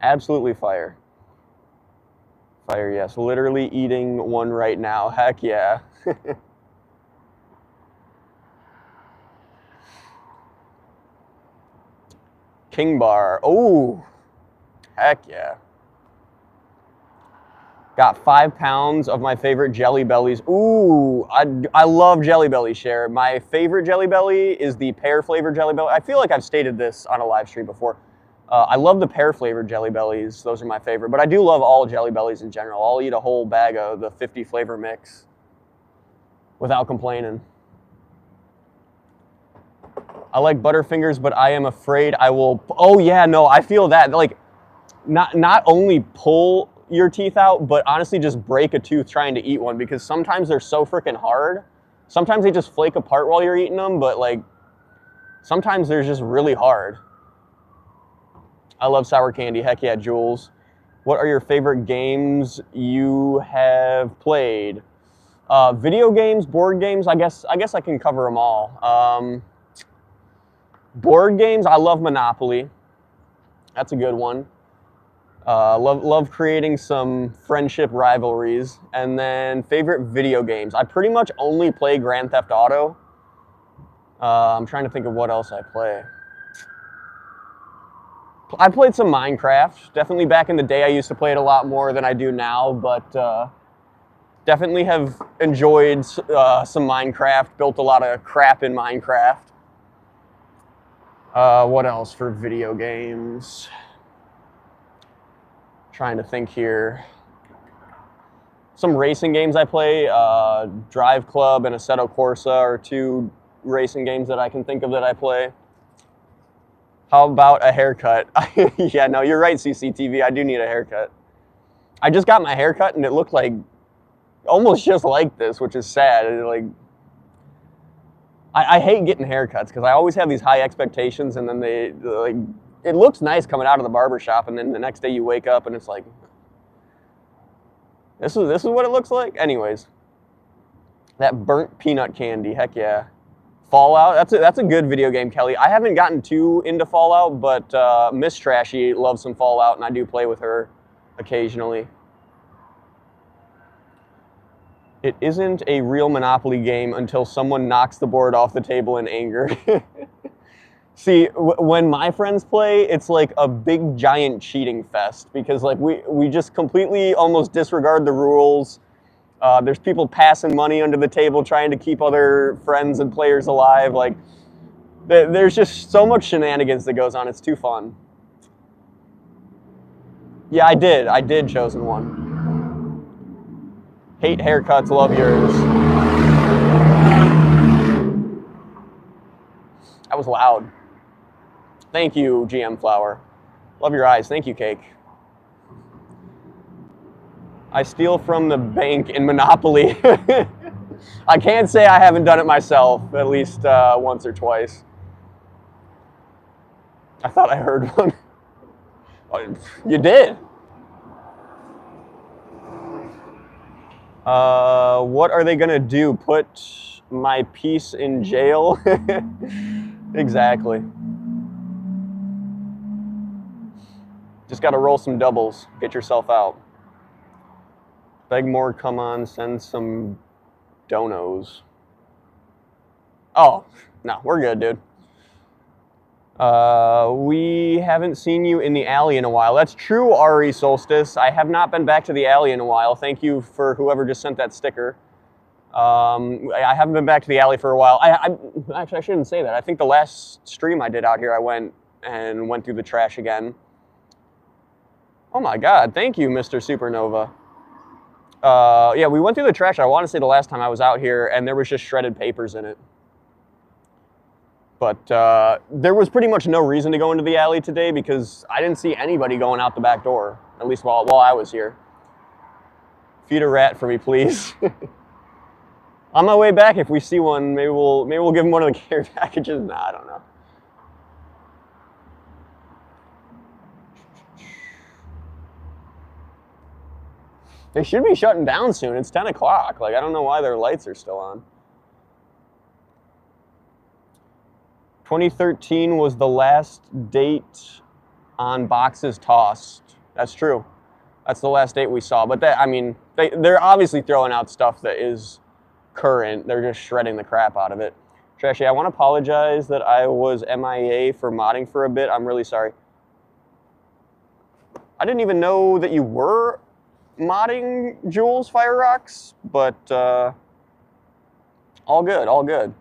A: Absolutely fire. Fire, yes. Literally eating one right now. Heck yeah. King Bar. Oh, heck yeah. Got 5 pounds of my favorite Jelly Bellies. Ooh, I love Jelly Belly share. My favorite Jelly Belly is the pear flavored Jelly Belly. I feel like I've stated this on a live stream before. I love the pear flavored Jelly Bellies. Those are my favorite. But I do love all Jelly Bellies in general. I'll eat a whole bag of the 50 flavor mix without complaining. I like Butterfingers, but I am afraid I will. Oh yeah, no, I feel that. Like, not only pull your teeth out, but honestly just break a tooth trying to eat one, because sometimes they're so freaking hard. Sometimes they just flake apart while you're eating them, but like sometimes they're just really hard. I love sour candy. Heck yeah, Jules. What are your favorite games you have played? Video games, board games. I guess I can cover them all. Board games. I love Monopoly. That's a good one. Love creating some friendship rivalries. And then favorite video games. I pretty much only play Grand Theft Auto. I'm trying to think of what else I play. I played some Minecraft. Definitely back in the day I used to play it a lot more than I do now, but definitely have enjoyed some Minecraft. Built a lot of crap in Minecraft. What else for video games? Trying to think here. Some racing games I play. Drive Club and Assetto Corsa are 2 racing games that I can think of that I play. How about a haircut? Yeah, no, you're right, CCTV. I do need a haircut. I just got my haircut and it looked like almost just like this, which is sad. I hate getting haircuts because I always have these high expectations, and then it looks nice coming out of the barber shop, and then the next day you wake up and it's like, this is what it looks like. Anyways, that burnt peanut candy, heck yeah. Fallout, that's a good video game, Kelly. I haven't gotten too into Fallout, but Miss Trashy loves some Fallout, and I do play with her occasionally. It isn't a real Monopoly game until someone knocks the board off the table in anger. See, when my friends play, it's like a big giant cheating fest, because like we just completely almost disregard the rules. There's people passing money under the table trying to keep other friends and players alive. Like, there's just so much shenanigans that goes on. It's too fun. Yeah, I did Chosen One. Hate haircuts, love yours. That was loud. Thank you, GM Flower. Love your eyes. Thank you, Cake. I steal from the bank in Monopoly. I can't say I haven't done it myself, at least once or twice. I thought I heard one. Oh, you did? What are they gonna do? Put my piece in jail? Exactly. Just gotta roll some doubles. Get yourself out. Beg more, come on, send some donos. Oh, no, we're good, dude. We haven't seen you in the alley in a while. That's true, Ari Solstice. I have not been back to the alley in a while. Thank you for whoever just sent that sticker. I haven't been back to the alley for a while. Actually, I shouldn't say that. I think the last stream I did out here, I went through the trash again. Oh my God, thank you, Mr. Supernova. Yeah, we went through the trash, I want to say the last time I was out here, and there was just shredded papers in it. But there was pretty much no reason to go into the alley today because I didn't see anybody going out the back door, at least while I was here. Feed a rat for me, please. On my way back, if we see one, maybe we'll give him one of the care packages. Nah, I don't know. They should be shutting down soon. It's 10 o'clock. Like, I don't know why their lights are still on. 2013 was the last date on boxes tossed. That's true. That's the last date we saw. But that, I mean, they're obviously throwing out stuff that is current. They're just shredding the crap out of it. Trashy, I want to apologize that I was MIA for modding for a bit. I'm really sorry. I didn't even know that you were modding Jules Fire Rocks, but all good, all good.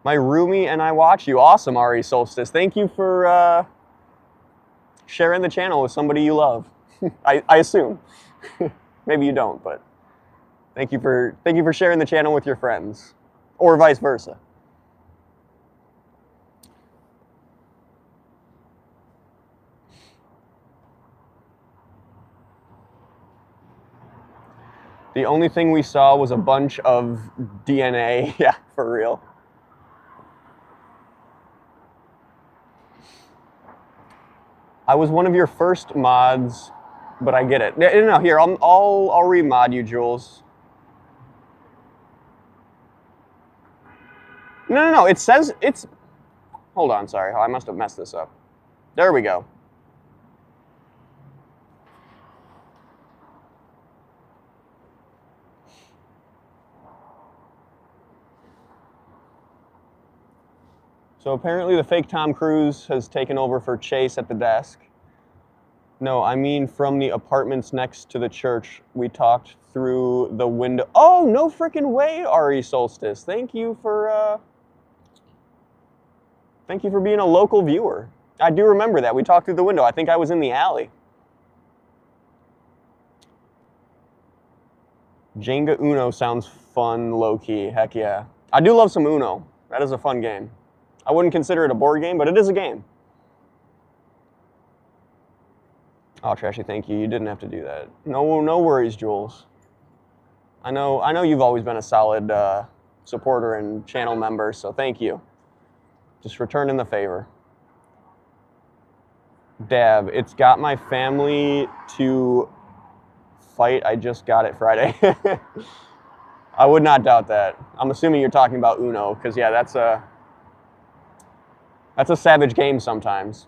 A: My roomie and I watch you. Awesome, Ari Solstice. Thank you for sharing the channel with somebody you love. I assume. Maybe you don't, but thank you for sharing the channel with your friends, or vice versa. The only thing we saw was a bunch of DNA. Yeah, for real. I was one of your first mods, but I get it. No, here, I'll re-mod you, Jules. No, it says, it's, hold on, sorry, I must have messed this up. There we go. So apparently the fake Tom Cruise has taken over for Chase at the desk. No, I mean from the apartments next to the church. We talked through the window. Oh, no freaking way, Ari Solstice. Thank you for being a local viewer. I do remember that. We talked through the window. I think I was in the alley. Jenga Uno sounds fun, low-key. Heck yeah. I do love some Uno. That is a fun game. I wouldn't consider it a board game, but it is a game. Oh, Trashy, thank you. You didn't have to do that. No worries, Jules. I know you've always been a solid supporter and channel member, so thank you. Just returning the favor. Dab, it's got my family to fight. I just got it Friday. I would not doubt that. I'm assuming you're talking about Uno, because yeah, that's a savage game sometimes.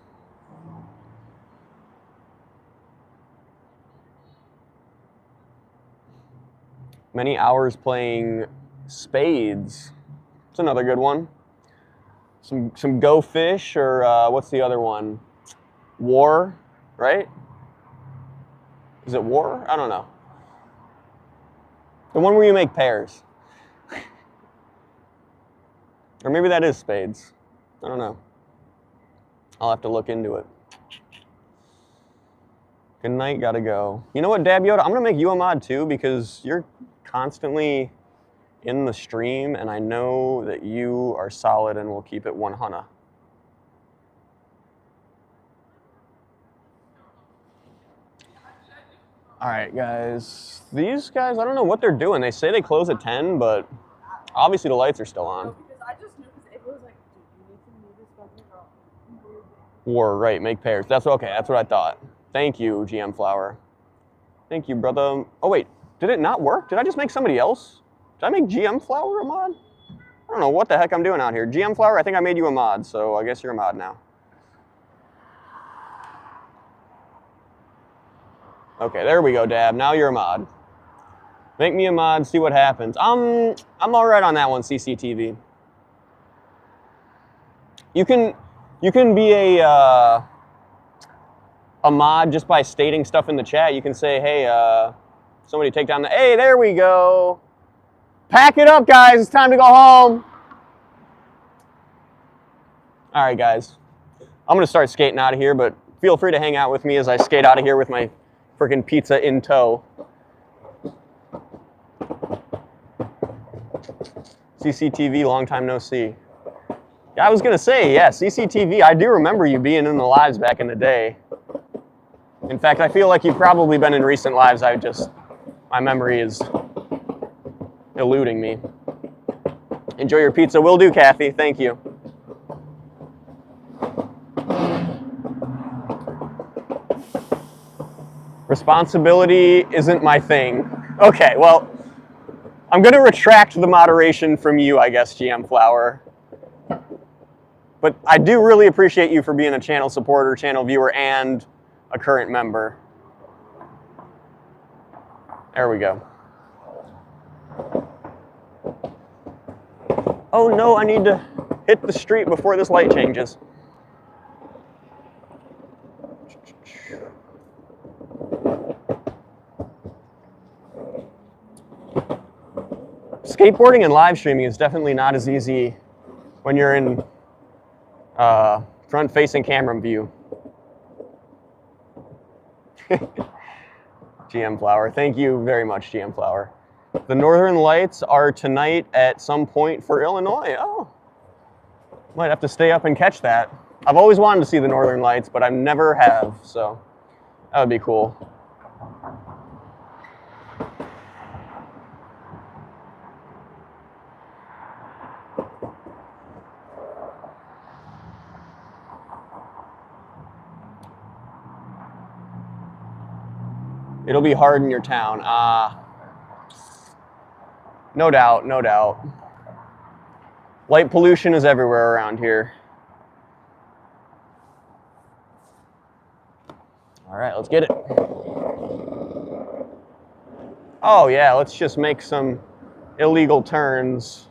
A: Many hours playing Spades. It's another good one. Some Go Fish, or what's the other one? War, right? Is it War? I don't know. The one where you make pairs. Or maybe that is Spades. I don't know. I'll have to look into it. Good night, gotta go. You know what, Dab Yoda? I'm gonna make you a mod too, because you're constantly in the stream, and I know that you are solid and will keep it 100. All right, guys. These guys, I don't know what they're doing. They say they close at 10, but obviously the lights are still on.
C: No, because I just noticed it was like, dude, you need to move this fucking girl.
A: War, right, make pairs. That's okay, that's what I thought. Thank you, GM Flower. Thank you, brother. Oh, wait, did it not work? Did I just make somebody else? Did I make GM Flower a mod? I don't know what the heck I'm doing out here. GM Flower, I think I made you a mod, so I guess you're a mod now. Okay, there we go, Dab. Now you're a mod. Make me a mod, see what happens. I'm all right on that one, CCTV. You can be a mod just by stating stuff in the chat. You can say, hey, somebody take down the, hey, there we go. Pack it up, guys. It's time to go home. All right, guys. I'm going to start skating out of here, but feel free to hang out with me as I skate out of here with my freaking pizza in tow. CCTV, long time no see. Yeah, I was going to say, yeah, CCTV, I do remember you being in the lives back in the day. In fact, I feel like you've probably been in recent lives. My memory is eluding me. Enjoy your pizza. Will do, Kathy. Thank you. Responsibility isn't my thing. Okay, well, I'm going to retract the moderation from you, I guess, GM Flower. But I do really appreciate you for being a channel supporter, channel viewer, and a current member. There we go. Oh no, I need to hit the street before this light changes. Skateboarding and live streaming is definitely not as easy when you're in front-facing camera view. GM Flower, thank you very much, GM Flower. The Northern Lights are tonight at some point for Illinois. Oh, might have to stay up and catch that. I've always wanted to see the Northern Lights, but I never have, so that would be cool. It'll be hard in your town. No doubt, no doubt. Light pollution is everywhere around here. All right, let's get it. Oh yeah, let's just make some illegal turns.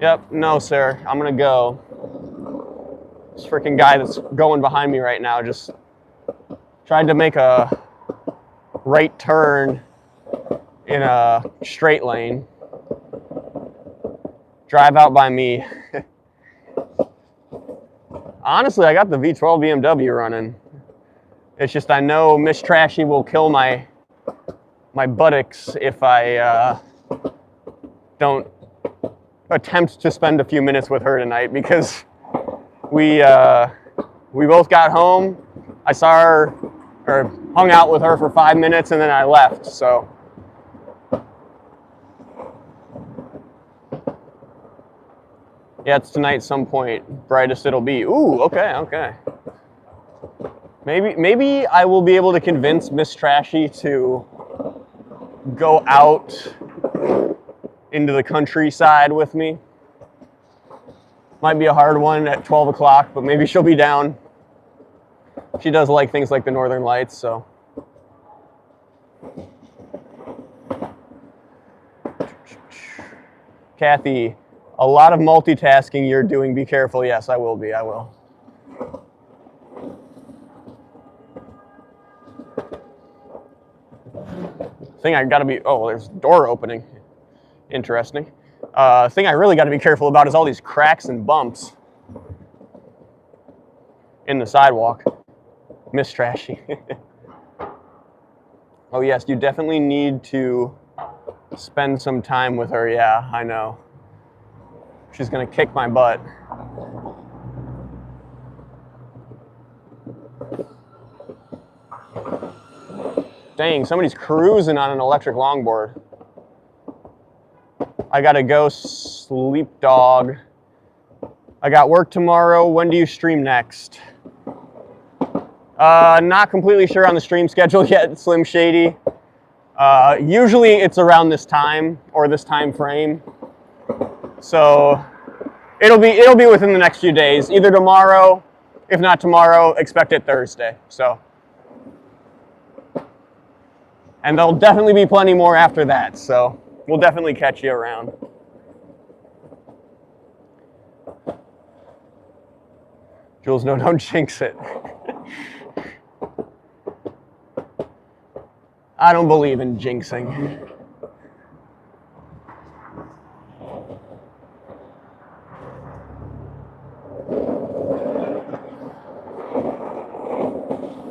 A: Yep, no sir, I'm gonna go. This freaking guy that's going behind me right now just tried to make a right turn in a straight lane. Drive out by me. Honestly, I got the V12 BMW running. It's just I know Miss Trashy will kill my buttocks if I don't attempt to spend a few minutes with her tonight, because we both got home. I saw her, or hung out with her for 5 minutes, and then I left, so. Yeah, it's tonight some point. Brightest it'll be. Ooh, okay, okay. Maybe I will be able to convince Miss Trashy to go out into the countryside with me. Might be a hard one at 12 o'clock, but maybe she'll be down. She does like things like the Northern Lights, so. Kathy, a lot of multitasking you're doing. Be careful. Yes, I will be. I will. Thing I gotta be, oh, there's a door opening. Interesting. Thing I really gotta be careful about is all these cracks and bumps in the sidewalk. Miss Trashy. Oh yes, you definitely need to spend some time with her. Yeah, I know. She's gonna kick my butt. Dang, somebody's cruising on an electric longboard. I gotta go sleep, dog. I got work tomorrow. When do you stream next? Not completely sure on the stream schedule yet, Slim Shady. Usually it's around this time or this time frame. So it'll be within the next few days. Either tomorrow, if not tomorrow, expect it Thursday. So. And there'll definitely be plenty more after that, so we'll definitely catch you around. Jules, no, don't jinx it. I don't believe in jinxing.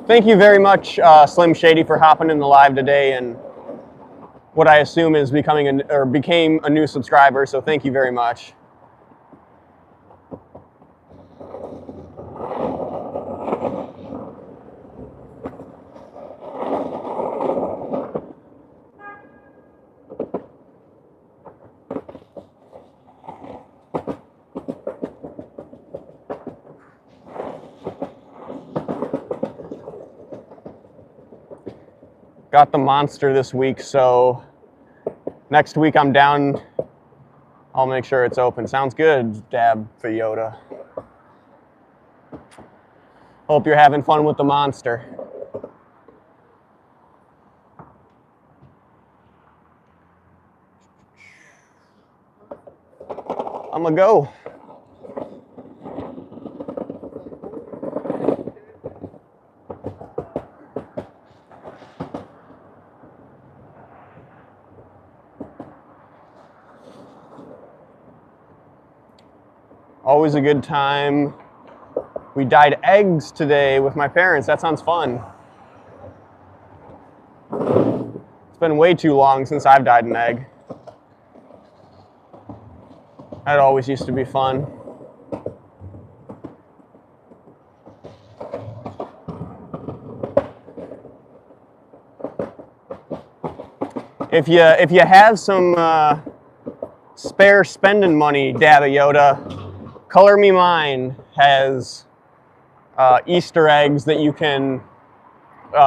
A: Thank you very much, Slim Shady, for hopping in the live today, and what I assume is became a new subscriber. So thank you very much. Got the monster this week, so next week I'm down. I'll make sure it's open. Sounds good, Dab for Yoda. Hope you're having fun with the monster. I'm gonna go. Always a good time. We dyed eggs today with my parents. That sounds fun. It's been way too long since I've dyed an egg. That always used to be fun. If you have some spare spending money, Dabba Yoda, Color Me Mine has Easter eggs that you can,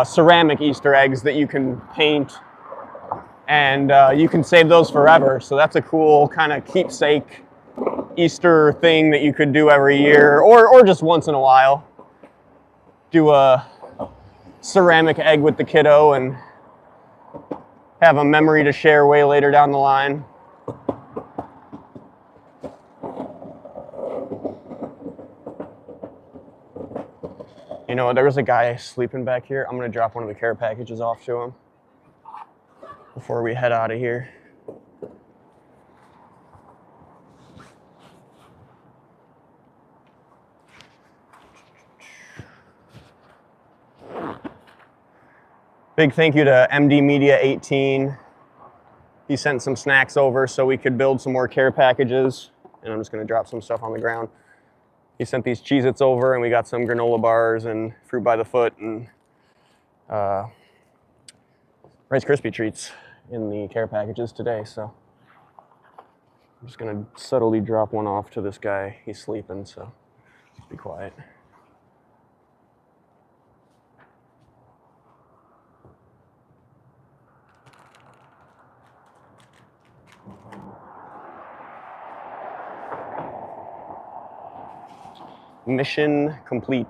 A: ceramic Easter eggs that you can paint, and you can save those forever. So that's a cool kind of keepsake Easter thing that you could do every year, or just once in a while. Do a ceramic egg with the kiddo and have a memory to share way later down the line. You know, there was a guy sleeping back here. I'm gonna drop one of the care packages off to him before we head out of here. Big thank you to MD Media 18. He sent some snacks over so we could build some more care packages. And I'm just gonna drop some stuff on the ground. He sent these Cheez-Its over, and we got some granola bars and fruit by the foot and Rice Krispie treats in the care packages today. So I'm just gonna subtly drop one off to this guy. He's sleeping, so be quiet. Mission complete.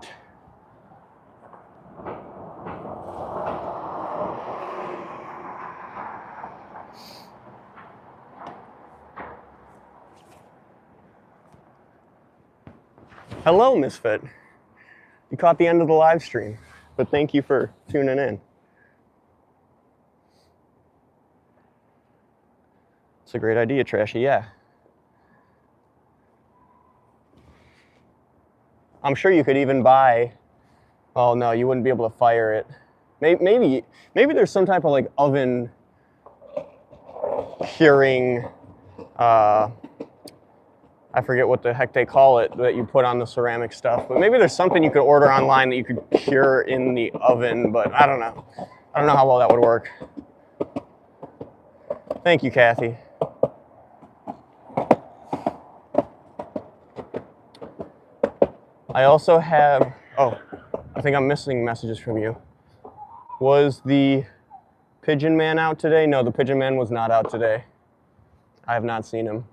A: Hello, Misfit. You caught the end of the live stream, but thank you for tuning in. It's a great idea, Trashy, yeah. I'm sure you could even buy, oh no, you wouldn't be able to fire it. Maybe there's some type of like oven curing, I forget what the heck they call it, that you put on the ceramic stuff, but maybe there's something you could order online that you could cure in the oven, but I don't know. I don't know how well that would work. Thank you, Kathy. I also have, oh, I think I'm missing messages from you. Was the Pigeon Man out today? No, the Pigeon Man was not out today. I have not seen him.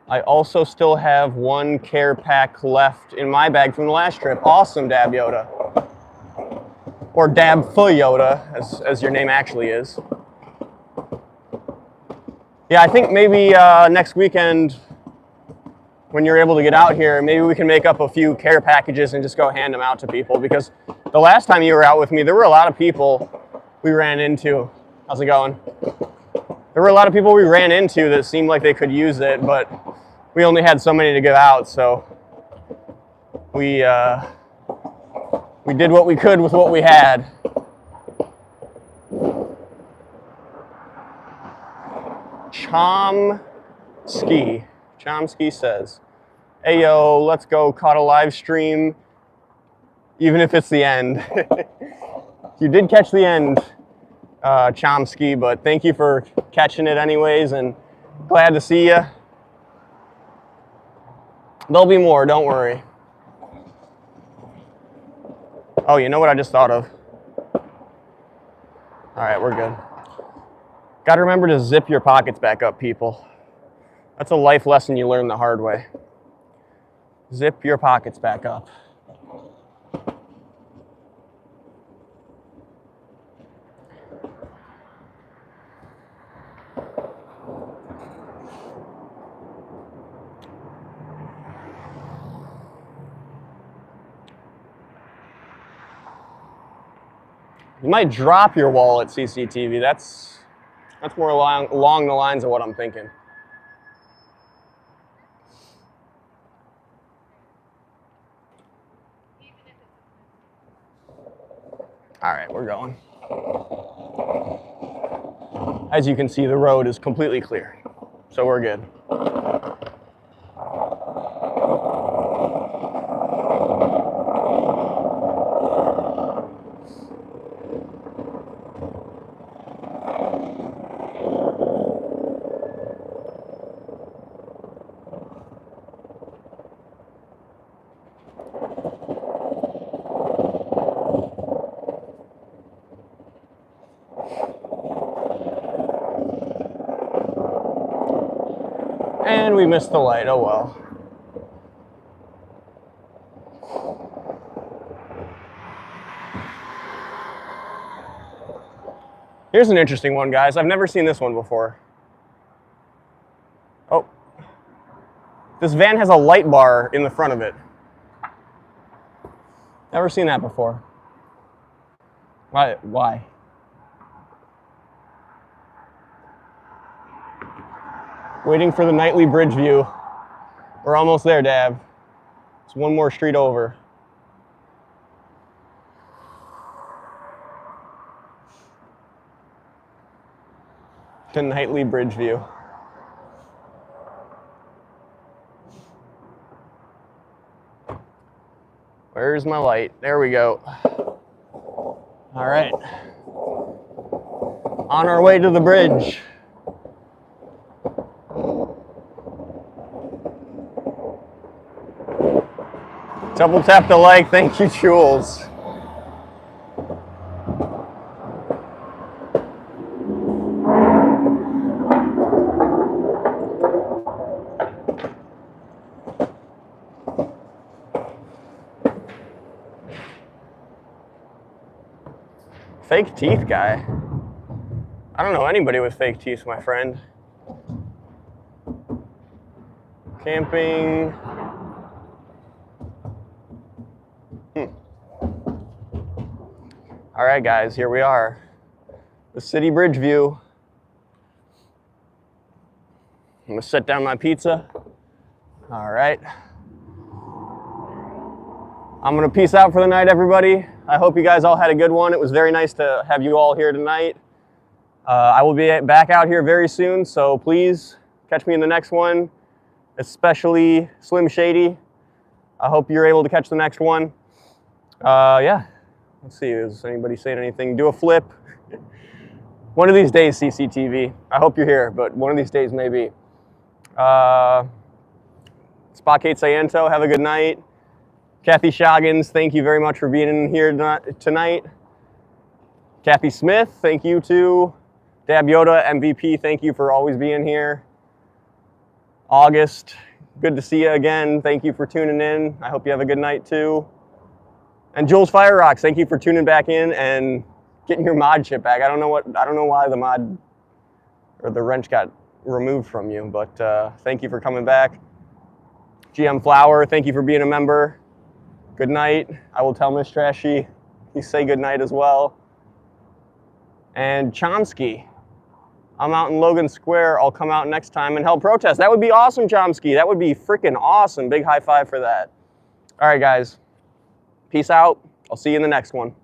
A: I also still have one care pack left in my bag from the last trip. Awesome, Dab Yoda. Or Dab Fu Yoda, as your name actually is. Yeah, I think maybe next weekend, when you're able to get out here, maybe we can make up a few care packages and just go hand them out to people. Because the last time you were out with me, there were a lot of people we ran into. How's it going? There were a lot of people we ran into that seemed like they could use it, but we only had so many to give out, so we did what we could with what we had. Chomsky says, hey yo, let's go, caught a live stream, even if it's the end. You did catch the end, Chomsky, but thank you for catching it anyways, and glad to see you. There'll be more, don't worry. Oh, you know what I just thought of? All right, we're good. Got to remember to zip your pockets back up, people. That's a life lesson you learn the hard way. Zip your pockets back up. You might drop your wallet, CCTV. That's more along the lines of what I'm thinking. All right, we're going. As you can see, the road is completely clear, so we're good. And we missed the light, oh well. Here's an interesting one, guys. I've never seen this one before. Oh. This van has a light bar in the front of it. Never seen that before. Why? Waiting for the nightly bridge view. We're almost there, Dab. It's one more street over. The nightly bridge view. Where's my light? There we go. All right. On our way to the bridge. Double tap the like, thank you, Jules. Fake teeth guy. I don't know anybody with fake teeth, my friend. Camping. All right, guys, here we are. The city bridge view. I'm gonna set down my pizza. All right. I'm gonna peace out for the night, everybody. I hope you guys all had a good one. It was very nice to have you all here tonight. I will be back out here very soon, so please catch me in the next one, especially Slim Shady. I hope you're able to catch the next one. Yeah. Let's see, is anybody saying anything? Do a flip. One of these days, CCTV. I hope you're here, but one of these days, maybe. Spot Kate Sayanto, have a good night. Kathy Shoggins, thank you very much for being in here tonight. Kathy Smith, thank you too. Dab Yoda, MVP, thank you for always being here. August, good to see you again. Thank you for tuning in. I hope you have a good night too. And Jules Fire Rocks, thank you for tuning back in and getting your mod chip back. I don't know why the mod or the wrench got removed from you, but thank you for coming back. GM Flower, thank you for being a member. Good night. I will tell Miss Trashy you say good night as well. And Chomsky, I'm out in Logan Square. I'll come out next time and help protest. That would be awesome, Chomsky. That would be freaking awesome. Big high five for that. All right, guys. Peace out. I'll see you in the next one.